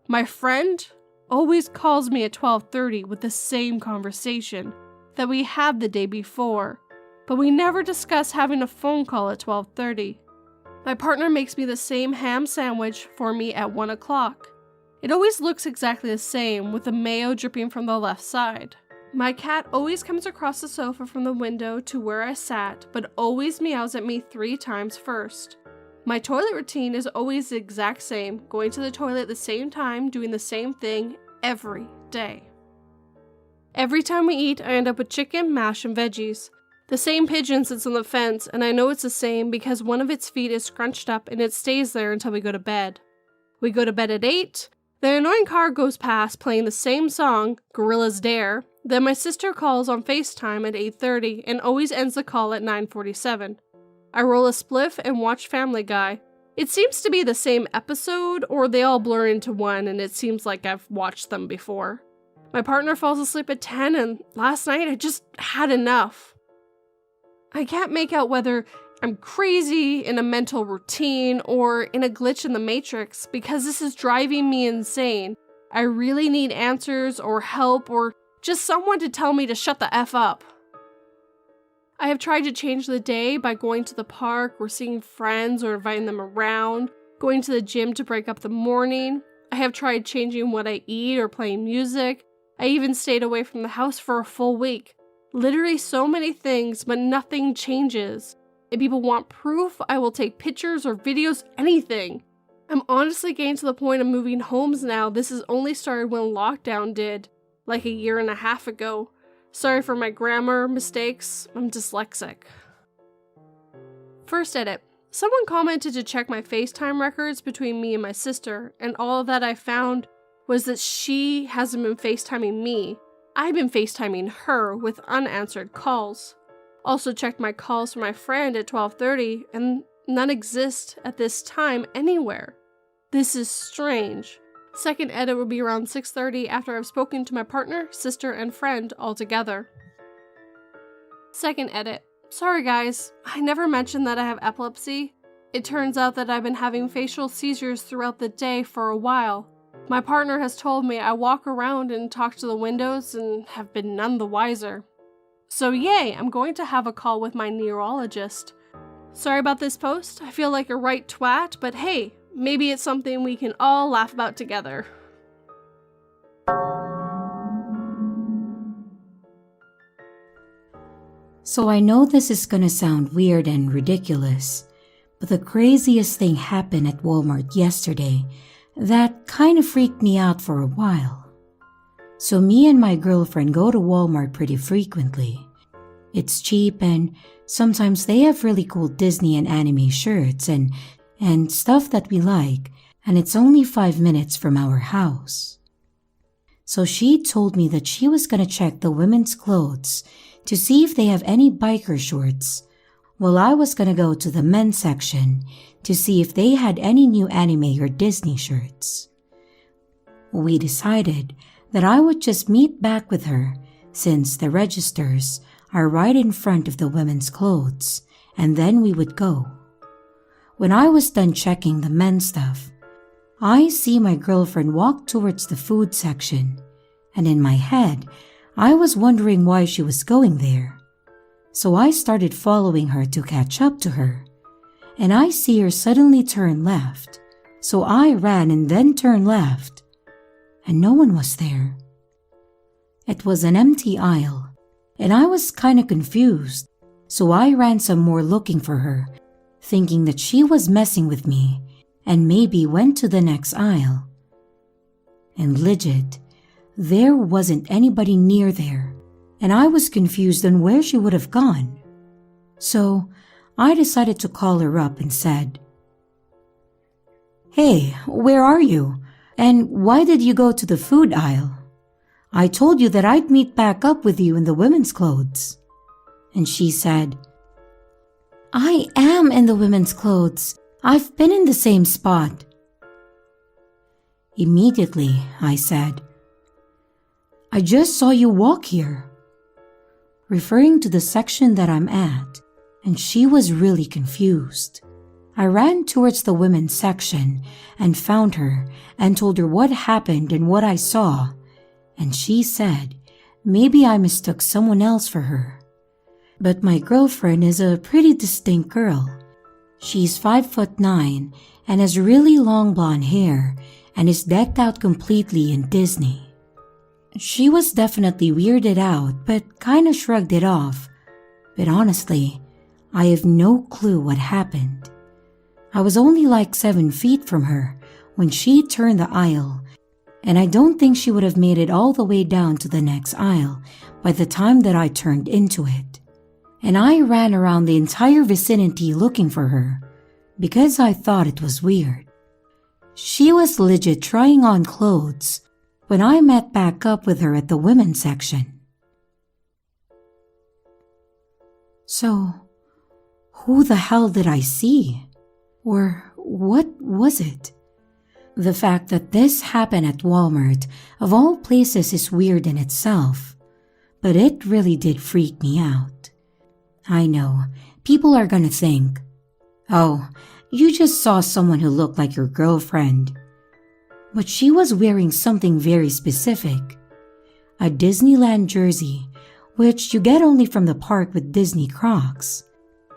My friend always calls me at 12:30 with the same conversation that we had the day before, but we never discuss having a phone call at 12:30. My partner makes me the same ham sandwich for me at 1 o'clock. It always looks exactly the same, with the mayo dripping from the left side. My cat always comes across the sofa from the window to where I sat, but always meows at me 3 times first. My toilet routine is always the exact same, going to the toilet at the same time, doing the same thing every day. Every time we eat, I end up with chicken, mash, and veggies. The same pigeon sits on the fence, and I know it's the same because one of its feet is scrunched up and it stays there until we go to bed. We go to bed at 8. The annoying car goes past playing the same song, Gorilla's Dare. Then my sister calls on FaceTime at 8:30 and always ends the call at 9:47. I roll a spliff and watch Family Guy. It seems to be the same episode, or they all blur into one and it seems like I've watched them before. My partner falls asleep at 10 and last night I just had enough. I can't make out whether I'm crazy, in a mental routine, or in a glitch in the Matrix because this is driving me insane. I really need answers or help or just someone to tell me to shut the F up. I have tried to change the day by going to the park or seeing friends or inviting them around, going to the gym to break up the morning. I have tried changing what I eat or playing music. I even stayed away from the house for a full week. Literally so many things, but nothing changes. If people want proof, I will take pictures or videos, anything. I'm honestly getting to the point of moving homes now. This has only started when lockdown did, like a year and a half ago. Sorry for my grammar mistakes, I'm dyslexic. First edit. Someone commented to check my FaceTime records between me and my sister, and all that I found was that she hasn't been FaceTiming me. I've been FaceTiming her with unanswered calls. Also checked my calls from my friend at 12:30, and none exist at this time anywhere. This is strange. Second edit will be around 6:30 after I've spoken to my partner, sister, and friend all together. Second edit. Sorry guys, I never mentioned that I have epilepsy. It turns out that I've been having facial seizures throughout the day for a while. My partner has told me I walk around and talk to the windows and have been none the wiser. So yay, I'm going to have a call with my neurologist. Sorry about this post, I feel like a right twat, but hey, maybe it's something we can all laugh about together.
So I know this is gonna sound weird and ridiculous, but the craziest thing happened at Walmart yesterday that kind of freaked me out for a while. So me and my girlfriend go to Walmart pretty frequently. It's cheap and sometimes they have really cool Disney and anime shirts and stuff that we like, and it's only 5 minutes from our house. So she told me that she was gonna check the women's clothes to see if they have any biker shorts, while I was gonna go to the men's section to see if they had any new anime or Disney shirts. We decided that I would just meet back with her since the registers are right in front of the women's clothes, and then we would go. When I was done checking the men's stuff, I see my girlfriend walk towards the food section, and in my head, I was wondering why she was going there. So I started following her to catch up to her, and I see her suddenly turn left, so I ran and then turned left, and no one was there. It was an empty aisle, and I was kinda confused, so I ran some more looking for her, thinking that she was messing with me, and maybe went to the next aisle. And legit, there wasn't anybody near there, and I was confused on where she would have gone. So I decided to call her up and said, "Hey, where are you? And why did you go to the food aisle? I told you that I'd meet back up with you in the women's clothes." And she said, "I am in the women's clothes. I've been in the same spot." Immediately, I said, "I just saw you walk here." referring to the section that I'm at, and she was really confused. I ran towards the women's section and found her and told her what happened and what I saw, and she said maybe I mistook someone else for her. But my girlfriend is a pretty distinct girl. She's 5'9" and has really long blonde hair and is decked out completely in Disney. She was definitely weirded out but kinda shrugged it off. But honestly, I have no clue what happened. I was only like 7 feet from her when she turned the aisle, and I don't think she would have made it all the way down to the next aisle by the time that I turned into it. And I ran around the entire vicinity looking for her because I thought it was weird. She was legit trying on clothes when I met back up with her at the women's section. So, who the hell did I see? Or what was it? The fact that this happened at Walmart, of all places, is weird in itself, but it really did freak me out. I know, people are gonna think, oh, you just saw someone who looked like your girlfriend. But she was wearing something very specific. A Disneyland jersey, which you get only from the park with Disney Crocs.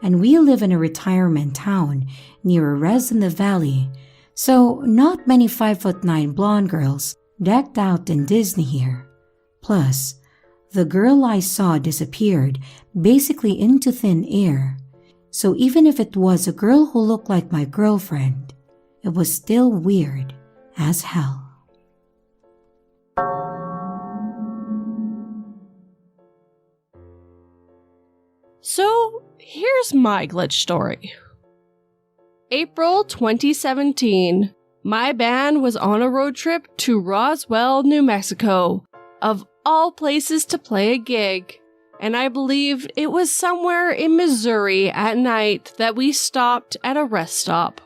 And we live in a retirement town near a res in the valley, so not many 5'9" blonde girls decked out in Disney here. Plus, the girl I saw disappeared basically into thin air, so even if it was a girl who looked like my girlfriend, it was still weird as hell.
So, here's my glitch story. April 2017, my band was on a road trip to Roswell, New Mexico, of all places to play a gig, and I believe it was somewhere in Missouri at night that we stopped at a rest stop.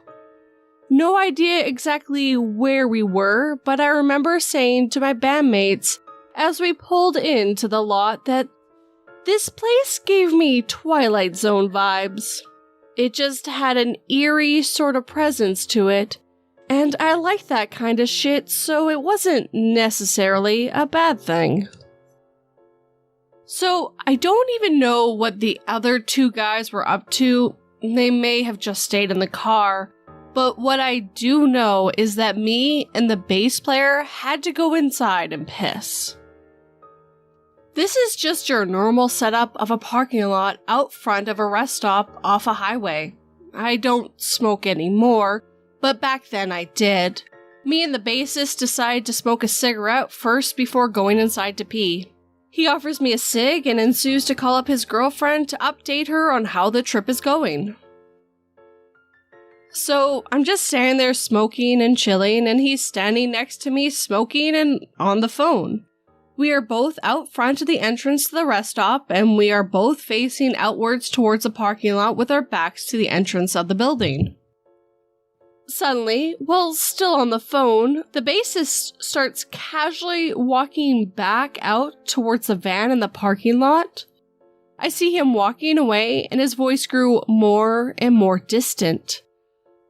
No idea exactly where we were, but I remember saying to my bandmates as we pulled into the lot that this place gave me Twilight Zone vibes. It just had an eerie sort of presence to it, and I liked that kind of shit, so it wasn't necessarily a bad thing. So, I don't even know what the other 2 guys were up to. They may have just stayed in the car, but what I do know is that me and the bass player had to go inside and piss. This is just your normal setup of a parking lot out front of a rest stop off a highway. I don't smoke anymore, but back then I did. Me and the bassist decide to smoke a cigarette first before going inside to pee. He offers me a cig and ensues to call up his girlfriend to update her on how the trip is going. So I'm just standing there smoking and chilling, and he's standing next to me smoking and on the phone. We are both out front of the entrance to the rest stop, and we are both facing outwards towards the parking lot with our backs to the entrance of the building. Suddenly, while still on the phone, the bassist starts casually walking back out towards the van in the parking lot. I see him walking away, and his voice grew more and more distant.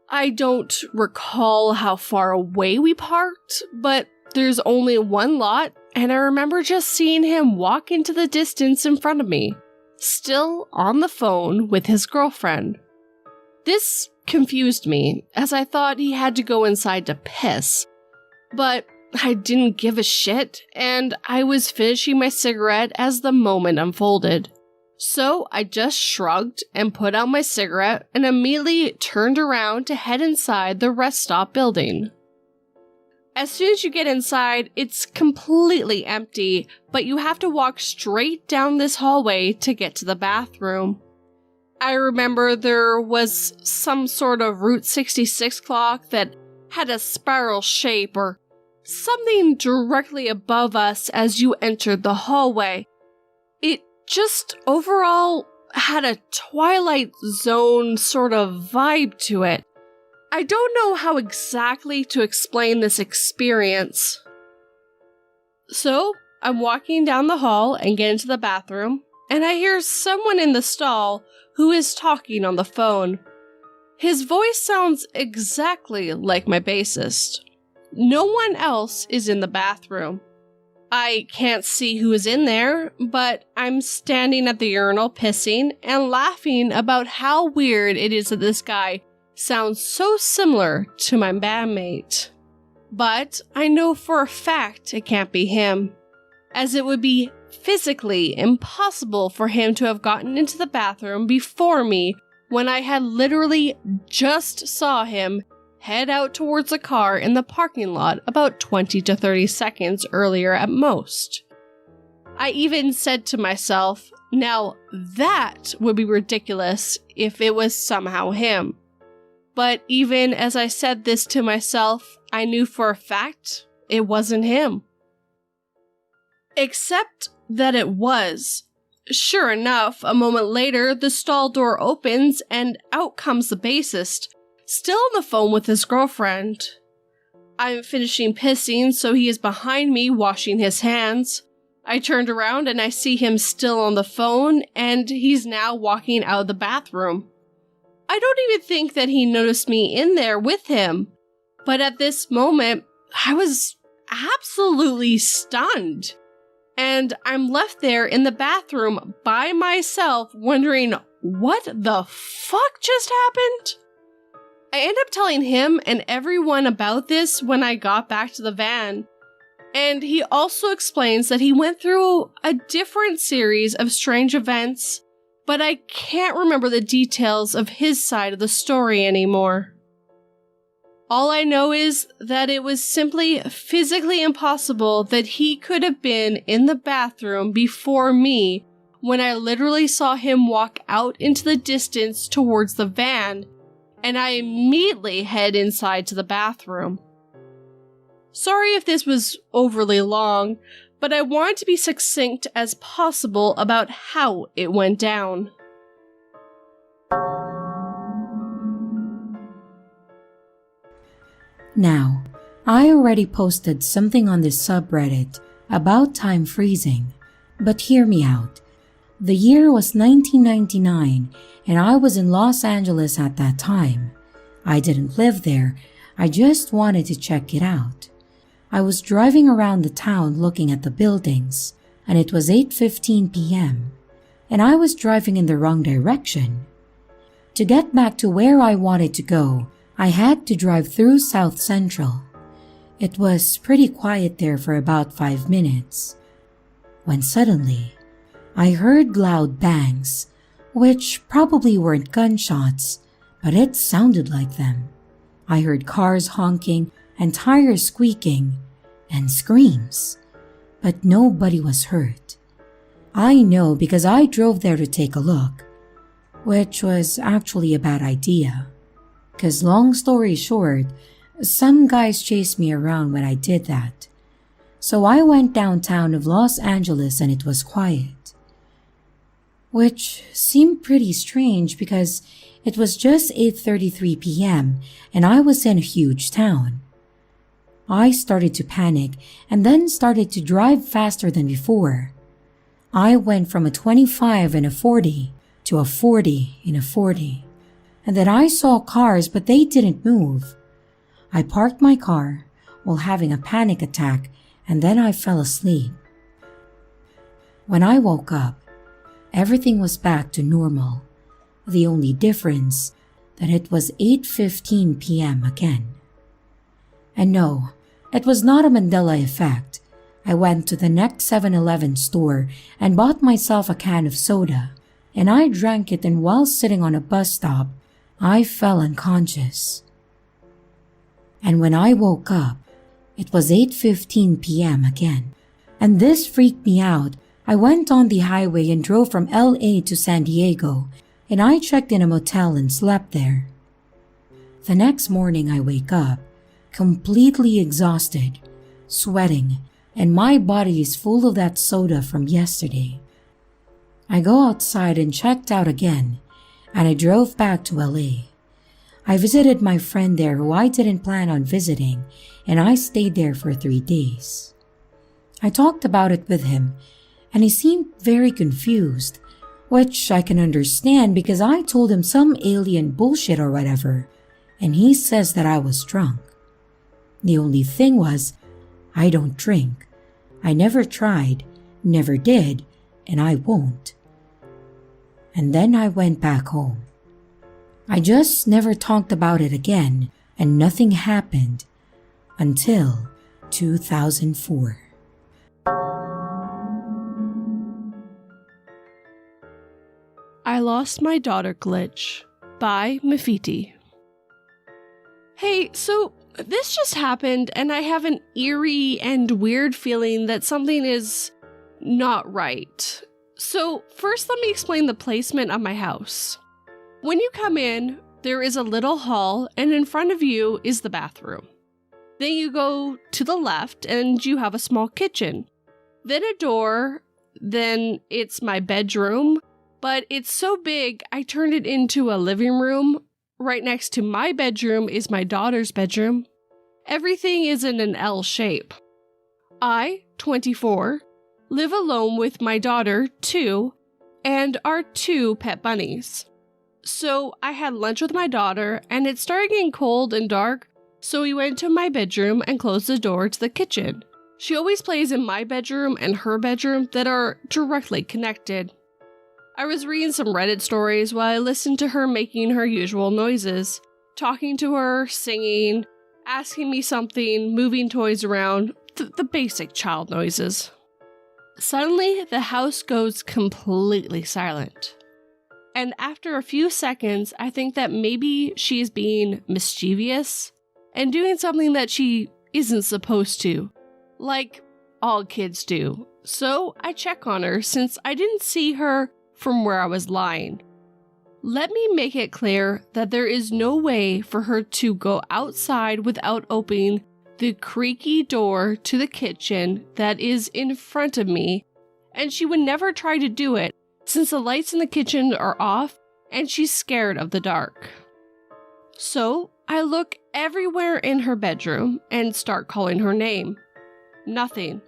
I don't recall how far away we parked, but there's only one lot, and I remember just seeing him walk into the distance in front of me, still on the phone with his girlfriend. This confused me, as I thought he had to go inside to piss, but I didn't give a shit, and I was finishing my cigarette as the moment unfolded. So I just shrugged and put out my cigarette and immediately turned around to head inside the rest stop building. As soon as you get inside, it's completely empty, but you have to walk straight down this hallway to get to the bathroom. I remember there was some sort of Route 66 clock that had a spiral shape or something directly above us as you entered the hallway. It just overall had a Twilight Zone sort of vibe to it. I don't know how exactly to explain this experience. So, I'm walking down the hall and get into the bathroom. and I hear someone in the stall who is talking on the phone. His voice sounds exactly like my bassist. No one else is in the bathroom. I can't see who is in there, but I'm standing at the urinal pissing and laughing about how weird it is that this guy sounds so similar to my bandmate. But I know for a fact it can't be him, as it would be physically impossible for him to have gotten into the bathroom before me when I had literally just saw him head out towards a car in the parking lot about 20 to 30 seconds earlier at most. I even said to myself, now that would be ridiculous if it was somehow him. But even as I said this to myself, I knew for a fact it wasn't him. Except that it was. Sure enough, a moment later, the stall door opens and out comes the bassist, still on the phone with his girlfriend. I'm finishing pissing, so he is behind me washing his hands. I turned around and I see him still on the phone, and he's now walking out of the bathroom. I don't even think that he noticed me in there with him, but at this moment, I was absolutely stunned. And I'm left there in the bathroom by myself wondering what the fuck just happened? I end up telling him and everyone about this when I got back to the van. And he also explains that he went through a different series of strange events, but I can't remember the details of his side of the story anymore. All I know is that it was simply physically impossible that he could have been in the bathroom before me when I literally saw him walk out into the distance towards the van, and I immediately head inside to the bathroom. Sorry if this was overly long, but I wanted to be succinct as possible about how it went down.
Now, I already posted something on this subreddit about time freezing, but hear me out. The year was 1999 and I was in Los Angeles at that time. I didn't live there, I just wanted to check it out. I was driving around the town looking at the buildings, and it was 8:15 p.m., and I was driving in the wrong direction. To get back to where I wanted to go, I had to drive through South Central. It was pretty quiet there for about 5 minutes, when suddenly, I heard loud bangs, which probably weren't gunshots, but it sounded like them. I heard cars honking and tires squeaking and screams, but nobody was hurt. I know because I drove there to take a look, which was actually a bad idea. Because long story short, some guys chased me around when I did that. So I went downtown of Los Angeles and it was quiet. Which seemed pretty strange because it was just 8:33 p.m. and I was in a huge town. I started to panic and then started to drive faster than before. I went from a 25 in a 40 to a 40 in a 40. And then I saw cars, but they didn't move. I parked my car while having a panic attack, and then I fell asleep. When I woke up, everything was back to normal. The only difference that it was 8:15 p.m. again. And no, it was not a Mandela effect. I went to the next 7-Eleven store and bought myself a can of soda, and I drank it, and while sitting on a bus stop, I fell unconscious. And when I woke up, it was 8:15 p.m. again. And this freaked me out. I went on the highway and drove from LA to San Diego, and I checked in a motel and slept there. The next morning I wake up, completely exhausted, sweating, and my body is full of that soda from yesterday. I go outside and checked out again, and I drove back to LA. I visited my friend there who I didn't plan on visiting, and I stayed there for 3 days. I talked about it with him, and he seemed very confused, which I can understand because I told him some alien bullshit or whatever, and he says that I was drunk. The only thing was, I don't drink. I never tried, never did, and I won't. And then I went back home. I just never talked about it again, and nothing happened until 2004.
I Lost My Daughter Glitch by Mafiti. Hey, so this just happened and I have an eerie and weird feeling that something is not right. So first let me explain the placement of my house. When you come in, there is a little hall and in front of you is the bathroom. Then you go to the left and you have a small kitchen. Then a door, then it's my bedroom. But it's so big, I turned it into a living room. Right next to my bedroom is my daughter's bedroom. Everything is in an L shape. I, 24, live alone with my daughter, 2, and our 2 pet bunnies. So I had lunch with my daughter, and it started getting cold and dark, so we went to my bedroom and closed the door to the kitchen. She always plays in my bedroom and her bedroom that are directly connected. I was reading some Reddit stories while I listened to her making her usual noises, talking to her, singing, asking me something, moving toys around, the basic child noises. Suddenly, the house goes completely silent. And after a few seconds, I think that maybe she is being mischievous and doing something that she isn't supposed to, like all kids do. So I check on her since I didn't see her from where I was lying. Let me make it clear that there is no way for her to go outside without opening the creaky door to the kitchen that is in front of me, and she would never try to do it since the lights in the kitchen are off and she's scared of the dark. So I look everywhere in her bedroom and start calling her name. Nothing.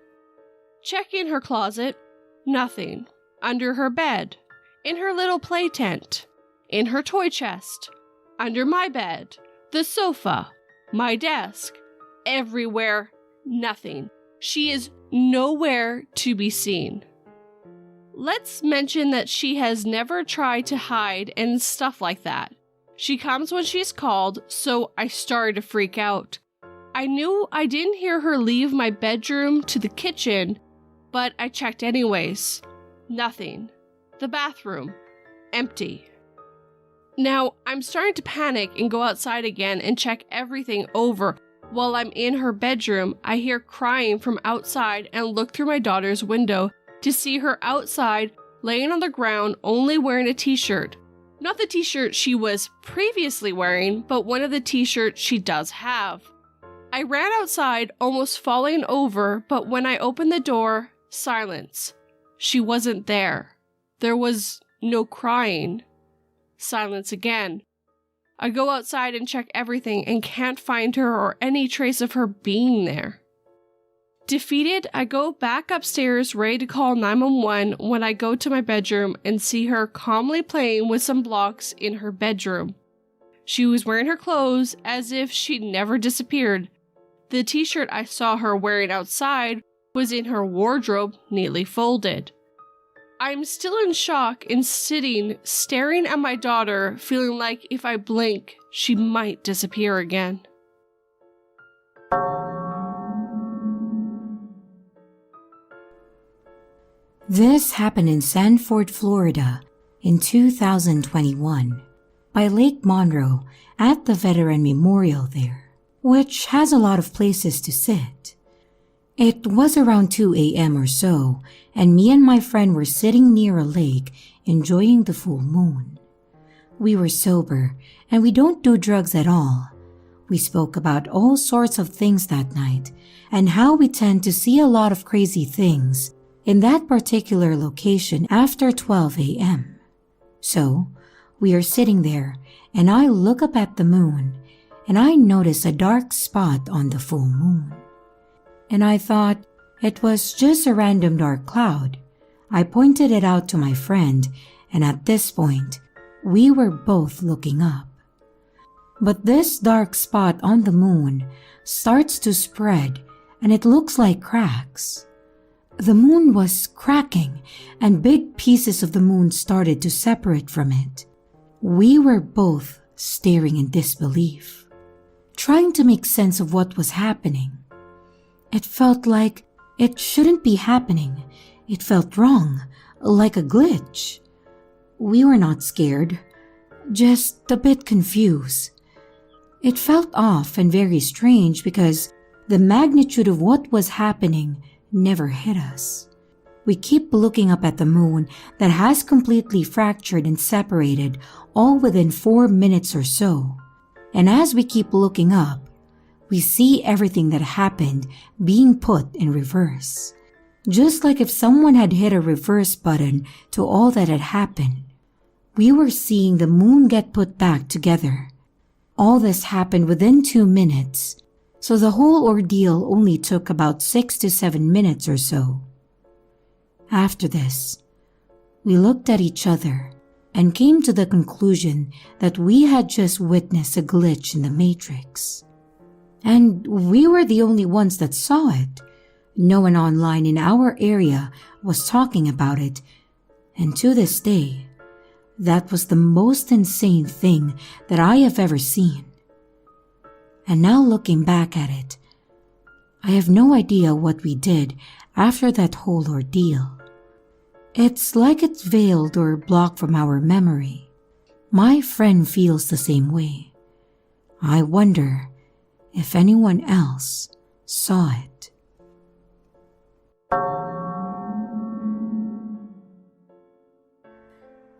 Check in her closet. Nothing. Under her bed, in her little play tent, in her toy chest, under my bed, the sofa, my desk, everywhere, nothing. She is nowhere to be seen. Let's mention that she has never tried to hide and stuff like that. She comes when she's called, so I started to freak out. I knew I didn't hear her leave my bedroom to the kitchen, but I checked anyways. Nothing. The bathroom. Empty. Now, I'm starting to panic and go outside again and check everything over. While I'm in her bedroom, I hear crying from outside and look through my daughter's window to see her outside, laying on the ground, only wearing a t-shirt. Not the t-shirt she was previously wearing, but one of the t-shirts she does have. I ran outside, almost falling over, but when I opened the door, silence. She wasn't there. There was no crying. Silence again. I go outside and check everything and can't find her or any trace of her being there. Defeated, I go back upstairs ready to call 911 when I go to my bedroom and see her calmly playing with some blocks in her bedroom. She was wearing her clothes as if she'd never disappeared. The t-shirt I saw her wearing outside was in her wardrobe, neatly folded. I'm still in shock and sitting, staring at my daughter, feeling like if I blink, she might disappear again.
This happened in Sanford, Florida in 2021 by Lake Monroe at the Veteran Memorial there, which has a lot of places to sit. It was around 2 a.m. or so, and me and my friend were sitting near a lake enjoying the full moon. We were sober, and we don't do drugs at all. We spoke about all sorts of things that night, and how we tend to see a lot of crazy things in that particular location after 12 a.m. So, we are sitting there, and I look up at the moon, and I notice a dark spot on the full moon. And I thought it was just a random dark cloud. I pointed it out to my friend, and at this point, we were both looking up. But this dark spot on the moon starts to spread, and it looks like cracks. The moon was cracking, and big pieces of the moon started to separate from it. We were both staring in disbelief, trying to make sense of what was happening. It felt like it shouldn't be happening. It felt wrong, like a glitch. We were not scared, just a bit confused. It felt off and very strange because the magnitude of what was happening never hit us. We keep looking up at the moon that has completely fractured and separated all within 4 minutes or so. And as we keep looking up, we see everything that happened being put in reverse. Just like if someone had hit a reverse button to all that had happened. We were seeing the moon get put back together. All this happened within 2 minutes, so the whole ordeal only took about 6 to 7 minutes or so. After this, we looked at each other and came to the conclusion that we had just witnessed a glitch in the Matrix. And we were the only ones that saw it. No one online in our area was talking about it, and to this day, that was the most insane thing that I have ever seen. And now looking back at it, I have no idea what we did after that whole ordeal. It's like it's veiled or blocked from our memory. My friend feels the same way. I wonder if anyone else saw it.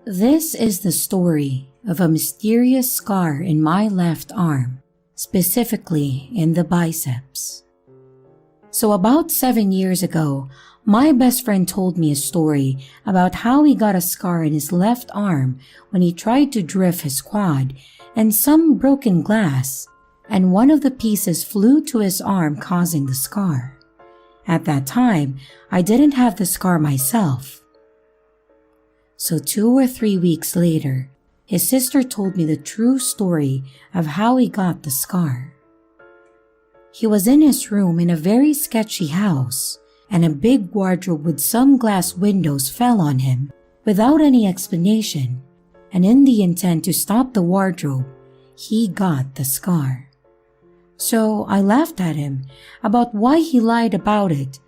This is the story of a mysterious scar in my left arm, specifically in the biceps. So about 7 years ago, my best friend told me a story about how he got a scar in his left arm when he tried to drift his quad and some broken glass, and one of the pieces flew to his arm, causing the scar. At that time, I didn't have the scar myself. So 2 or 3 weeks later, his sister told me the true story of how he got the scar. He was in his room in a very sketchy house, and a big wardrobe with some glass windows fell on him without any explanation, and in the intent to stop the wardrobe, he got the scar. So I laughed at him about why he lied about it,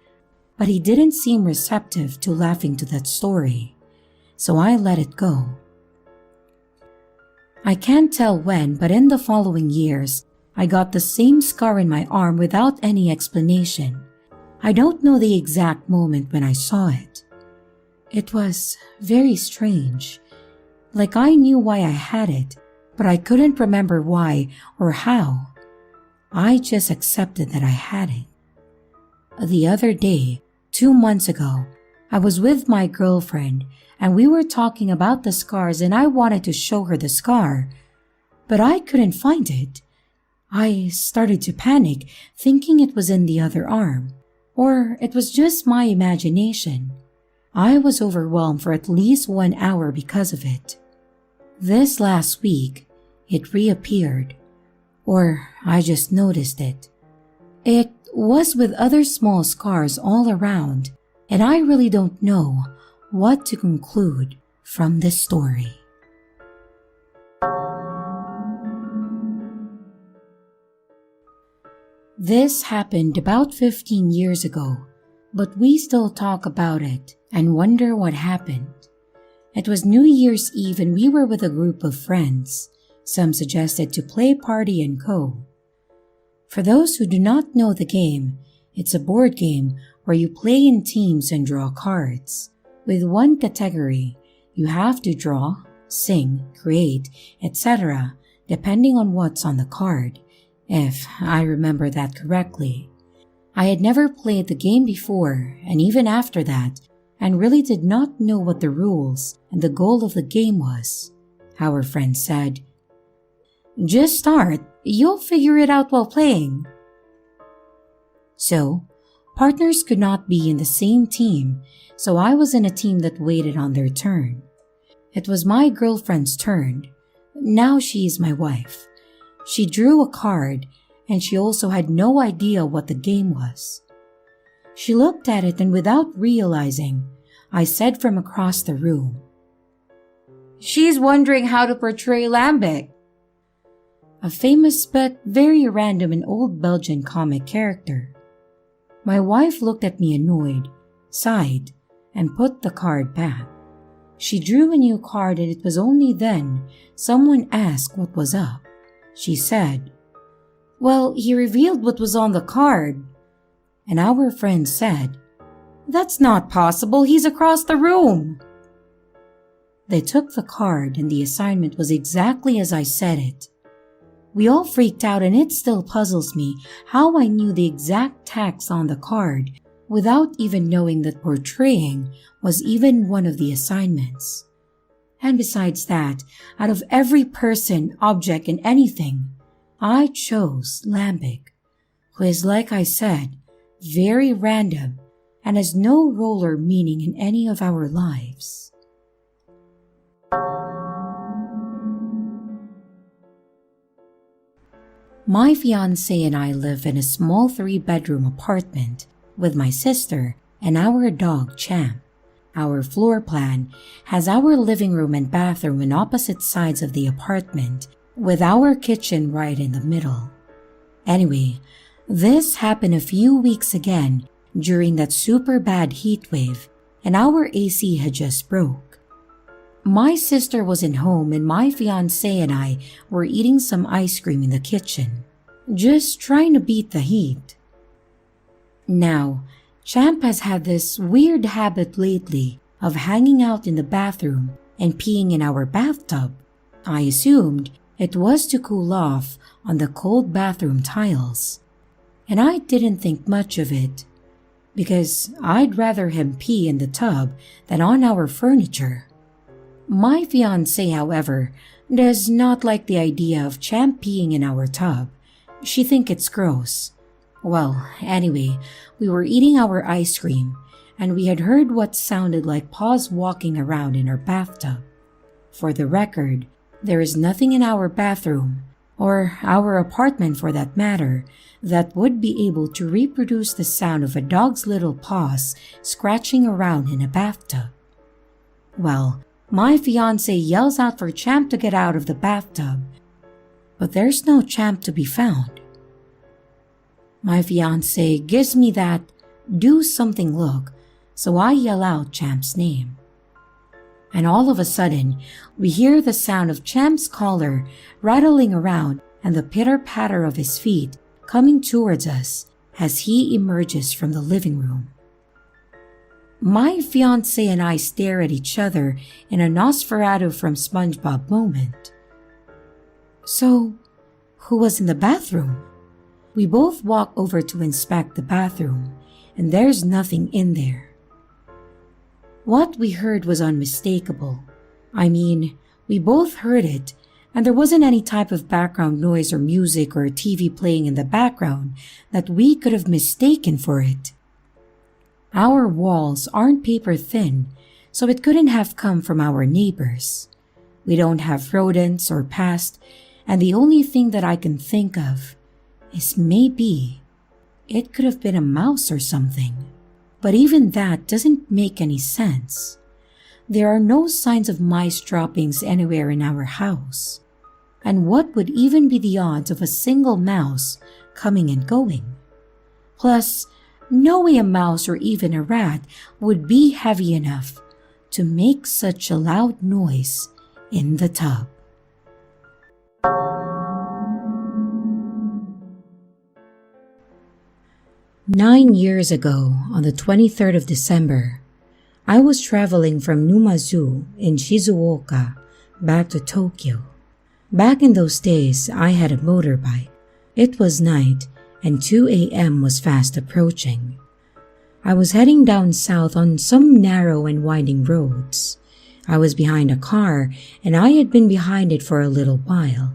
but he didn't seem receptive to laughing to that story. So I let it go. I can't tell when, but in the following years, I got the same scar in my arm without any explanation. I don't know the exact moment when I saw it. It was very strange. Like I knew why I had it, but I couldn't remember why or how. I just accepted that I had it. The other day, 2 months ago, I was with my girlfriend and we were talking about the scars, and I wanted to show her the scar, but I couldn't find it. I started to panic, thinking it was in the other arm, or it was just my imagination. I was overwhelmed for at least 1 hour because of it. This last week, it reappeared, or I just noticed it. It was with other small scars all around, and I really don't know what to conclude from this story. This happened about 15 years ago, but we still talk about it and wonder what happened. It was New Year's Eve and we were with a group of friends. Some suggested to play Party and Co. For those who do not know the game, it's a board game where you play in teams and draw cards. With one category, you have to draw, sing, create, etc., depending on what's on the card, if I remember that correctly. I had never played the game before, and even after that, and really did not know what the rules and the goal of the game was. Our friend said, "Just start, you'll figure it out while playing." So, Partners could not be in the same team, so I was in a team that waited on their turn. It was my girlfriend's turn. Now she is my wife. She drew a card, and she also had no idea what the game was. She looked at it, and without realizing, I said from across the room, "She's wondering how to portray Lambic," a famous but very random and old Belgian comic character. My wife looked at me annoyed, sighed, and put the card back. She drew a new card, and it was only then someone asked what was up. She said, "Well, he revealed what was on the card." And our friend said, "That's not possible, he's across the room." They took the card, and the assignment was exactly as I said it. We all freaked out, and it still puzzles me how I knew the exact text on the card without even knowing that portraying was even one of the assignments. And besides that, out of every person, object, and anything, I chose Lambic, who is, like I said, very random and has no role or meaning in any of our lives. My fiancé and I live in a small 3-bedroom apartment with my sister and our dog Champ. Our floor plan has our living room and bathroom on opposite sides of the apartment, with our kitchen right in the middle. Anyway, this happened a few weeks again during that super bad heat wave, and our AC had just broke. My sister wasn't home, and my fiancé and I were eating some ice cream in the kitchen, just trying to beat the heat. Now, Champ has had this weird habit lately of hanging out in the bathroom and peeing in our bathtub. I assumed it was to cool off on the cold bathroom tiles, and I didn't think much of it, because I'd rather him pee in the tub than on our furniture. My fiancé, however, does not like the idea of Champ peeing in our tub. She thinks it's gross. Well, anyway, we were eating our ice cream, and we had heard what sounded like paws walking around in our bathtub. For the record, there is nothing in our bathroom, or our apartment for that matter, that would be able to reproduce the sound of a dog's little paws scratching around in a bathtub. Well, my fiancé yells out for Champ to get out of the bathtub, but there's no Champ to be found. My fiancé gives me that do something look, so I yell out Champ's name. And all of a sudden, we hear the sound of Champ's collar rattling around and the pitter-patter of his feet coming towards us as he emerges from the living room. My fiancé and I stare at each other in a Nosferatu from SpongeBob moment. So, who was in the bathroom? We both walk over to inspect the bathroom, and there's nothing in there. What we heard was unmistakable. I mean, we both heard it, and there wasn't any type of background noise or music or TV playing in the background that we could have mistaken for it. Our walls aren't paper thin, so it couldn't have come from our neighbors. We don't have rodents or pest, and the only thing that I can think of is maybe it could have been a mouse or something. But even that doesn't make any sense. There are no signs of mice droppings anywhere in our house. And what would even be the odds of a single mouse coming and going? Plus, no way a mouse or even a rat would be heavy enough to make such a loud noise in the tub. "9 years ago, on the 23rd of December, I was traveling from Numazu in Shizuoka back to Tokyo. Back in those days, I had a motorbike. It was night, and 2 a.m. was fast approaching. I was heading down south on some narrow and winding roads. I was behind a car, and I had been behind it for a little while.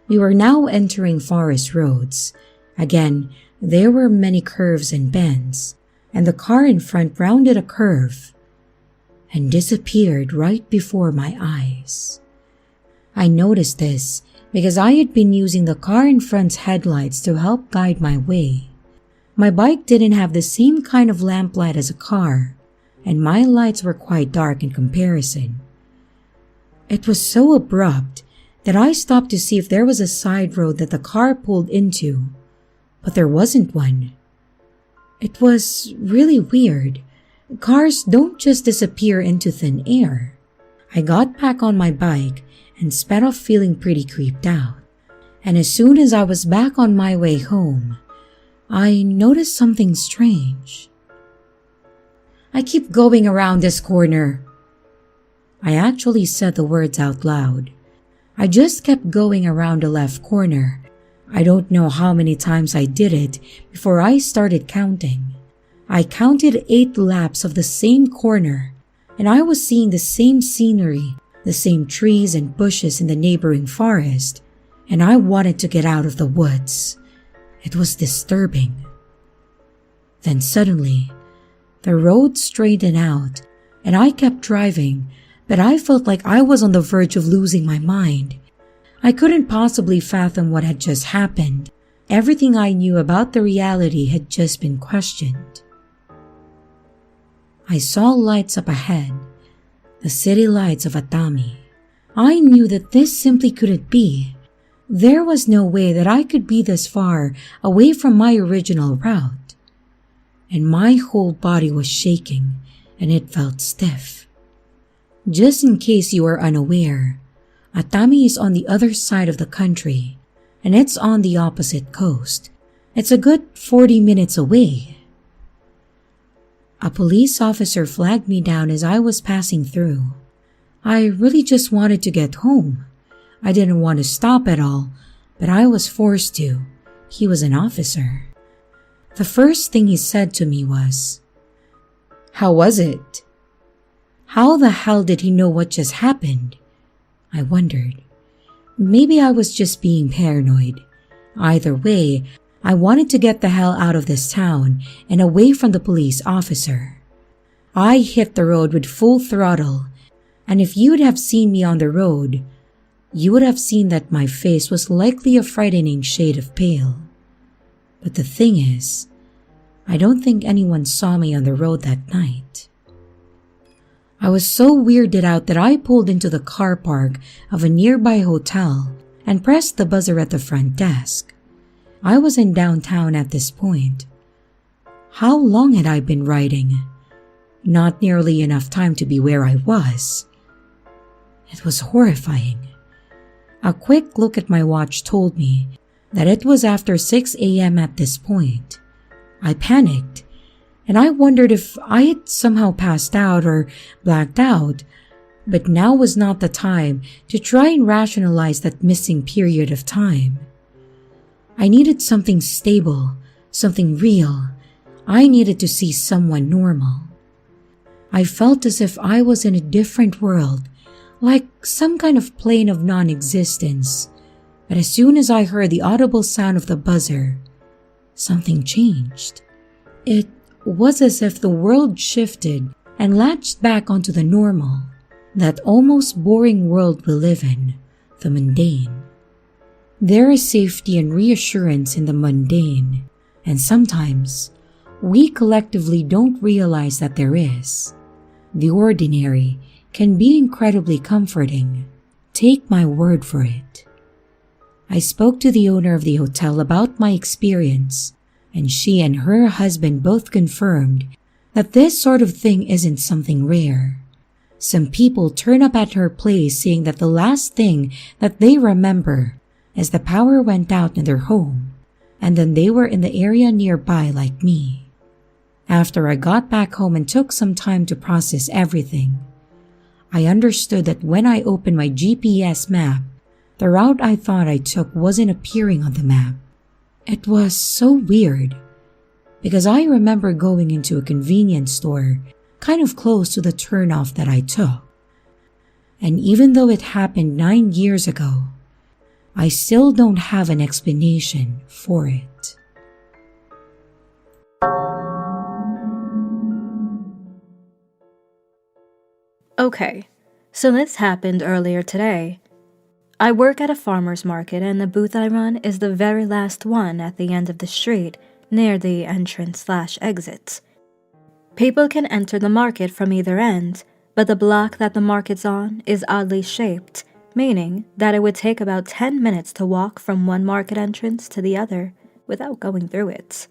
We were now entering forest roads. Again, There were many curves and bends, and the car in front rounded a curve and disappeared right before my eyes. I noticed this because I had been using the car in front's headlights to help guide my way. My bike didn't have the same kind of lamplight as a car, and my lights were quite dark in comparison. It was so abrupt that I stopped to see if there was a side road that the car pulled into, but there wasn't one. It was really weird. Cars don't just disappear into thin air. I got back on my bike and sped off feeling pretty creeped out. And as soon as I was back on my way home, I noticed something strange. I keep going around this corner. I actually said the words out loud. I just kept going around the left corner. I don't know how many times I did it before I started counting. I counted 8 laps of the same corner, and I was seeing the same scenery, the same trees and bushes in the neighboring forest, and I wanted to get out of the woods. It was disturbing. Then suddenly, the road straightened out, and I kept driving, but I felt like I was on the verge of losing my mind. I couldn't possibly fathom what had just happened. Everything I knew about the reality had just been questioned. I saw lights up ahead, the city lights of Atami. I knew that this simply couldn't be. There was no way that I could be this far away from my original route. And my whole body was shaking, and it felt stiff. Just in case you are unaware, Atami is on the other side of the country, and it's on the opposite coast. It's a good 40 minutes away. A police officer flagged me down as I was passing through. I really just wanted to get home. I didn't want to stop at all, but I was forced to. He was an officer. The first thing he said to me was, "How was it?" How the hell did he know what just happened? I wondered. Maybe I was just being paranoid. Either way, I wanted to get the hell out of this town and away from the police officer. I hit the road with full throttle, and if you'd have seen me on the road, you would have seen that my face was likely a frightening shade of pale. But the thing is, I don't think anyone saw me on the road that night. I was so weirded out that I pulled into the car park of a nearby hotel and pressed the buzzer at the front desk. I was in downtown at this point. How long had I been riding? Not nearly enough time to be where I was. It was horrifying. A quick look at my watch told me that it was after 6 a.m. at this point. I panicked, and I wondered if I had somehow passed out or blacked out, but now was not the time to try and rationalize that missing period of time. I needed something stable, something real. I needed to see someone normal. I felt as if I was in a different world, like some kind of plane of non-existence. But as soon as I heard the audible sound of the buzzer, something changed. It was as if the world shifted and latched back onto the normal, that almost boring world we live in, the mundane. There is safety and reassurance in the mundane, and sometimes we collectively don't realize that there is. The ordinary can be incredibly comforting. Take my word for it. I spoke to the owner of the hotel about my experience, and she and her husband both confirmed that this sort of thing isn't something rare. Some people turn up at her place saying that the last thing that they remember is the power went out in their home, and then they were in the area nearby like me. After I got back home and took some time to process everything, I understood that when I opened my GPS map, the route I thought I took wasn't appearing on the map. It was so weird, because I remember going into a convenience store kind of close to the turnoff that I took. And even though it happened 9 years ago, I still don't have an explanation for it.
Okay, so this happened earlier today. I work at a farmer's market and the booth I run is the very last one at the end of the street near the entrance/exits. People can enter the market from either end, but the block that the market's on is oddly shaped, meaning that it would take about 10 minutes to walk from one market entrance to the other without going through it.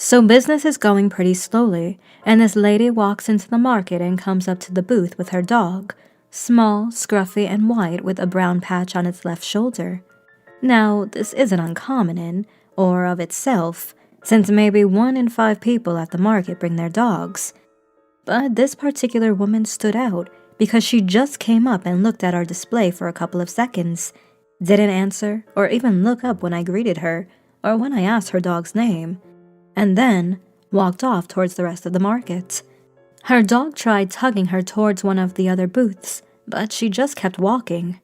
So business is going pretty slowly, and this lady walks into the market and comes up to the booth with her dog, small, scruffy, and white with a brown patch on its left shoulder. Now, this isn't uncommon in, or of itself, since maybe 1 in 5 people at the market bring their dogs. But this particular woman stood out because she just came up and looked at our display for a couple of seconds, didn't answer or even look up when I greeted her or when I asked her dog's name, and then walked off towards the rest of the market. Her dog tried tugging her towards one of the other booths, but she just kept walking.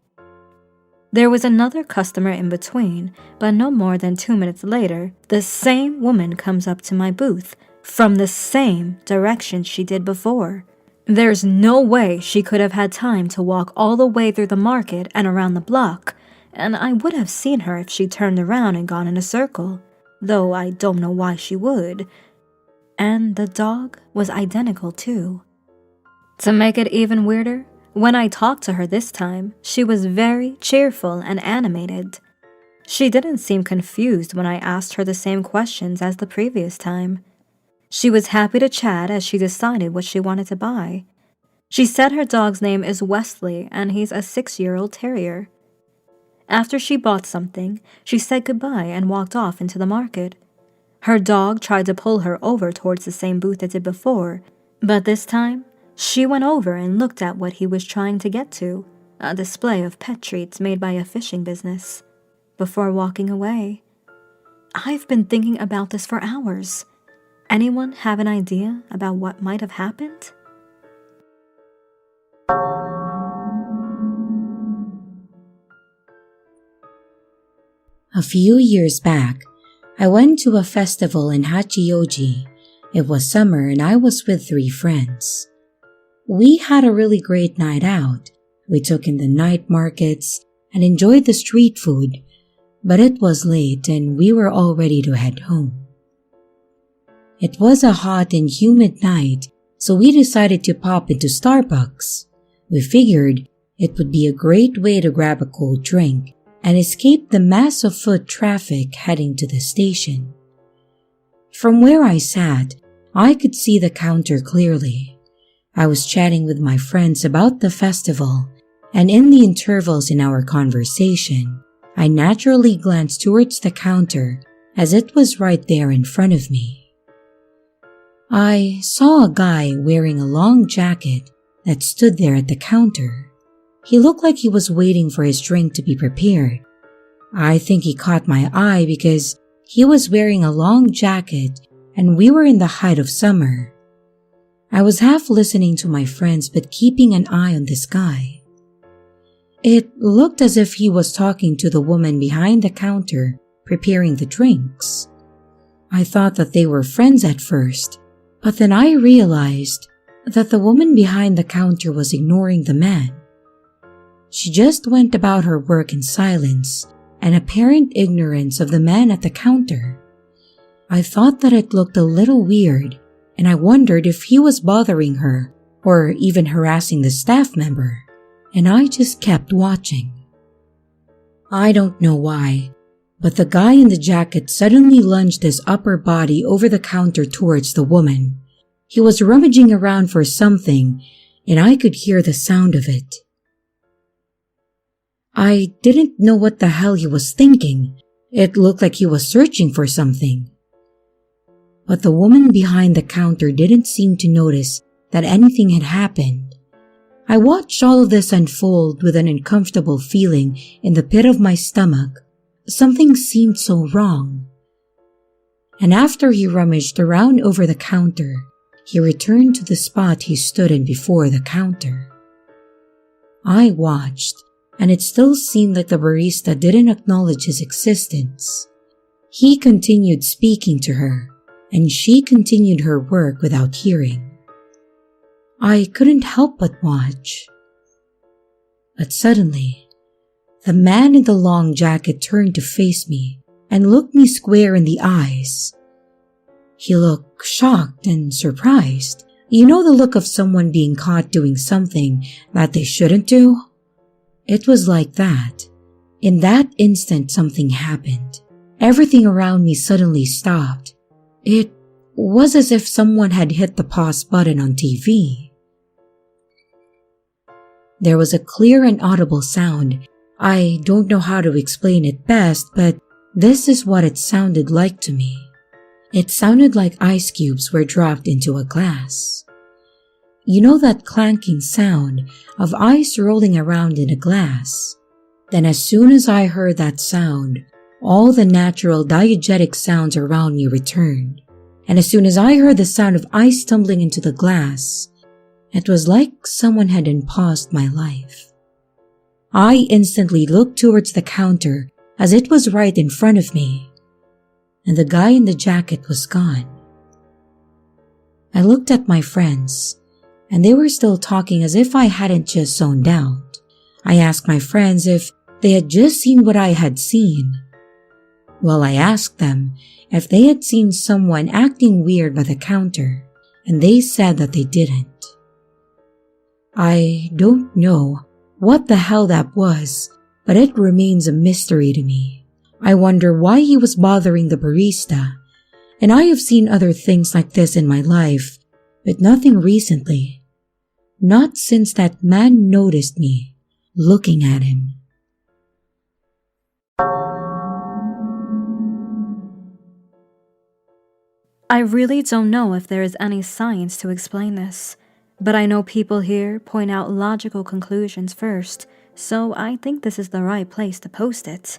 There was another customer in between, but no more than 2 minutes later, the same woman comes up to my booth from the same direction she did before. There's no way she could have had time to walk all the way through the market and around the block, and I would have seen her if she turned around and gone in a circle, though I don't know why she would. And the dog was identical too. To make it even weirder, when I talked to her this time, she was very cheerful and animated. She didn't seem confused when I asked her the same questions as the previous time. She was happy to chat as she decided what she wanted to buy. She said her dog's name is Wesley and he's a 6-year-old terrier. After she bought something, she said goodbye and walked off into the market. Her dog tried to pull her over towards the same booth it did before, but this time, she went over and looked at what he was trying to get to, a display of pet treats made by a fishing business, before walking away. I've been thinking about this for hours. Anyone have an idea about what might have happened?
A few years back, I went to a festival in Hachioji. It was summer and I was with 3 friends. We had a really great night out. We took in the night markets and enjoyed the street food, but it was late and we were all ready to head home. It was a hot and humid night, so we decided to pop into Starbucks. We figured it would be a great way to grab a cold drink and escape the mass of foot traffic heading to the station. From where I sat, I could see the counter clearly. I was chatting with my friends about the festival, and in the intervals in our conversation, I naturally glanced towards the counter as it was right there in front of me. I saw a guy wearing a long jacket that stood there at the counter. He looked like he was waiting for his drink to be prepared. I think he caught my eye because he was wearing a long jacket and we were in the height of summer. I was half listening to my friends but keeping an eye on this guy. It looked as if he was talking to the woman behind the counter preparing the drinks. I thought that they were friends at first, but then I realized that the woman behind the counter was ignoring the man. She just went about her work in silence and apparent ignorance of the man at the counter. I thought that it looked a little weird, and I wondered if he was bothering her or even harassing the staff member, and I just kept watching. I don't know why, but the guy in the jacket suddenly lunged his upper body over the counter towards the woman. He was rummaging around for something, and I could hear the sound of it. I didn't know what the hell he was thinking. It looked like he was searching for something. But the woman behind the counter didn't seem to notice that anything had happened. I watched all of this unfold with an uncomfortable feeling in the pit of my stomach. Something seemed so wrong. And after he rummaged around over the counter, he returned to the spot he stood in before the counter. I watched, and it still seemed like the barista didn't acknowledge his existence. He continued speaking to her, and she continued her work without hearing. I couldn't help but watch. But suddenly, the man in the long jacket turned to face me and looked me square in the eyes. He looked shocked and surprised. You know the look of someone being caught doing something that they shouldn't do? It was like that. In that instant, something happened. Everything around me suddenly stopped. It was as if someone had hit the pause button on TV. There was a clear and audible sound. I don't know how to explain it best, but this is what it sounded like to me. It sounded like ice cubes were dropped into a glass. You know that clanking sound of ice rolling around in a glass? Then as soon as I heard that sound, all the natural diegetic sounds around me returned. And as soon as I heard the sound of ice tumbling into the glass, it was like someone had unpaused my life. I instantly looked towards the counter as it was right in front of me, and the guy in the jacket was gone. I looked at my friends, and they were still talking as if I hadn't just zoned out. I asked my friends if they had just seen what I had seen. Well, I asked them if they had seen someone acting weird by the counter, and they said that they didn't. I don't know what the hell that was, but it remains a mystery to me. I wonder why he was bothering the barista, and I have seen other things like this in my life, but nothing recently. Not since that man noticed me looking at him.
I really don't know if there is any science to explain this, but I know people here point out logical conclusions first, so I think this is the right place to post it.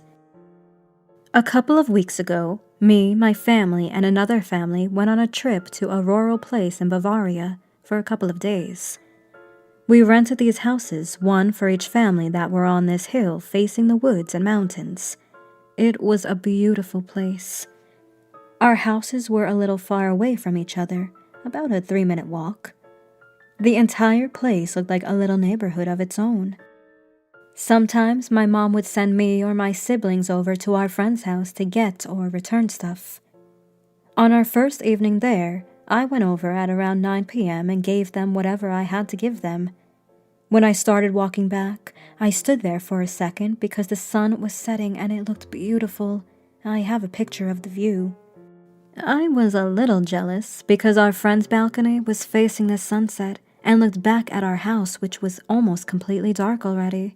A couple of weeks ago, me, my family, and another family went on a trip to a rural place in Bavaria for a couple of days. We rented these houses, one for each family, that were on this hill facing the woods and mountains. It was a beautiful place. Our houses were a little far away from each other, about a 3-minute walk. The entire place looked like a little neighborhood of its own. Sometimes my mom would send me or my siblings over to our friend's house to get or return stuff. On our first evening there, I went over at around 9 p.m. and gave them whatever I had to give them. When I started walking back, I stood there for a second because the sun was setting and it looked beautiful. I have a picture of the view. I was a little jealous because our friend's balcony was facing the sunset and looked back at our house, which was almost completely dark already.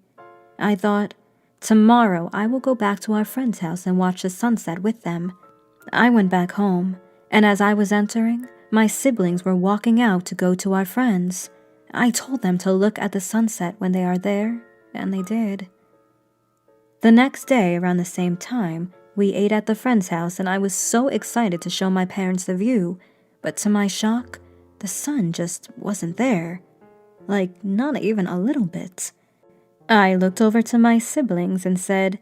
I thought, tomorrow I will go back to our friend's house and watch the sunset with them. I went back home, and as I was entering, my siblings were walking out to go to our friends. I told them to look at the sunset when they are there, and they did. The next day, around the same time, we ate at the friend's house, and I was so excited to show my parents the view, but to my shock, the sun just wasn't there. Like, not even a little bit. I looked over to my siblings and said,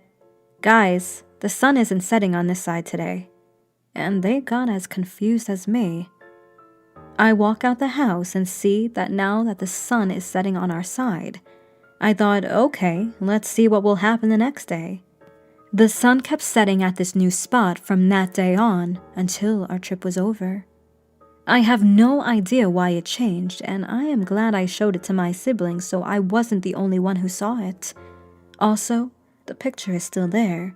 "Guys, the sun isn't setting on this side today." And they got as confused as me. I walk out the house and see that now that the sun is setting on our side. I thought, okay, let's see what will happen the next day. The sun kept setting at this new spot from that day on until our trip was over. I have no idea why it changed, and I am glad I showed it to my siblings so I wasn't the only one who saw it. Also, the picture is still there.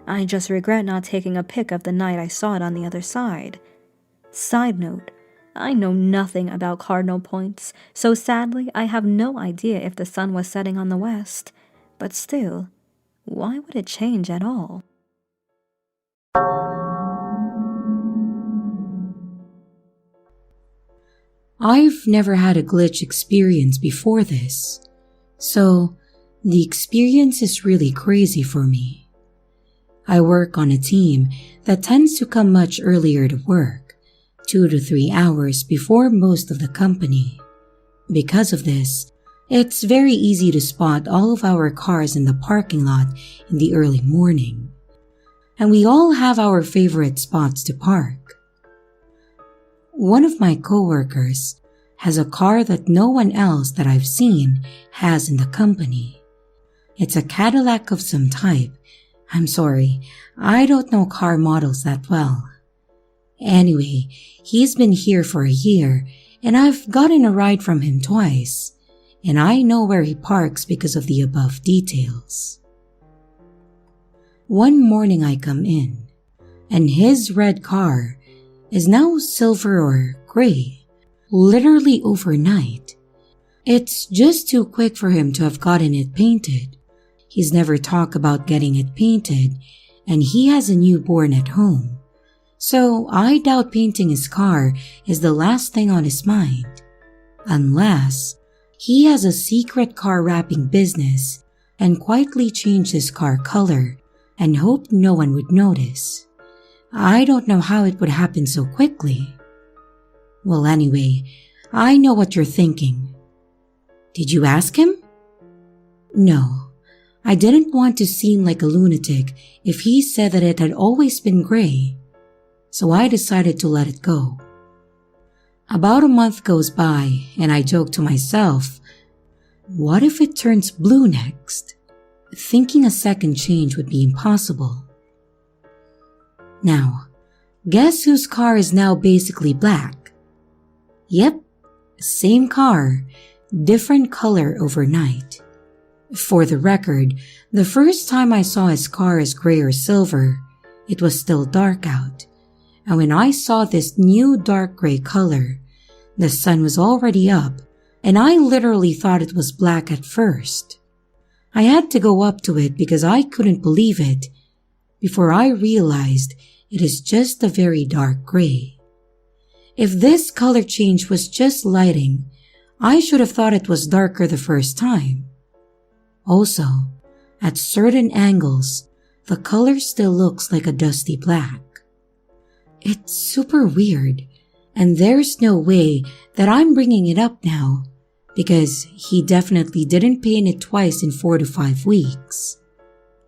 I just regret not taking a pic of the night I saw it on the other side. Side note, I know nothing about cardinal points, so sadly I have no idea if the sun was setting on the west. But still, why would it change at all?
I've never had a glitch experience before this, so the experience is really crazy for me. I work on a team that tends to come much earlier to work, 2 to 3 hours before most of the company. Because of this, it's very easy to spot all of our cars in the parking lot in the early morning. And we all have our favorite spots to park. One of my coworkers has a car that no one else that I've seen has in the company. It's a Cadillac of some type. I'm sorry, I don't know car models that well. Anyway, he's been here for a year, and I've gotten a ride from him twice, and I know where he parks because of the above details. One morning I come in, and his red car is now silver or gray, literally overnight. It's just too quick for him to have gotten it painted. He's never talked about getting it painted, and he has a newborn at home. So I doubt painting his car is the last thing on his mind. Unless he has a secret car wrapping business and quietly changed his car color and hoped no one would notice. I don't know how it would happen so quickly. Well, anyway, I know what you're thinking. Did you ask him? No. I didn't want to seem like a lunatic if he said that it had always been gray, so I decided to let it go. About a month goes by and I joke to myself, what if it turns blue next? Thinking a second change would be impossible. Now, guess whose car is now basically black? Yep, same car, different color overnight. For the record, the first time I saw his car as gray or silver, it was still dark out. And when I saw this new dark gray color, the sun was already up, and I literally thought it was black at first. I had to go up to it because I couldn't believe it, before I realized it is just a very dark gray. If this color change was just lighting, I should have thought it was darker the first time. Also, at certain angles, the color still looks like a dusty black. It's super weird, and there's no way that I'm bringing it up now, because he definitely didn't paint it twice in 4 to 5 weeks.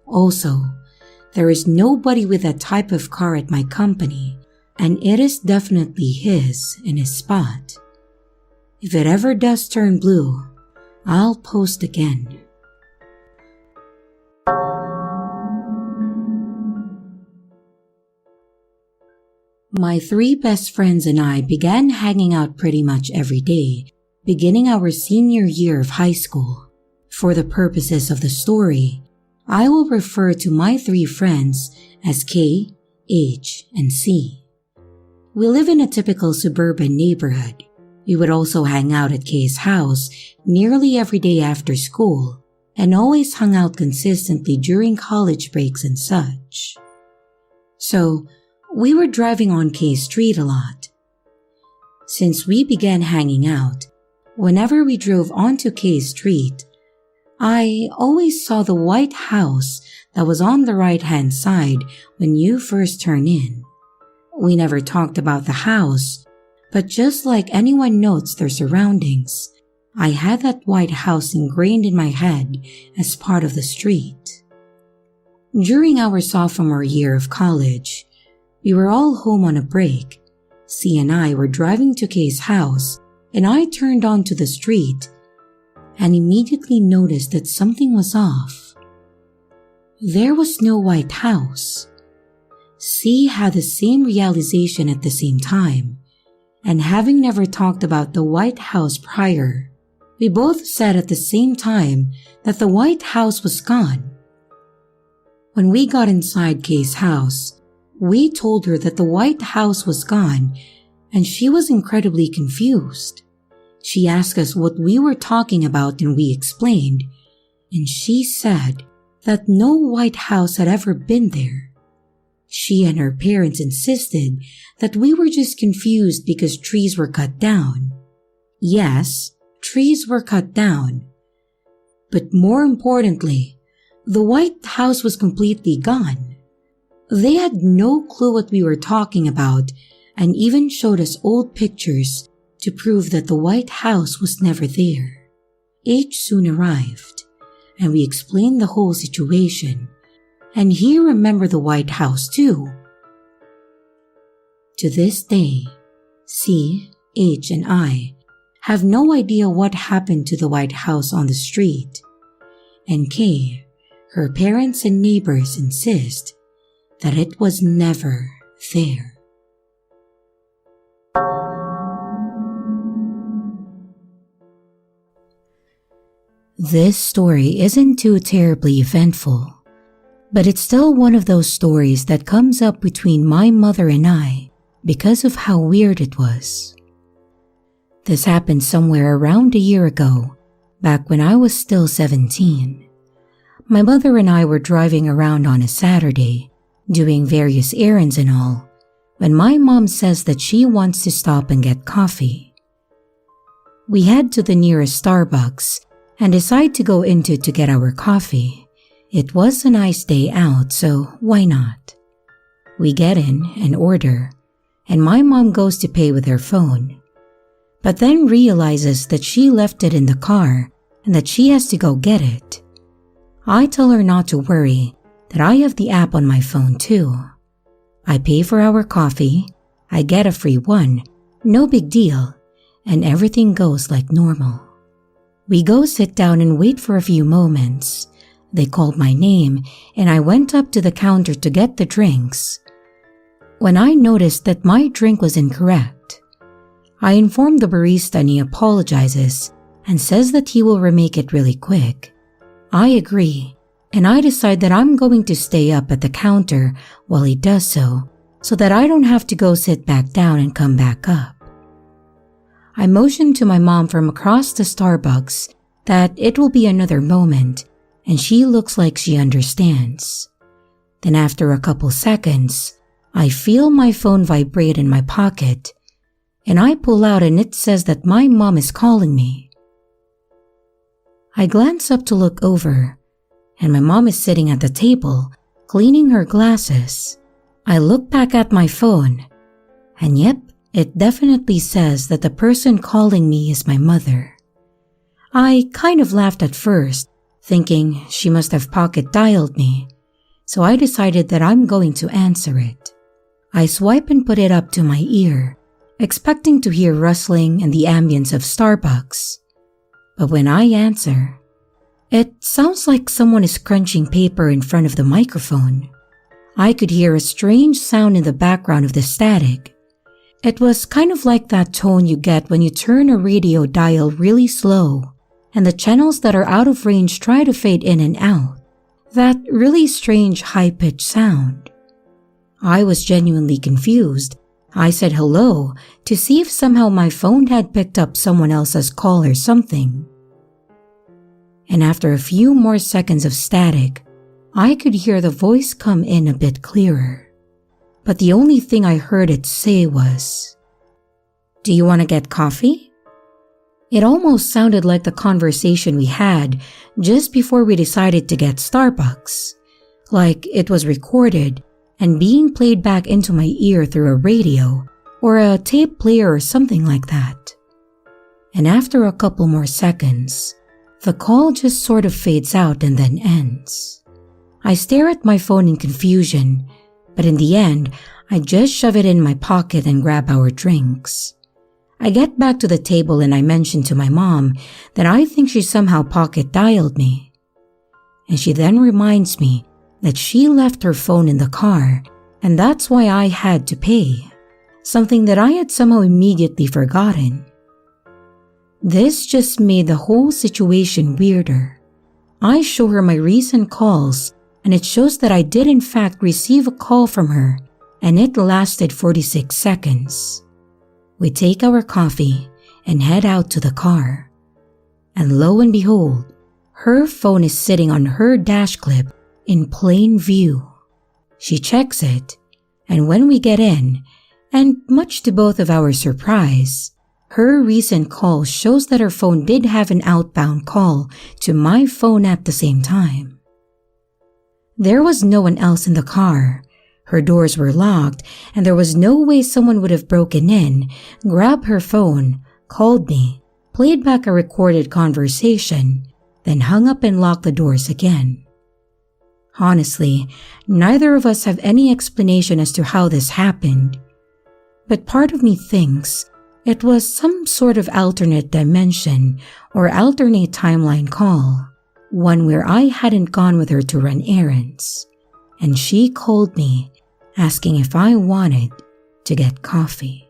Also, there is nobody with that type of car at my company, and it is definitely his in his spot. If it ever does turn blue, I'll post again. My 3 best friends and I began hanging out pretty much every day, beginning our senior year of high school. For the purposes of the story, I will refer to my 3 friends as K, H, and C. We live in a typical suburban neighborhood. We would also hang out at K's house nearly every day after school, and always hung out consistently during college breaks and such. So, we were driving on K Street a lot. Since we began hanging out, whenever we drove onto K Street, I always saw the white house that was on the right-hand side when you first turn in. We never talked about the house, but just like anyone notes their surroundings, I had that white house ingrained in my head as part of the street. During our sophomore year of college, we were all home on a break. C and I were driving to K's house, and I turned onto the street and immediately noticed that something was off. There was no white house. C had the same realization at the same time, and having never talked about the white house prior, we both said at the same time that the white house was gone. When we got inside K's house, we told her that the white house was gone, and she was incredibly confused. She asked us what we were talking about, and we explained, and she said that no white house had ever been there. She and her parents insisted that we were just confused because trees were cut down. Yes, trees were cut down. But more importantly, the white house was completely gone. They had no clue what we were talking about and even showed us old pictures to prove that the white house was never there. H soon arrived, and we explained the whole situation, and he remembered the white house too. To this day, C, H, and I have no idea what happened to the white house on the street. And Kay, her parents and neighbors insist that it was never there. This story isn't too terribly eventful, but it's still one of those stories that comes up between my mother and I because of how weird it was. This happened somewhere around a year ago, back when I was still 17. My mother and I were driving around on a Saturday, doing various errands and all, when my mom says that she wants to stop and get coffee. We head to the nearest Starbucks and decide to go into it to get our coffee. It was a nice day out, so why not? We get in and order, and my mom goes to pay with her phone, but then realizes that she left it in the car and that she has to go get it. I tell her not to worry, that I have the app on my phone too. I pay for our coffee, I get a free one, no big deal, and everything goes like normal. We go sit down and wait for a few moments. They called my name and I went up to the counter to get the drinks. When I noticed that my drink was incorrect, I informed the barista and he apologizes and says that he will remake it really quick. I agree, and I decide that I'm going to stay up at the counter while he does so that I don't have to go sit back down and come back up. I motion to my mom from across the Starbucks that it will be another moment, and she looks like she understands. Then after a couple seconds, I feel my phone vibrate in my pocket, and I pull out and it says that my mom is calling me. I glance up to look over, and my mom is sitting at the table, cleaning her glasses. I look back at my phone, and yep, it definitely says that the person calling me is my mother. I kind of laughed at first, thinking she must have pocket dialed me, so I decided that I'm going to answer it. I swipe and put it up to my ear, expecting to hear rustling and the ambience of Starbucks. But when I answer, it sounds like someone is crunching paper in front of the microphone. I could hear a strange sound in the background of the static. It was kind of like that tone you get when you turn a radio dial really slow and the channels that are out of range try to fade in and out. That really strange high-pitched sound. I was genuinely confused. I said hello to see if somehow my phone had picked up someone else's call or something. And after a few more seconds of static, I could hear the voice come in a bit clearer. But the only thing I heard it say was, "Do you want to get coffee?" It almost sounded like the conversation we had just before we decided to get Starbucks, like it was recorded and being played back into my ear through a radio or a tape player or something like that. And after a couple more seconds, the call just sort of fades out and then ends. I stare at my phone in confusion, but in the end, I just shove it in my pocket and grab our drinks. I get back to the table and I mention to my mom that I think she somehow pocket dialed me. And she then reminds me that she left her phone in the car and that's why I had to pay, something that I had somehow immediately forgotten. This just made the whole situation weirder. I show her my recent calls and it shows that I did in fact receive a call from her, and it lasted 46 seconds. We take our coffee and head out to the car. And lo and behold, her phone is sitting on her dash clip in plain view. She checks it, and when we get in, and much to both of our surprise, her recent call shows that her phone did have an outbound call to my phone at the same time. There was no one else in the car. Her doors were locked, and there was no way someone would have broken in, grabbed her phone, called me, played back a recorded conversation, then hung up and locked the doors again. Honestly, neither of us have any explanation as to how this happened. But part of me thinks It was some sort of alternate dimension or alternate timeline call, one where I hadn't gone with her to run errands, and she called me asking if I wanted to get coffee.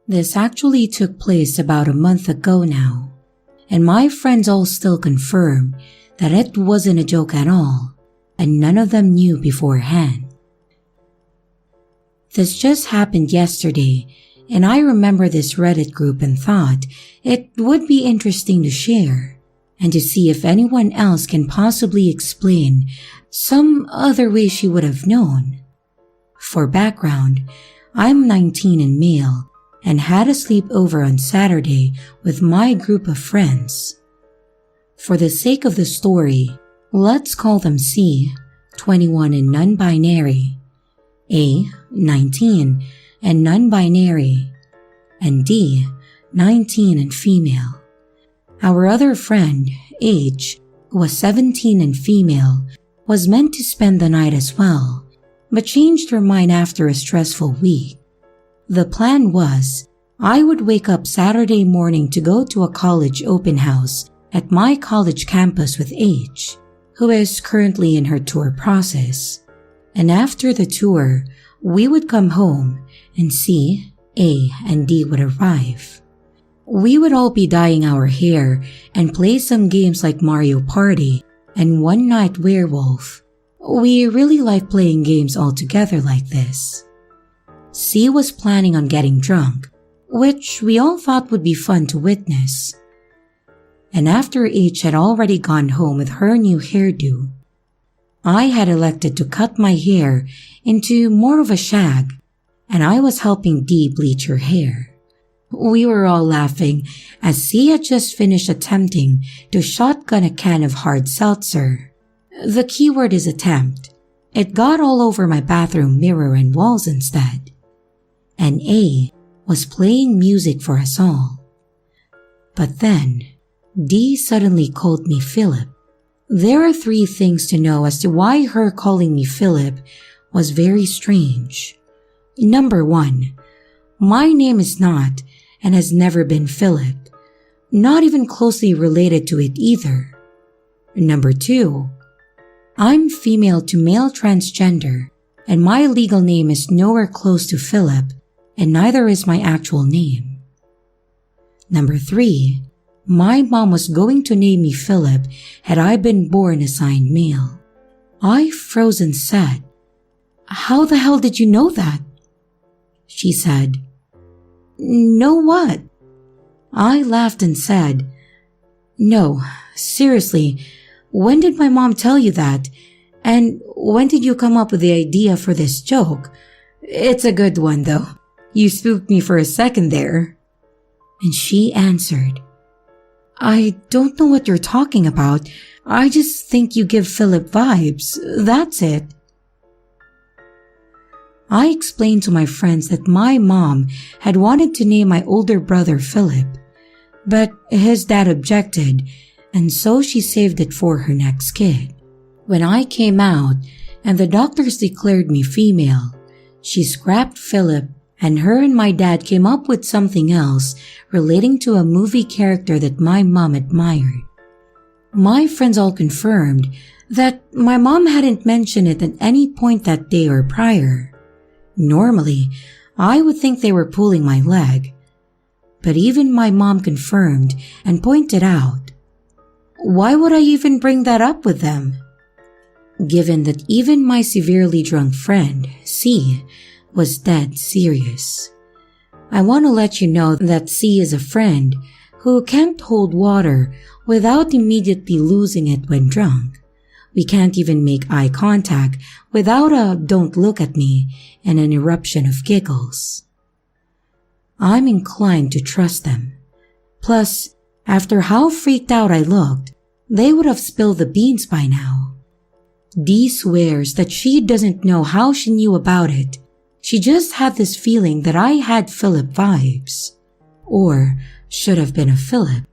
This actually took place about a month ago now, and my friends all still confirm that it wasn't a joke at all, and none of them knew beforehand. This just happened yesterday, and I remember this Reddit group and thought it would be interesting to share, and to see if anyone else can possibly explain some other way she would have known. For background, I'm 19 and male, and had a sleepover on Saturday with my group of friends. For the sake of the story, let's call them C, 21 and non-binary, A, 19 and non-binary, and D, 19 and female. Our other friend, H, who was 17 and female, was meant to spend the night as well, but changed her mind after a stressful week. The plan was, I would wake up Saturday morning to go to a college open house at my college campus with H, who is currently in her tour process. And after the tour, we would come home and C, A, and D would arrive. We would all be dyeing our hair and play some games like Mario Party and One Night Werewolf. We really like playing games all together like this. C was planning on getting drunk, which we all thought would be fun to witness. And after H had already gone home with her new hairdo, I had elected to cut my hair into more of a shag, and I was helping D bleach her hair. We were all laughing as C had just finished attempting to shotgun a can of hard seltzer. The keyword is attempt. It got all over my bathroom mirror and walls instead. And A was playing music for us all. But then, D suddenly called me Philip. There are 3 things to know as to why her calling me Philip was very strange. Number 1, my name is not and has never been Philip, not even closely related to it either. Number 2, I'm female to male transgender, and my legal name is nowhere close to Philip, and neither is my actual name. Number 3, my mom was going to name me Philip had I been born assigned male. I froze and said, "How the hell did you know that?" She said, "Know what?" I laughed and said, "No, seriously, when did my mom tell you that? And when did you come up with the idea for this joke? It's a good one though. You spooked me for a second there." And she answered, "I don't know what you're talking about. I just think you give Philip vibes. That's it." I explained to my friends that my mom had wanted to name my older brother Philip, but his dad objected, and so she saved it for her next kid. When I came out and the doctors declared me female, she scrapped Philip, and her and my dad came up with something else relating to a movie character that my mom admired. My friends all confirmed that my mom hadn't mentioned it at any point that day or prior. Normally, I would think they were pulling my leg, but even my mom confirmed and pointed out, why would I even bring that up with them? Given that even my severely drunk friend, C, was dead serious. I want to let you know that C is a friend who can't hold water without immediately losing it when drunk. We can't even make eye contact without a "don't look at me" and an eruption of giggles. I'm inclined to trust them. Plus, after how freaked out I looked, they would have spilled the beans by now. D swears that she doesn't know how she knew about it. She just had this feeling that I had Philip vibes. Or should have been a Philip.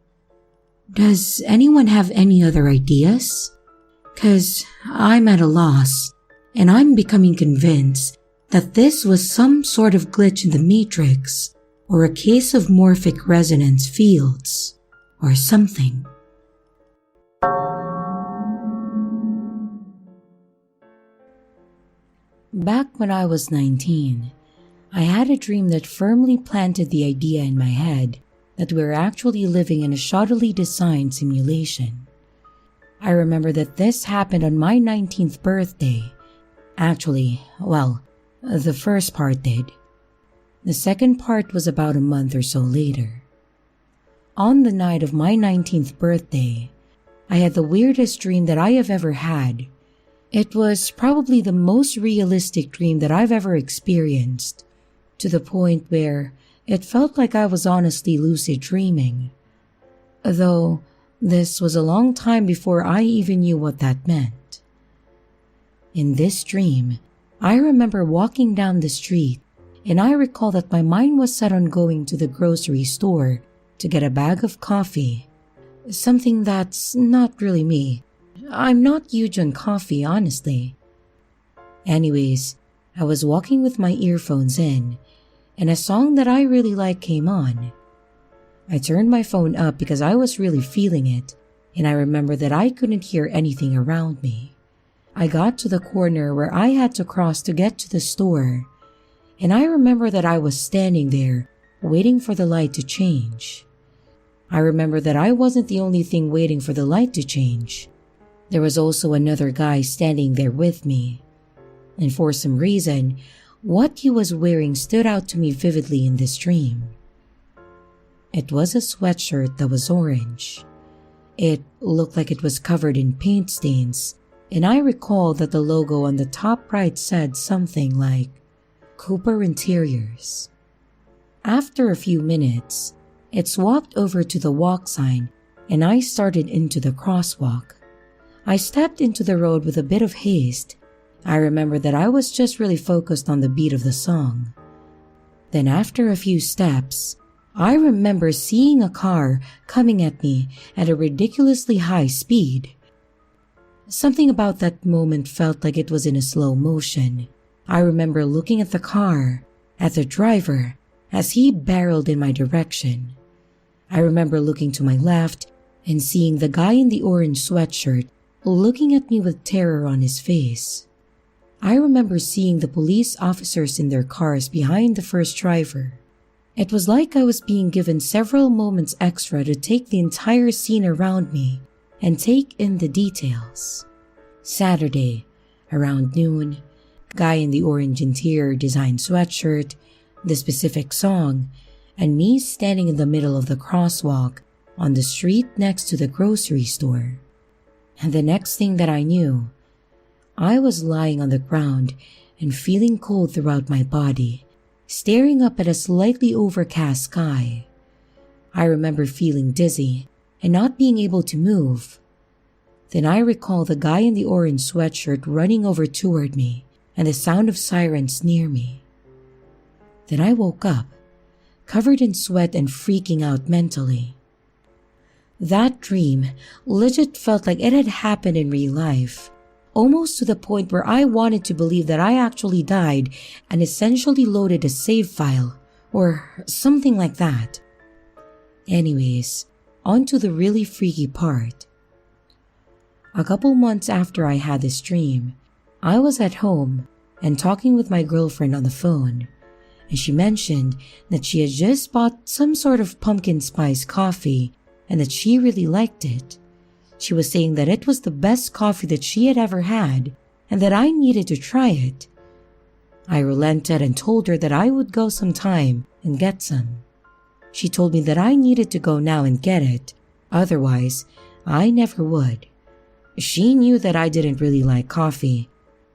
Does anyone have any other ideas? 'Cause I'm at a loss. and I'm becoming convinced that this was some sort of glitch in the matrix or a case of morphic resonance fields or something. Back when I was 19, I had a dream that firmly planted the idea in my head that we were actually living in a shoddily designed simulation. I remember that this happened on my 19th birthday. Actually, well, the first part did. The second part was about a month or so later. On the night of my 19th birthday, I had the weirdest dream that I have ever had. It was probably the most realistic dream that I've ever experienced, to the point where it felt like I was honestly lucid dreaming. Though this was a long time before I even knew what that meant. In this dream, I remember walking down the street, and I recall that my mind was set on going to the grocery store to get a bag of coffee, something that's not really me. I'm not huge on coffee, honestly. Anyways, I was walking with my earphones in, and a song that I really like came on. I turned my phone up because I was really feeling it, and I remember that I couldn't hear anything around me. I got to the corner where I had to cross to get to the store, and I remember that I was standing there, waiting for the light to change. I remember that I wasn't the only thing waiting for the light to change. There was also another guy standing there with me, and for some reason, what he was wearing stood out to me vividly in this dream. It was a sweatshirt that was orange. It looked like it was covered in paint stains, and I recall that the logo on the top right said something like Cooper Interiors. After a few minutes, it swapped over to the walk sign, and I started into the crosswalk. I stepped into the road with a bit of haste. I remember that I was just really focused on the beat of the song. Then after a few steps, I remember seeing a car coming at me at a ridiculously high speed. Something about that moment felt like it was in a slow motion. I remember looking at the car, at the driver, as he barreled in my direction. I remember looking to my left and seeing the guy in the orange sweatshirt looking at me with terror on his face. I remember seeing the police officers in their cars behind the first driver. It was like I was being given several moments extra to take the entire scene around me and take in the details. Saturday, around noon, guy in the orange interior design sweatshirt, the specific song, and me standing in the middle of the crosswalk on the street next to the grocery store. And the next thing that I knew, I was lying on the ground and feeling cold throughout my body, staring up at a slightly overcast sky. I remember feeling dizzy and not being able to move. Then I recall the guy in the orange sweatshirt running over toward me and the sound of sirens near me. Then I woke up, covered in sweat and freaking out mentally. That dream legit felt like it had happened in real life, almost to the point where I wanted to believe that I actually died and essentially loaded a save file, or something like that. Anyways, on to the really freaky part. A couple months after I had this dream, I was at home and talking with my girlfriend on the phone, and she mentioned that she had just bought some sort of pumpkin spice coffee and that she really liked it. She was saying that it was the best coffee that she had ever had and that I needed to try it. I relented and told her that I would go sometime and get some. She told me that I needed to go now and get it, otherwise I never would. She knew that I didn't really like coffee,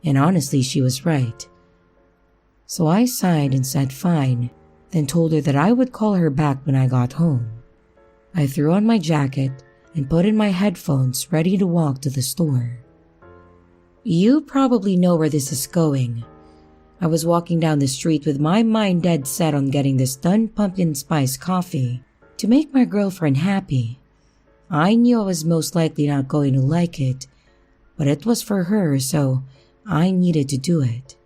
and honestly she was right. So I sighed and said fine, then told her that I would call her back when I got home. I threw on my jacket and put in my headphones ready to walk to the store. You probably know where this is going. I was walking down the street with my mind dead set on getting this done pumpkin spice coffee to make my girlfriend happy. I knew I was most likely not going to like it, but it was for her, so I needed to do it.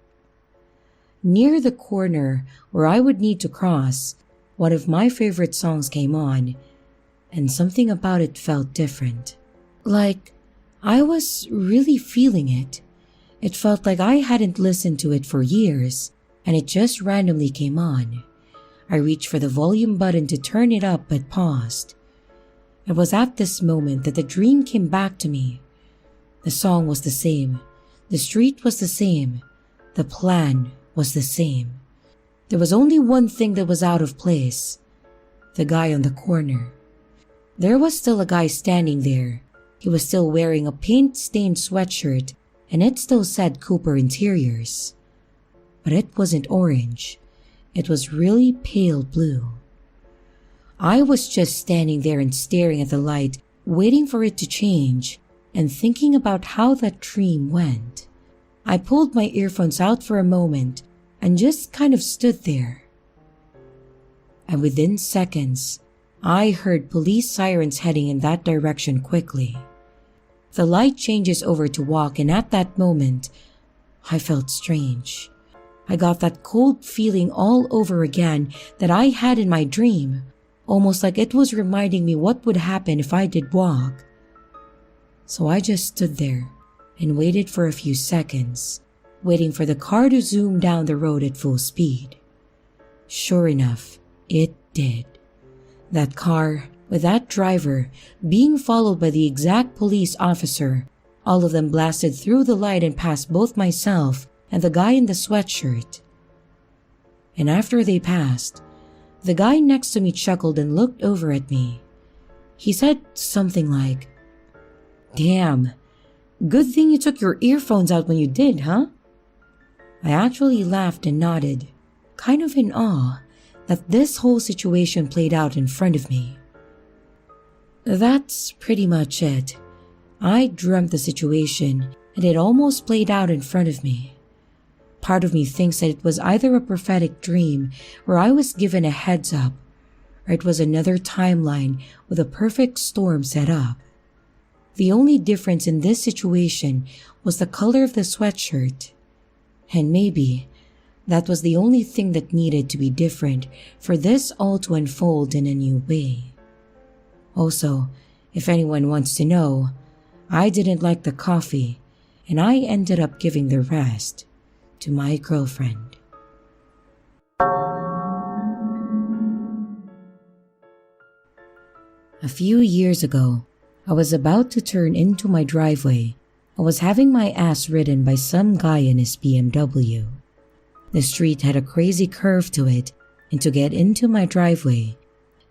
Near the corner where I would need to cross, one of my favorite songs came on, and something about it felt different. Like I was really feeling it. It felt like I hadn't listened to it for years, and it just randomly came on. I reached for the volume button to turn it up but paused. It was at this moment that the dream came back to me. The song was the same. The street was the same. The plan was the same. There was only one thing that was out of place. The guy on the corner. There was still a guy standing there. He was still wearing a paint-stained sweatshirt, and it still said Cooper Interiors. But it wasn't orange. It was really pale blue. I was just standing there and staring at the light, waiting for it to change, and thinking about how that dream went. I pulled my earphones out for a moment and just kind of stood there. And within seconds, I heard police sirens heading in that direction quickly. The light changes over to walk, and at that moment, I felt strange. I got that cold feeling all over again that I had in my dream, almost like it was reminding me what would happen if I did walk. So I just stood there and waited for a few seconds, waiting for the car to zoom down the road at full speed. Sure enough, it did. That car, with that driver, being followed by the exact police officer, all of them blasted through the light and past both myself and the guy in the sweatshirt. And after they passed, the guy next to me chuckled and looked over at me. He said something like, "Damn, good thing you took your earphones out when you did, huh?" I actually laughed and nodded, kind of in awe that this whole situation played out in front of me. That's pretty much it. I dreamt the situation, and it almost played out in front of me. Part of me thinks that it was either a prophetic dream where I was given a heads up, or it was another timeline with a perfect storm set up. The only difference in this situation was the color of the sweatshirt. And maybe that was the only thing that needed to be different for this all to unfold in a new way. Also, if anyone wants to know, I didn't like the coffee, and I ended up giving the rest to my girlfriend. A few years ago, I was about to turn into my driveway. I was having my ass ridden by some guy in his BMW. The street had a crazy curve to it, and to get into my driveway,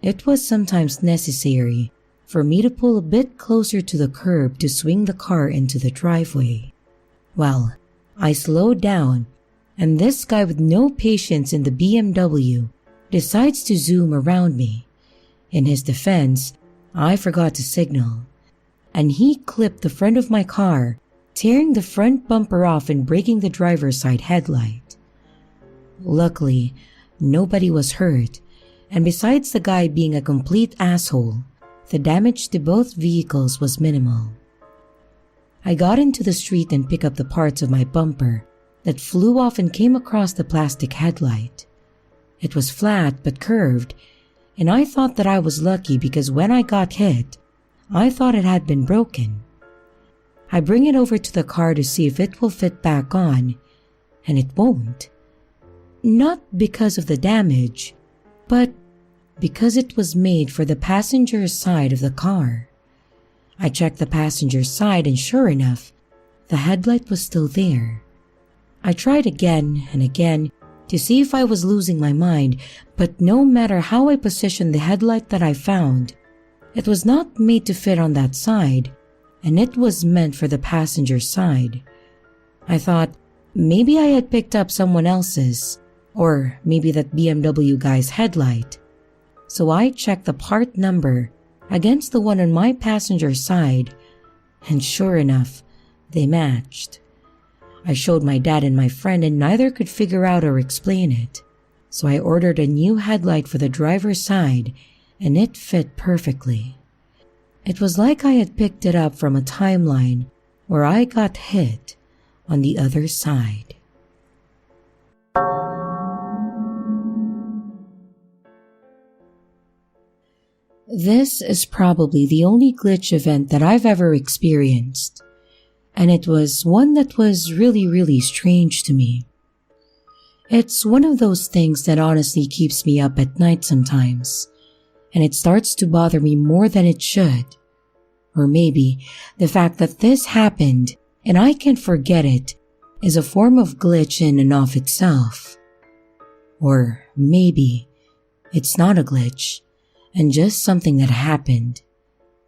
it was sometimes necessary for me to pull a bit closer to the curb to swing the car into the driveway. Well, I slowed down, and this guy with no patience in the BMW decides to zoom around me. In his defense, I forgot to signal, and he clipped the front of my car, tearing the front bumper off and breaking the driver's side headlight. Luckily, nobody was hurt, and besides the guy being a complete asshole, the damage to both vehicles was minimal. I got into the street and picked up the parts of my bumper that flew off and came across the plastic headlight. It was flat but curved, and I thought that I was lucky because when I got hit, I thought it had been broken. I bring it over to the car to see if it will fit back on, and it won't. Not because of the damage, but because it was made for the passenger's side of the car. I checked the passenger's side, and sure enough, the headlight was still there. I tried again and again to see if I was losing my mind, but no matter how I positioned the headlight that I found, it was not made to fit on that side, and it was meant for the passenger side. I thought maybe I had picked up someone else's, or maybe that BMW guy's headlight. So I checked the part number against the one on my passenger side, and sure enough, they matched. I showed my dad and my friend, and neither could figure out or explain it. So I ordered a new headlight for the driver's side, and it fit perfectly. It was like I had picked it up from a timeline where I got hit on the other side. This is probably the only glitch event that I've ever experienced, and it was one that was really strange to me. It's one of those things that honestly keeps me up at night sometimes, and it starts to bother me more than it should. Or maybe the fact that this happened and I can't forget it is a form of glitch in and of itself. Or maybe it's not a glitch and just something that happened.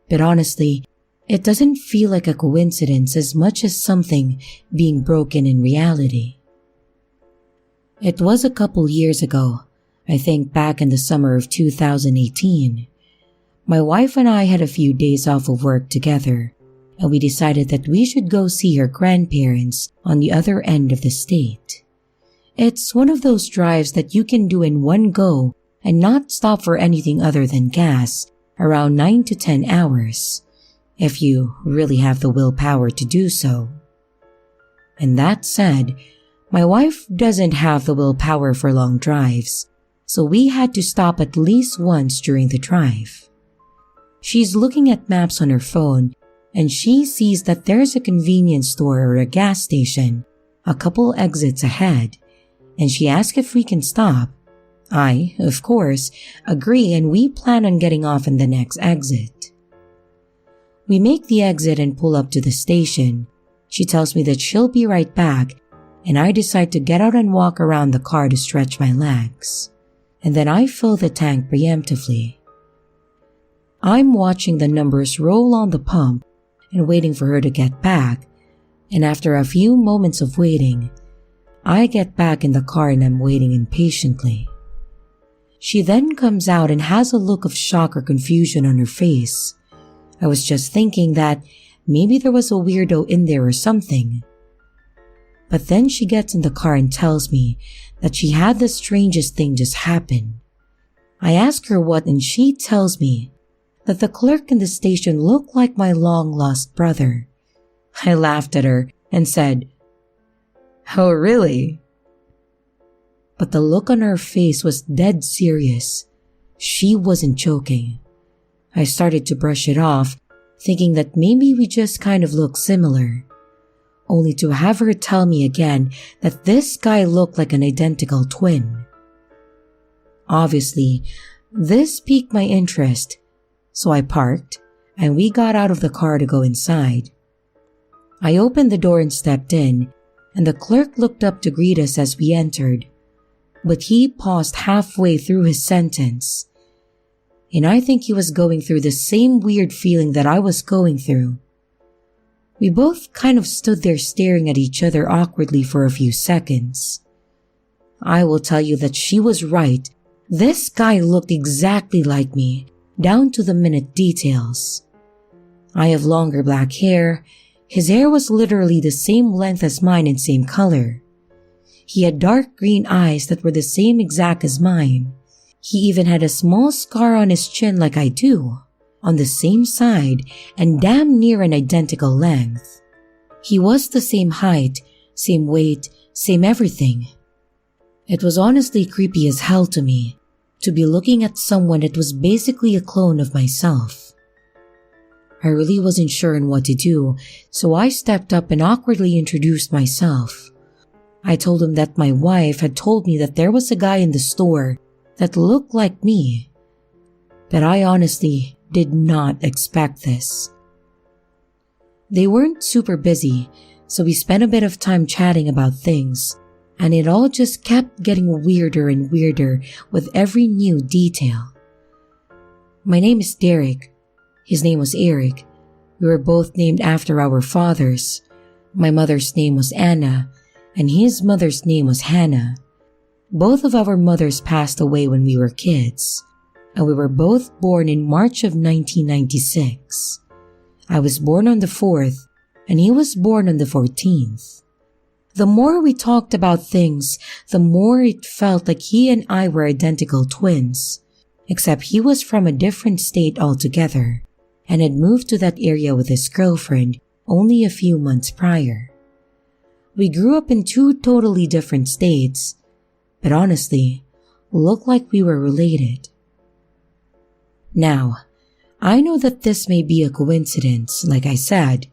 But honestly, it doesn't feel like a coincidence as much as something being broken in reality. It was a couple years ago, I think back in the summer of 2018. My wife and I had a few days off of work together, and we decided that we should go see her grandparents on the other end of the state. It's one of those drives that you can do in one go and not stop for anything other than gas, around 9 to 10 hours, if you really have the willpower to do so. And that said, my wife doesn't have the willpower for long drives, so we had to stop at least once during the drive. She's looking at maps on her phone, and she sees that there's a convenience store or a gas station a couple exits ahead, and she asks if we can stop. I, of course, agree, and we plan on getting off in the next exit. We make the exit and pull up to the station. She tells me that she'll be right back, and I decide to get out and walk around the car to stretch my legs. And then I fill the tank preemptively. I'm watching the numbers roll on the pump and waiting for her to get back, and after a few moments of waiting, I get back in the car and I'm waiting impatiently. She then comes out and has a look of shock or confusion on her face. I was just thinking that maybe there was a weirdo in there or something. But then she gets in the car and tells me that she had the strangest thing just happen. I ask her what, and she tells me that the clerk in the station looked like my long-lost brother. I laughed at her and said, "Oh, really?" But the look on her face was dead serious. She wasn't joking. I started to brush it off, thinking that maybe we just kind of look similar, only to have her tell me again that this guy looked like an identical twin. Obviously, this piqued my interest, so I parked and we got out of the car to go inside. I opened the door and stepped in, and the clerk looked up to greet us as we entered, but he paused halfway through his sentence. And I think he was going through the same weird feeling that I was going through. We both kind of stood there staring at each other awkwardly for a few seconds. I will tell you that she was right. This guy looked exactly like me, down to the minute details. I have longer black hair. His hair was literally the same length as mine and same color. He had dark green eyes that were the same exact as mine. He even had a small scar on his chin like I do, on the same side and damn near an identical length. He was the same height, same weight, same everything. It was honestly creepy as hell to me to be looking at someone that was basically a clone of myself. I really wasn't sure on what to do, so I stepped up and awkwardly introduced myself. I told him that my wife had told me that there was a guy in the store that looked like me, but I honestly did not expect this. They weren't super busy, so we spent a bit of time chatting about things, and it all just kept getting weirder and weirder with every new detail. My name is Derek. His name was Eric. We were both named after our fathers. My mother's name was Anna, and his mother's name was Hannah. Both of our mothers passed away when we were kids, and we were both born in March of 1996. I was born on the 4th, and he was born on the 14th. The more we talked about things, the more it felt like he and I were identical twins, except he was from a different state altogether and had moved to that area with his girlfriend only a few months prior. We grew up in two totally different states, but honestly, looked like we were related. Now, I know that this may be a coincidence, like I said,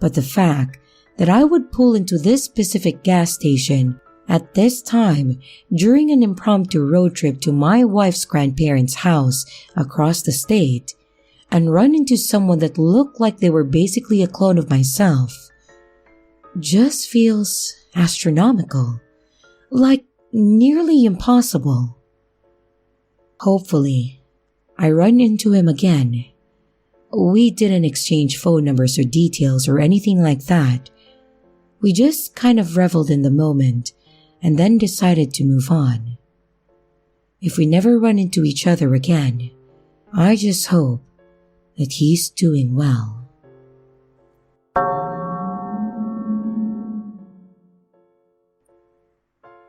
but the fact that I would pull into this specific gas station at this time during an impromptu road trip to my wife's grandparents' house across the state and run into someone that looked like they were basically a clone of myself just feels astronomical, like nearly impossible. Hopefully, I run into him again. We didn't exchange phone numbers or details or anything like that. We just kind of reveled in the moment and then decided to move on. If we never run into each other again, I just hope that he's doing well.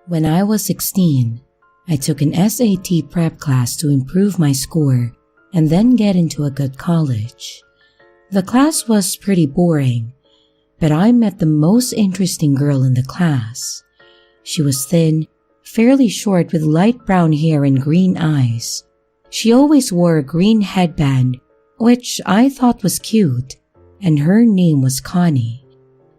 When I was 16, I took an SAT prep class to improve my score and then get into a good college. The class was pretty boring, but I met the most interesting girl in the class. She was thin, fairly short with light brown hair and green eyes. She always wore a green headband, which I thought was cute, and her name was Connie.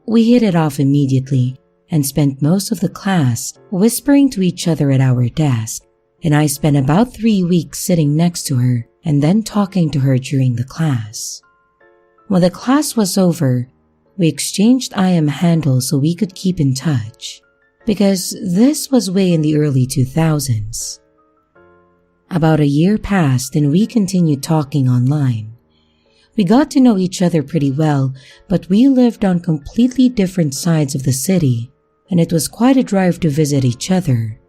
We hit it off immediately and spent most of the class whispering to each other at our desk, and I spent about 3 weeks sitting next to her and then talking to her during the class. When the class was over, we exchanged IM handles so we could keep in touch, because this was way in the early 2000s. About a year passed and we continued talking online. We got to know each other pretty well, but we lived on completely different sides of the city, and it was quite a drive to visit each other.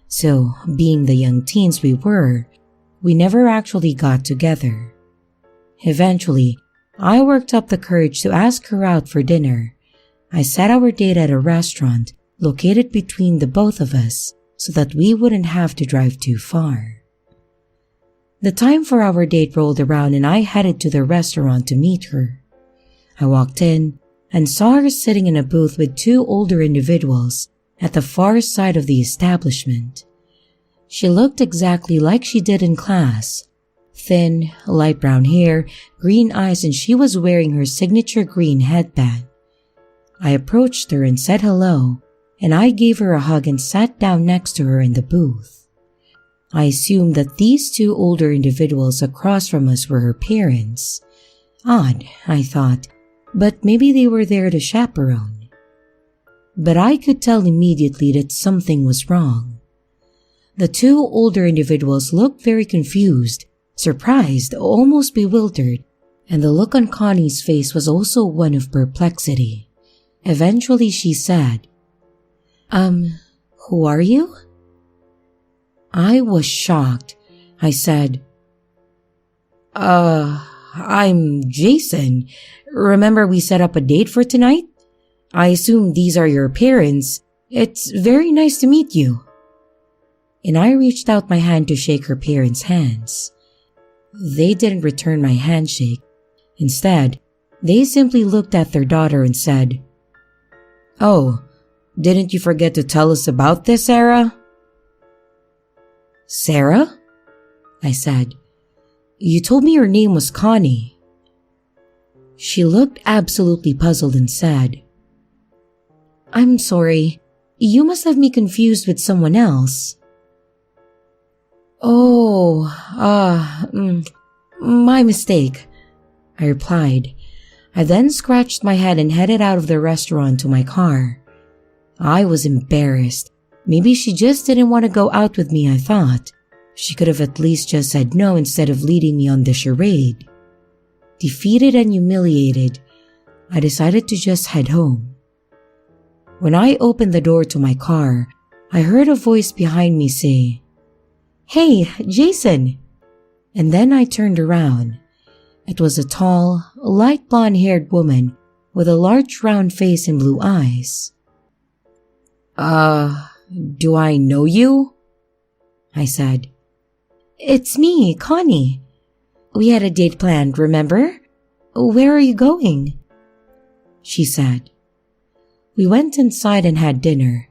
So, being the young teens we were, we never actually got together. Eventually, I worked up the courage to ask her out for dinner. I set our date at a restaurant located between the both of us so that we wouldn't have to drive too far. The time for our date rolled around and I headed to the restaurant to meet her. I walked in and saw her sitting in a booth with two older individuals at the far side of the establishment. She looked exactly like she did in class. Thin, light brown hair, green eyes, and she was wearing her signature green headband. I approached her and said hello, and I gave her a hug and sat down next to her in the booth. I assumed that these two older individuals across from us were her parents. Odd, I thought, but maybe they were there to chaperone. But I could tell immediately that something was wrong. The two older individuals looked very confused, surprised, almost bewildered, and the look on Connie's face was also one of perplexity. Eventually she said, who are you? I was shocked. I said, I'm Jason. Remember we set up a date for tonight? I assume these are your parents. It's very nice to meet you. And I reached out my hand to shake her parents' hands. They didn't return my handshake. Instead, they simply looked at their daughter and said, "Oh, didn't you forget to tell us about this, Sarah?" "Sarah?" I said. "You told me your name was Connie." She looked absolutely puzzled and said, "I'm sorry. You must have me confused with someone else." "Oh, my mistake," I replied. I then scratched my head and headed out of the restaurant to my car. I was embarrassed. Maybe she just didn't want to go out with me, I thought. She could have at least just said no instead of leading me on the charade. Defeated and humiliated, I decided to just head home. When I opened the door to my car, I heard a voice behind me say, "Hey, Jason!" And then I turned around. It was a tall, light blonde-haired woman with a large round face and blue eyes. Do I know you?" I said. "It's me, Connie. We had a date planned, remember? Where are you going?" she said. We went inside and had dinner.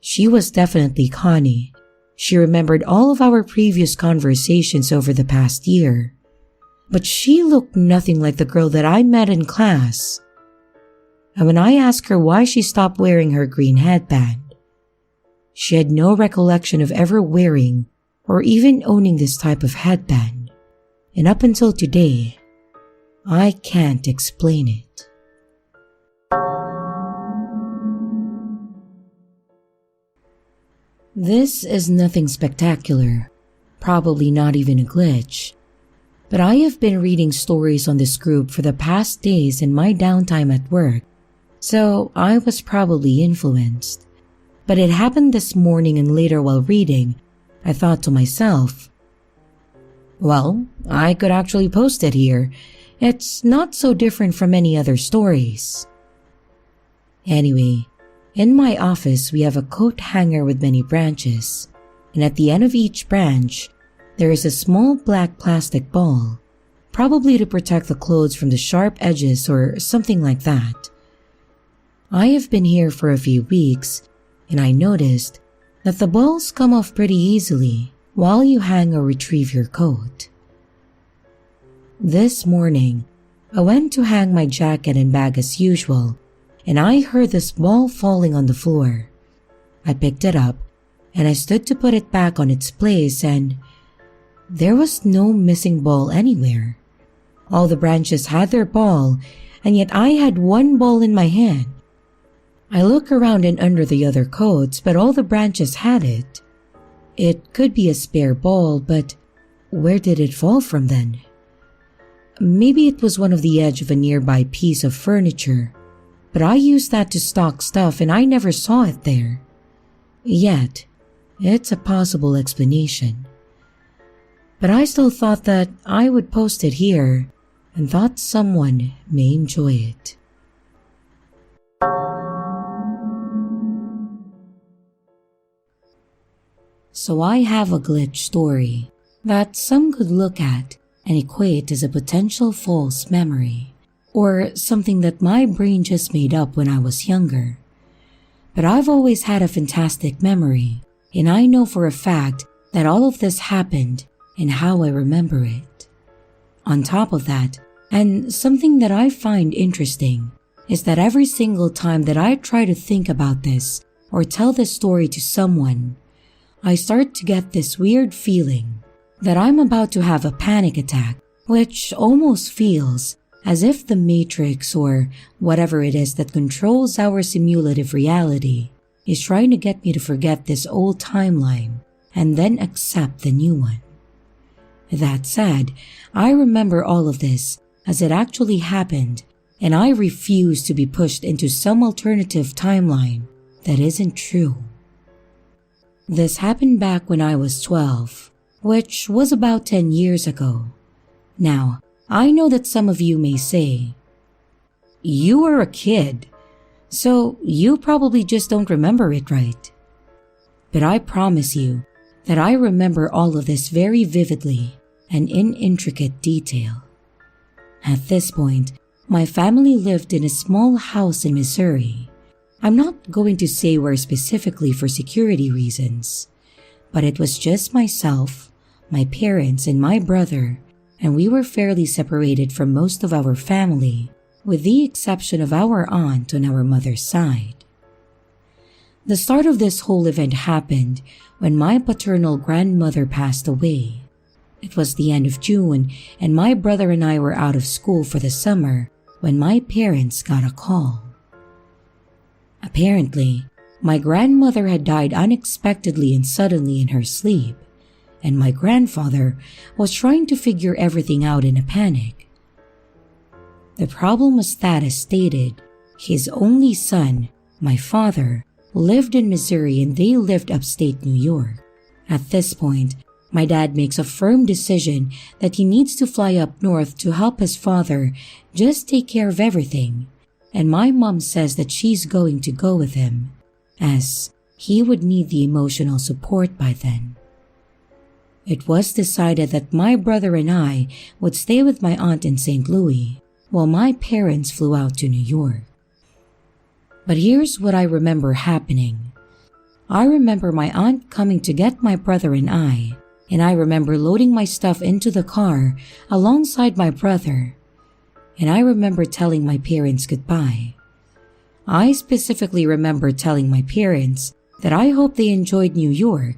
She was definitely Connie. She remembered all of our previous conversations over the past year. But she looked nothing like the girl that I met in class. And when I asked her why she stopped wearing her green headband, she had no recollection of ever wearing or even owning this type of headband. And up until today, I can't explain it. This is nothing spectacular, probably not even a glitch, but I have been reading stories on this group for the past days in my downtime at work, so I was probably influenced. But it happened this morning, and later while reading, I thought to myself, well, I could actually post it here. It's not so different from any other stories. Anyway, in my office we have a coat hanger with many branches, and at the end of each branch, there is a small black plastic ball, probably to protect the clothes from the sharp edges or something like that. I have been here for a few weeks, and I noticed that the balls come off pretty easily while you hang or retrieve your coat. This morning, I went to hang my jacket and bag as usual, and I heard this ball falling on the floor. I picked it up, and I stood to put it back on its place, and there was no missing ball anywhere. All the branches had their ball, and yet I had one ball in my hand. I look around and under the other coats, but all the branches had it. It could be a spare ball, but where did it fall from then? Maybe it was one of the edge of a nearby piece of furniture, but I used that to stock stuff and I never saw it there. Yet, it's a possible explanation. But I still thought that I would post it here and thought someone may enjoy it. So I have a glitch story that some could look at and equate as a potential false memory, or something that my brain just made up when I was younger. But I've always had a fantastic memory, and I know for a fact that all of this happened and how I remember it. On top of that, and something that I find interesting, is that every single time that I try to think about this or tell this story to someone, I start to get this weird feeling that I'm about to have a panic attack, which almost feels as if the Matrix or whatever it is that controls our simulative reality is trying to get me to forget this old timeline and then accept the new one. That said, I remember all of this as it actually happened, and I refuse to be pushed into some alternative timeline that isn't true. This happened back when I was 12, which was about 10 years ago. Now, I know that some of you may say, "You were a kid, so you probably just don't remember it right." But I promise you that I remember all of this very vividly and in intricate detail. At this point, my family lived in a small house in Missouri. I'm not going to say where specifically for security reasons, but it was just myself, my parents, and my brother, and we were fairly separated from most of our family, with the exception of our aunt on our mother's side. The start of this whole event happened when my paternal grandmother passed away. It was the end of June, and my brother and I were out of school for the summer when my parents got a call. Apparently, my grandmother had died unexpectedly and suddenly in her sleep, and my grandfather was trying to figure everything out in a panic. The problem was that, as stated, his only son, my father, lived in Missouri and they lived upstate New York. At this point, my dad makes a firm decision that he needs to fly up north to help his father just take care of everything, and my mom says that she's going to go with him, as he would need the emotional support by then. It was decided that my brother and I would stay with my aunt in St. Louis, while my parents flew out to New York. But here's what I remember happening. I remember my aunt coming to get my brother and I remember loading my stuff into the car alongside my brother, and I remember telling my parents goodbye. I specifically remember telling my parents that I hope they enjoyed New York.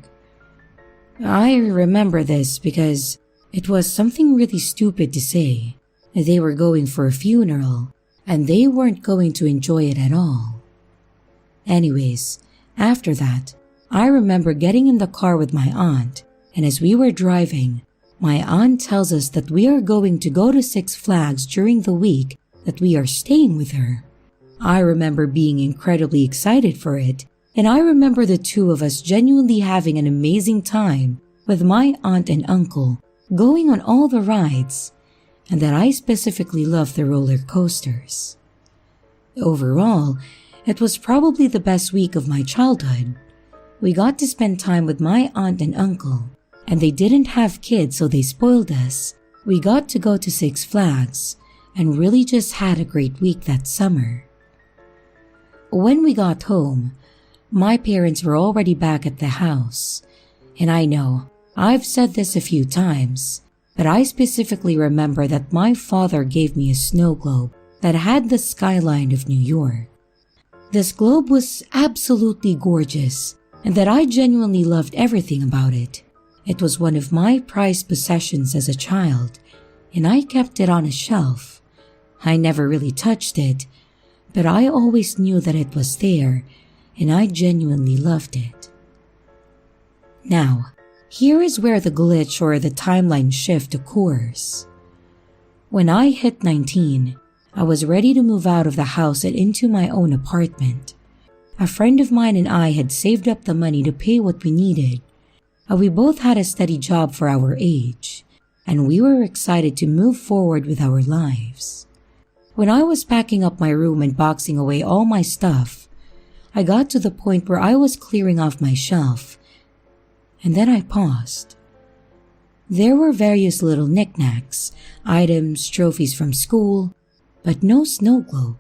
I remember this because it was something really stupid to say. They were going for a funeral, and they weren't going to enjoy it at all. Anyways, after that, I remember getting in the car with my aunt, and as we were driving, my aunt tells us that we are going to go to Six Flags during the week that we are staying with her. I remember being incredibly excited for it, and I remember the two of us genuinely having an amazing time with my aunt and uncle going on all the rides, and that I specifically loved the roller coasters. Overall, it was probably the best week of my childhood. We got to spend time with my aunt and uncle, and they didn't have kids, so they spoiled us. We got to go to Six Flags and really just had a great week that summer. When we got home, my parents were already back at the house, and I know I've said this a few times, but I specifically remember that my father gave me a snow globe that had the skyline of New York. This globe was absolutely gorgeous, and that I genuinely loved everything about it. It was one of my prized possessions as a child, and I kept it on a shelf. I never really touched it, but I always knew that it was there, and I genuinely loved it. Now, here is where the glitch or the timeline shift occurs. When I hit 19, I was ready to move out of the house and into my own apartment. A friend of mine and I had saved up the money to pay what we needed. We both had a steady job for our age, and we were excited to move forward with our lives. When I was packing up my room and boxing away all my stuff, I got to the point where I was clearing off my shelf, and then I paused. There were various little knickknacks, items, trophies from school, but no snow globe.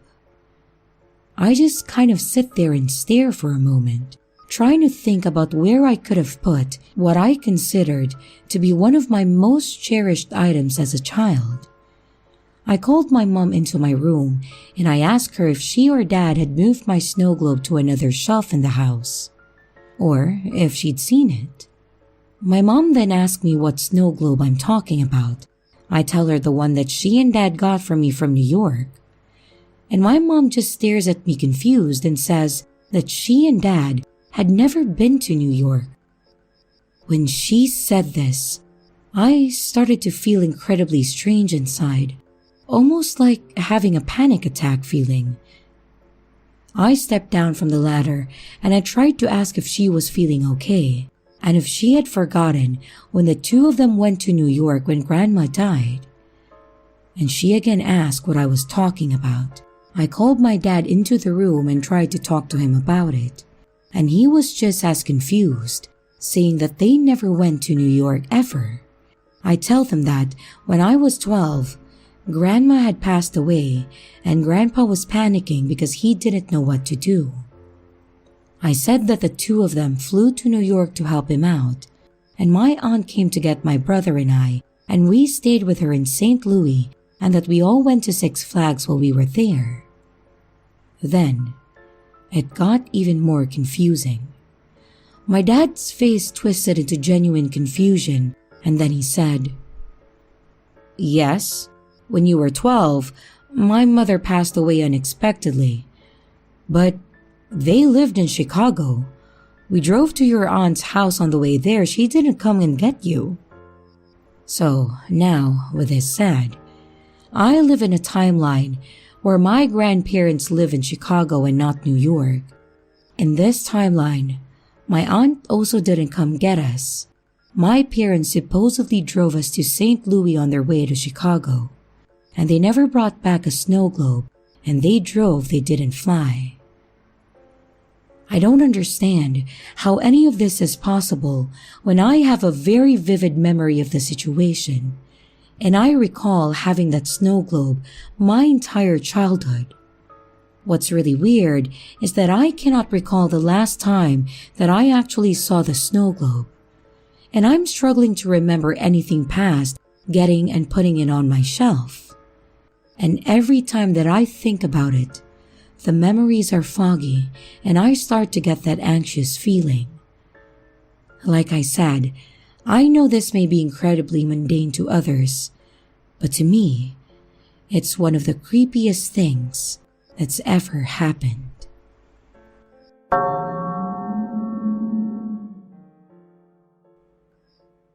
I just kind of sit there and stare for a moment, trying to think about where I could have put what I considered to be one of my most cherished items as a child. I called my mom into my room and I asked her if she or dad had moved my snow globe to another shelf in the house, or if she'd seen it. My mom then asked me what snow globe I'm talking about. I tell her the one that she and dad got for me from New York. And my mom just stares at me confused and says that she and dad had never been to New York. When she said this, I started to feel incredibly strange inside, almost like having a panic attack feeling. I stepped down from the ladder and I tried to ask if she was feeling okay, and if she had forgotten when the two of them went to New York when Grandma died. And she again asked what I was talking about. I called my dad into the room and tried to talk to him about it, and he was just as confused, saying that they never went to New York ever. I tell them that when I was 12, Grandma had passed away and Grandpa was panicking because he didn't know what to do. I said that the two of them flew to New York to help him out, and my aunt came to get my brother and I, and we stayed with her in St. Louis, and that we all went to Six Flags while we were there. Then, it got even more confusing. My dad's face twisted into genuine confusion, and then he said, "Yes, when you were 12, my mother passed away unexpectedly. But they lived in Chicago. We drove to your aunt's house on the way there. She didn't come and get you." So now, with this said, I live in a timeline where my grandparents live in Chicago and not New York. In this timeline, my aunt also didn't come get us. My parents supposedly drove us to St. Louis on their way to Chicago, and they never brought back a snow globe, and they drove, they didn't fly. I don't understand how any of this is possible when I have a very vivid memory of the situation, and I recall having that snow globe my entire childhood. What's really weird is that I cannot recall the last time that I actually saw the snow globe. And I'm struggling to remember anything past getting and putting it on my shelf. And every time that I think about it, the memories are foggy and I start to get that anxious feeling. Like I said, I know this may be incredibly mundane to others, but to me, it's one of the creepiest things that's ever happened.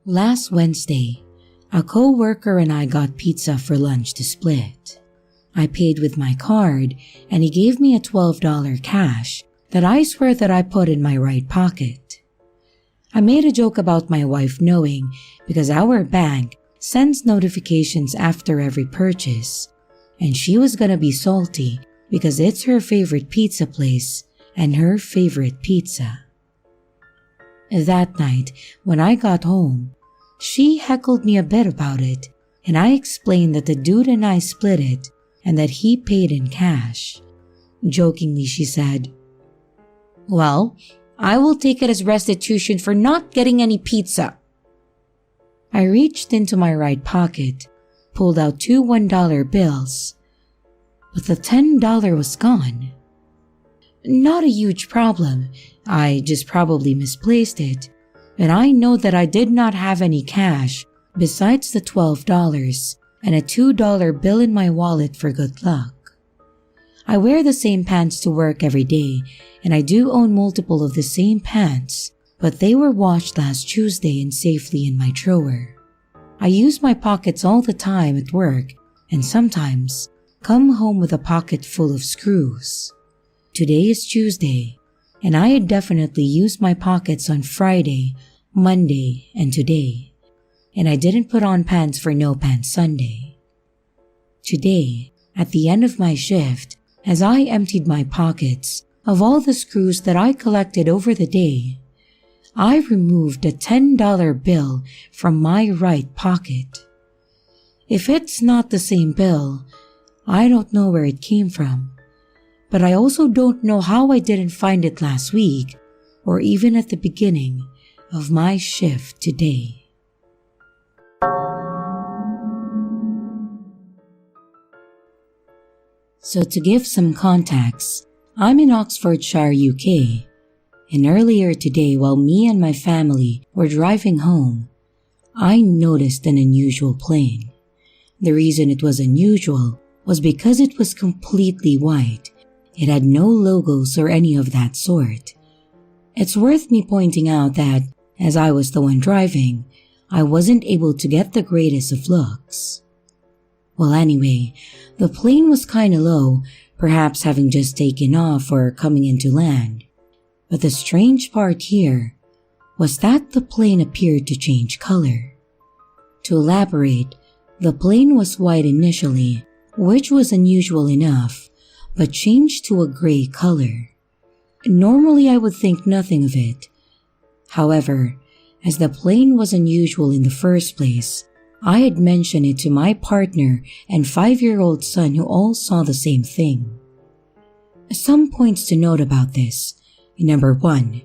Last Wednesday, a co-worker and I got pizza for lunch to split. I paid with my card and he gave me a $12 cash that I swear that I put in my right pocket. I made a joke about my wife knowing because our bank sends notifications after every purchase, and she was gonna be salty because it's her favorite pizza place and her favorite pizza. That night, when I got home, she heckled me a bit about it, and I explained that the dude and I split it and that he paid in cash. Jokingly, she said, "Well, I will take it as restitution for not getting any pizza." I reached into my right pocket, pulled out two $1 bills, but the $10 was gone. Not a huge problem, I just probably misplaced it, and I know that I did not have any cash besides the $12 and a $2 bill in my wallet for good luck. I wear the same pants to work every day, and I do own multiple of the same pants, but they were washed last Tuesday and safely in my drawer. I use my pockets all the time at work and sometimes come home with a pocket full of screws. Today is Tuesday, and I had definitely used my pockets on Friday, Monday, and today, and I didn't put on pants for No Pants Sunday. Today, at the end of my shift, as I emptied my pockets of all the screws that I collected over the day, I removed a $10 bill from my right pocket. If it's not the same bill, I don't know where it came from, but I also don't know how I didn't find it last week or even at the beginning of my shift today. So to give some context, I'm in Oxfordshire, UK, and earlier today while me and my family were driving home, I noticed an unusual plane. The reason it was unusual was because it was completely white. It had no logos or any of that sort. It's worth me pointing out that, as I was the one driving, I wasn't able to get the greatest of looks. Well, anyway, the plane was kinda low, perhaps having just taken off or coming into land. But the strange part here was that the plane appeared to change color. To elaborate, the plane was white initially, which was unusual enough, but changed to a gray color. Normally I would think nothing of it. However, as the plane was unusual in the first place, I had mentioned it to my partner and 5-year-old son who all saw the same thing. Some points to note about this. Number 1,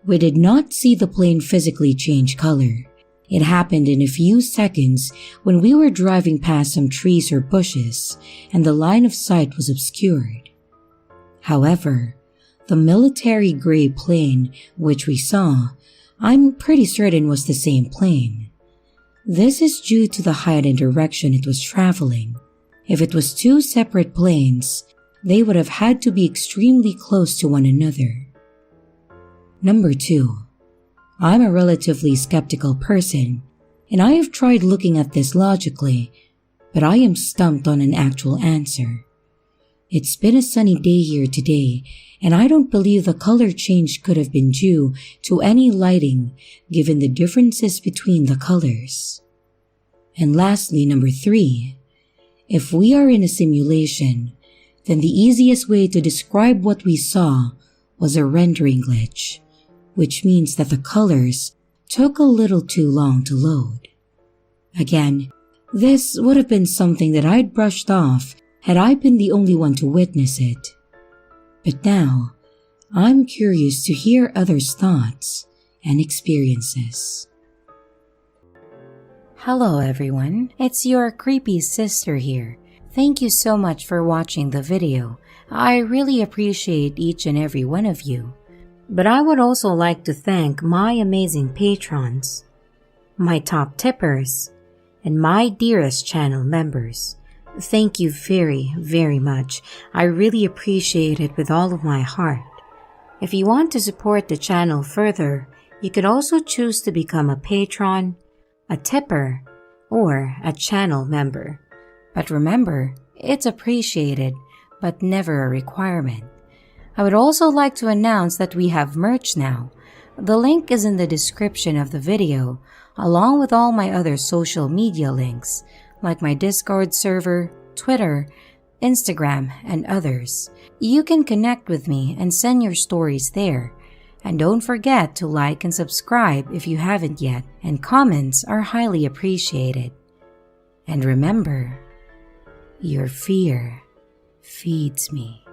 we did not see the plane physically change color. It happened in a few seconds when we were driving past some trees or bushes and the line of sight was obscured. However, the military gray plane which we saw, I'm pretty certain was the same plane. This is due to the height and direction it was traveling. If it was two separate planes, they would have had to be extremely close to one another. Number 2, I'm a relatively skeptical person, and I have tried looking at this logically, but I am stumped on an actual answer. It's been a sunny day here today, and I don't believe the color change could have been due to any lighting given the differences between the colors. And lastly, number 3, if we are in a simulation, then the easiest way to describe what we saw was a rendering glitch, which means that the colors took a little too long to load. Again, this would have been something that I'd brushed off had I been the only one to witness it. But now, I'm curious to hear others' thoughts and experiences. Hello everyone, it's your creepy sister here. Thank you so much for watching the video. I really appreciate each and every one of you. But I would also like to thank my amazing patrons, my top tippers, and my dearest channel members. Thank you very, very much. I really appreciate it with all of my heart. If you want to support the channel further, you could also choose to become a patron, a tipper, or a channel member. But remember, it's appreciated, but never a requirement. I would also like to announce that we have merch now. The link is in the description of the video, along with all my other social media links, like my Discord server, Twitter, Instagram, and others. You can connect with me and send your stories there. And don't forget to like and subscribe if you haven't yet, and comments are highly appreciated. And remember, your fear feeds me.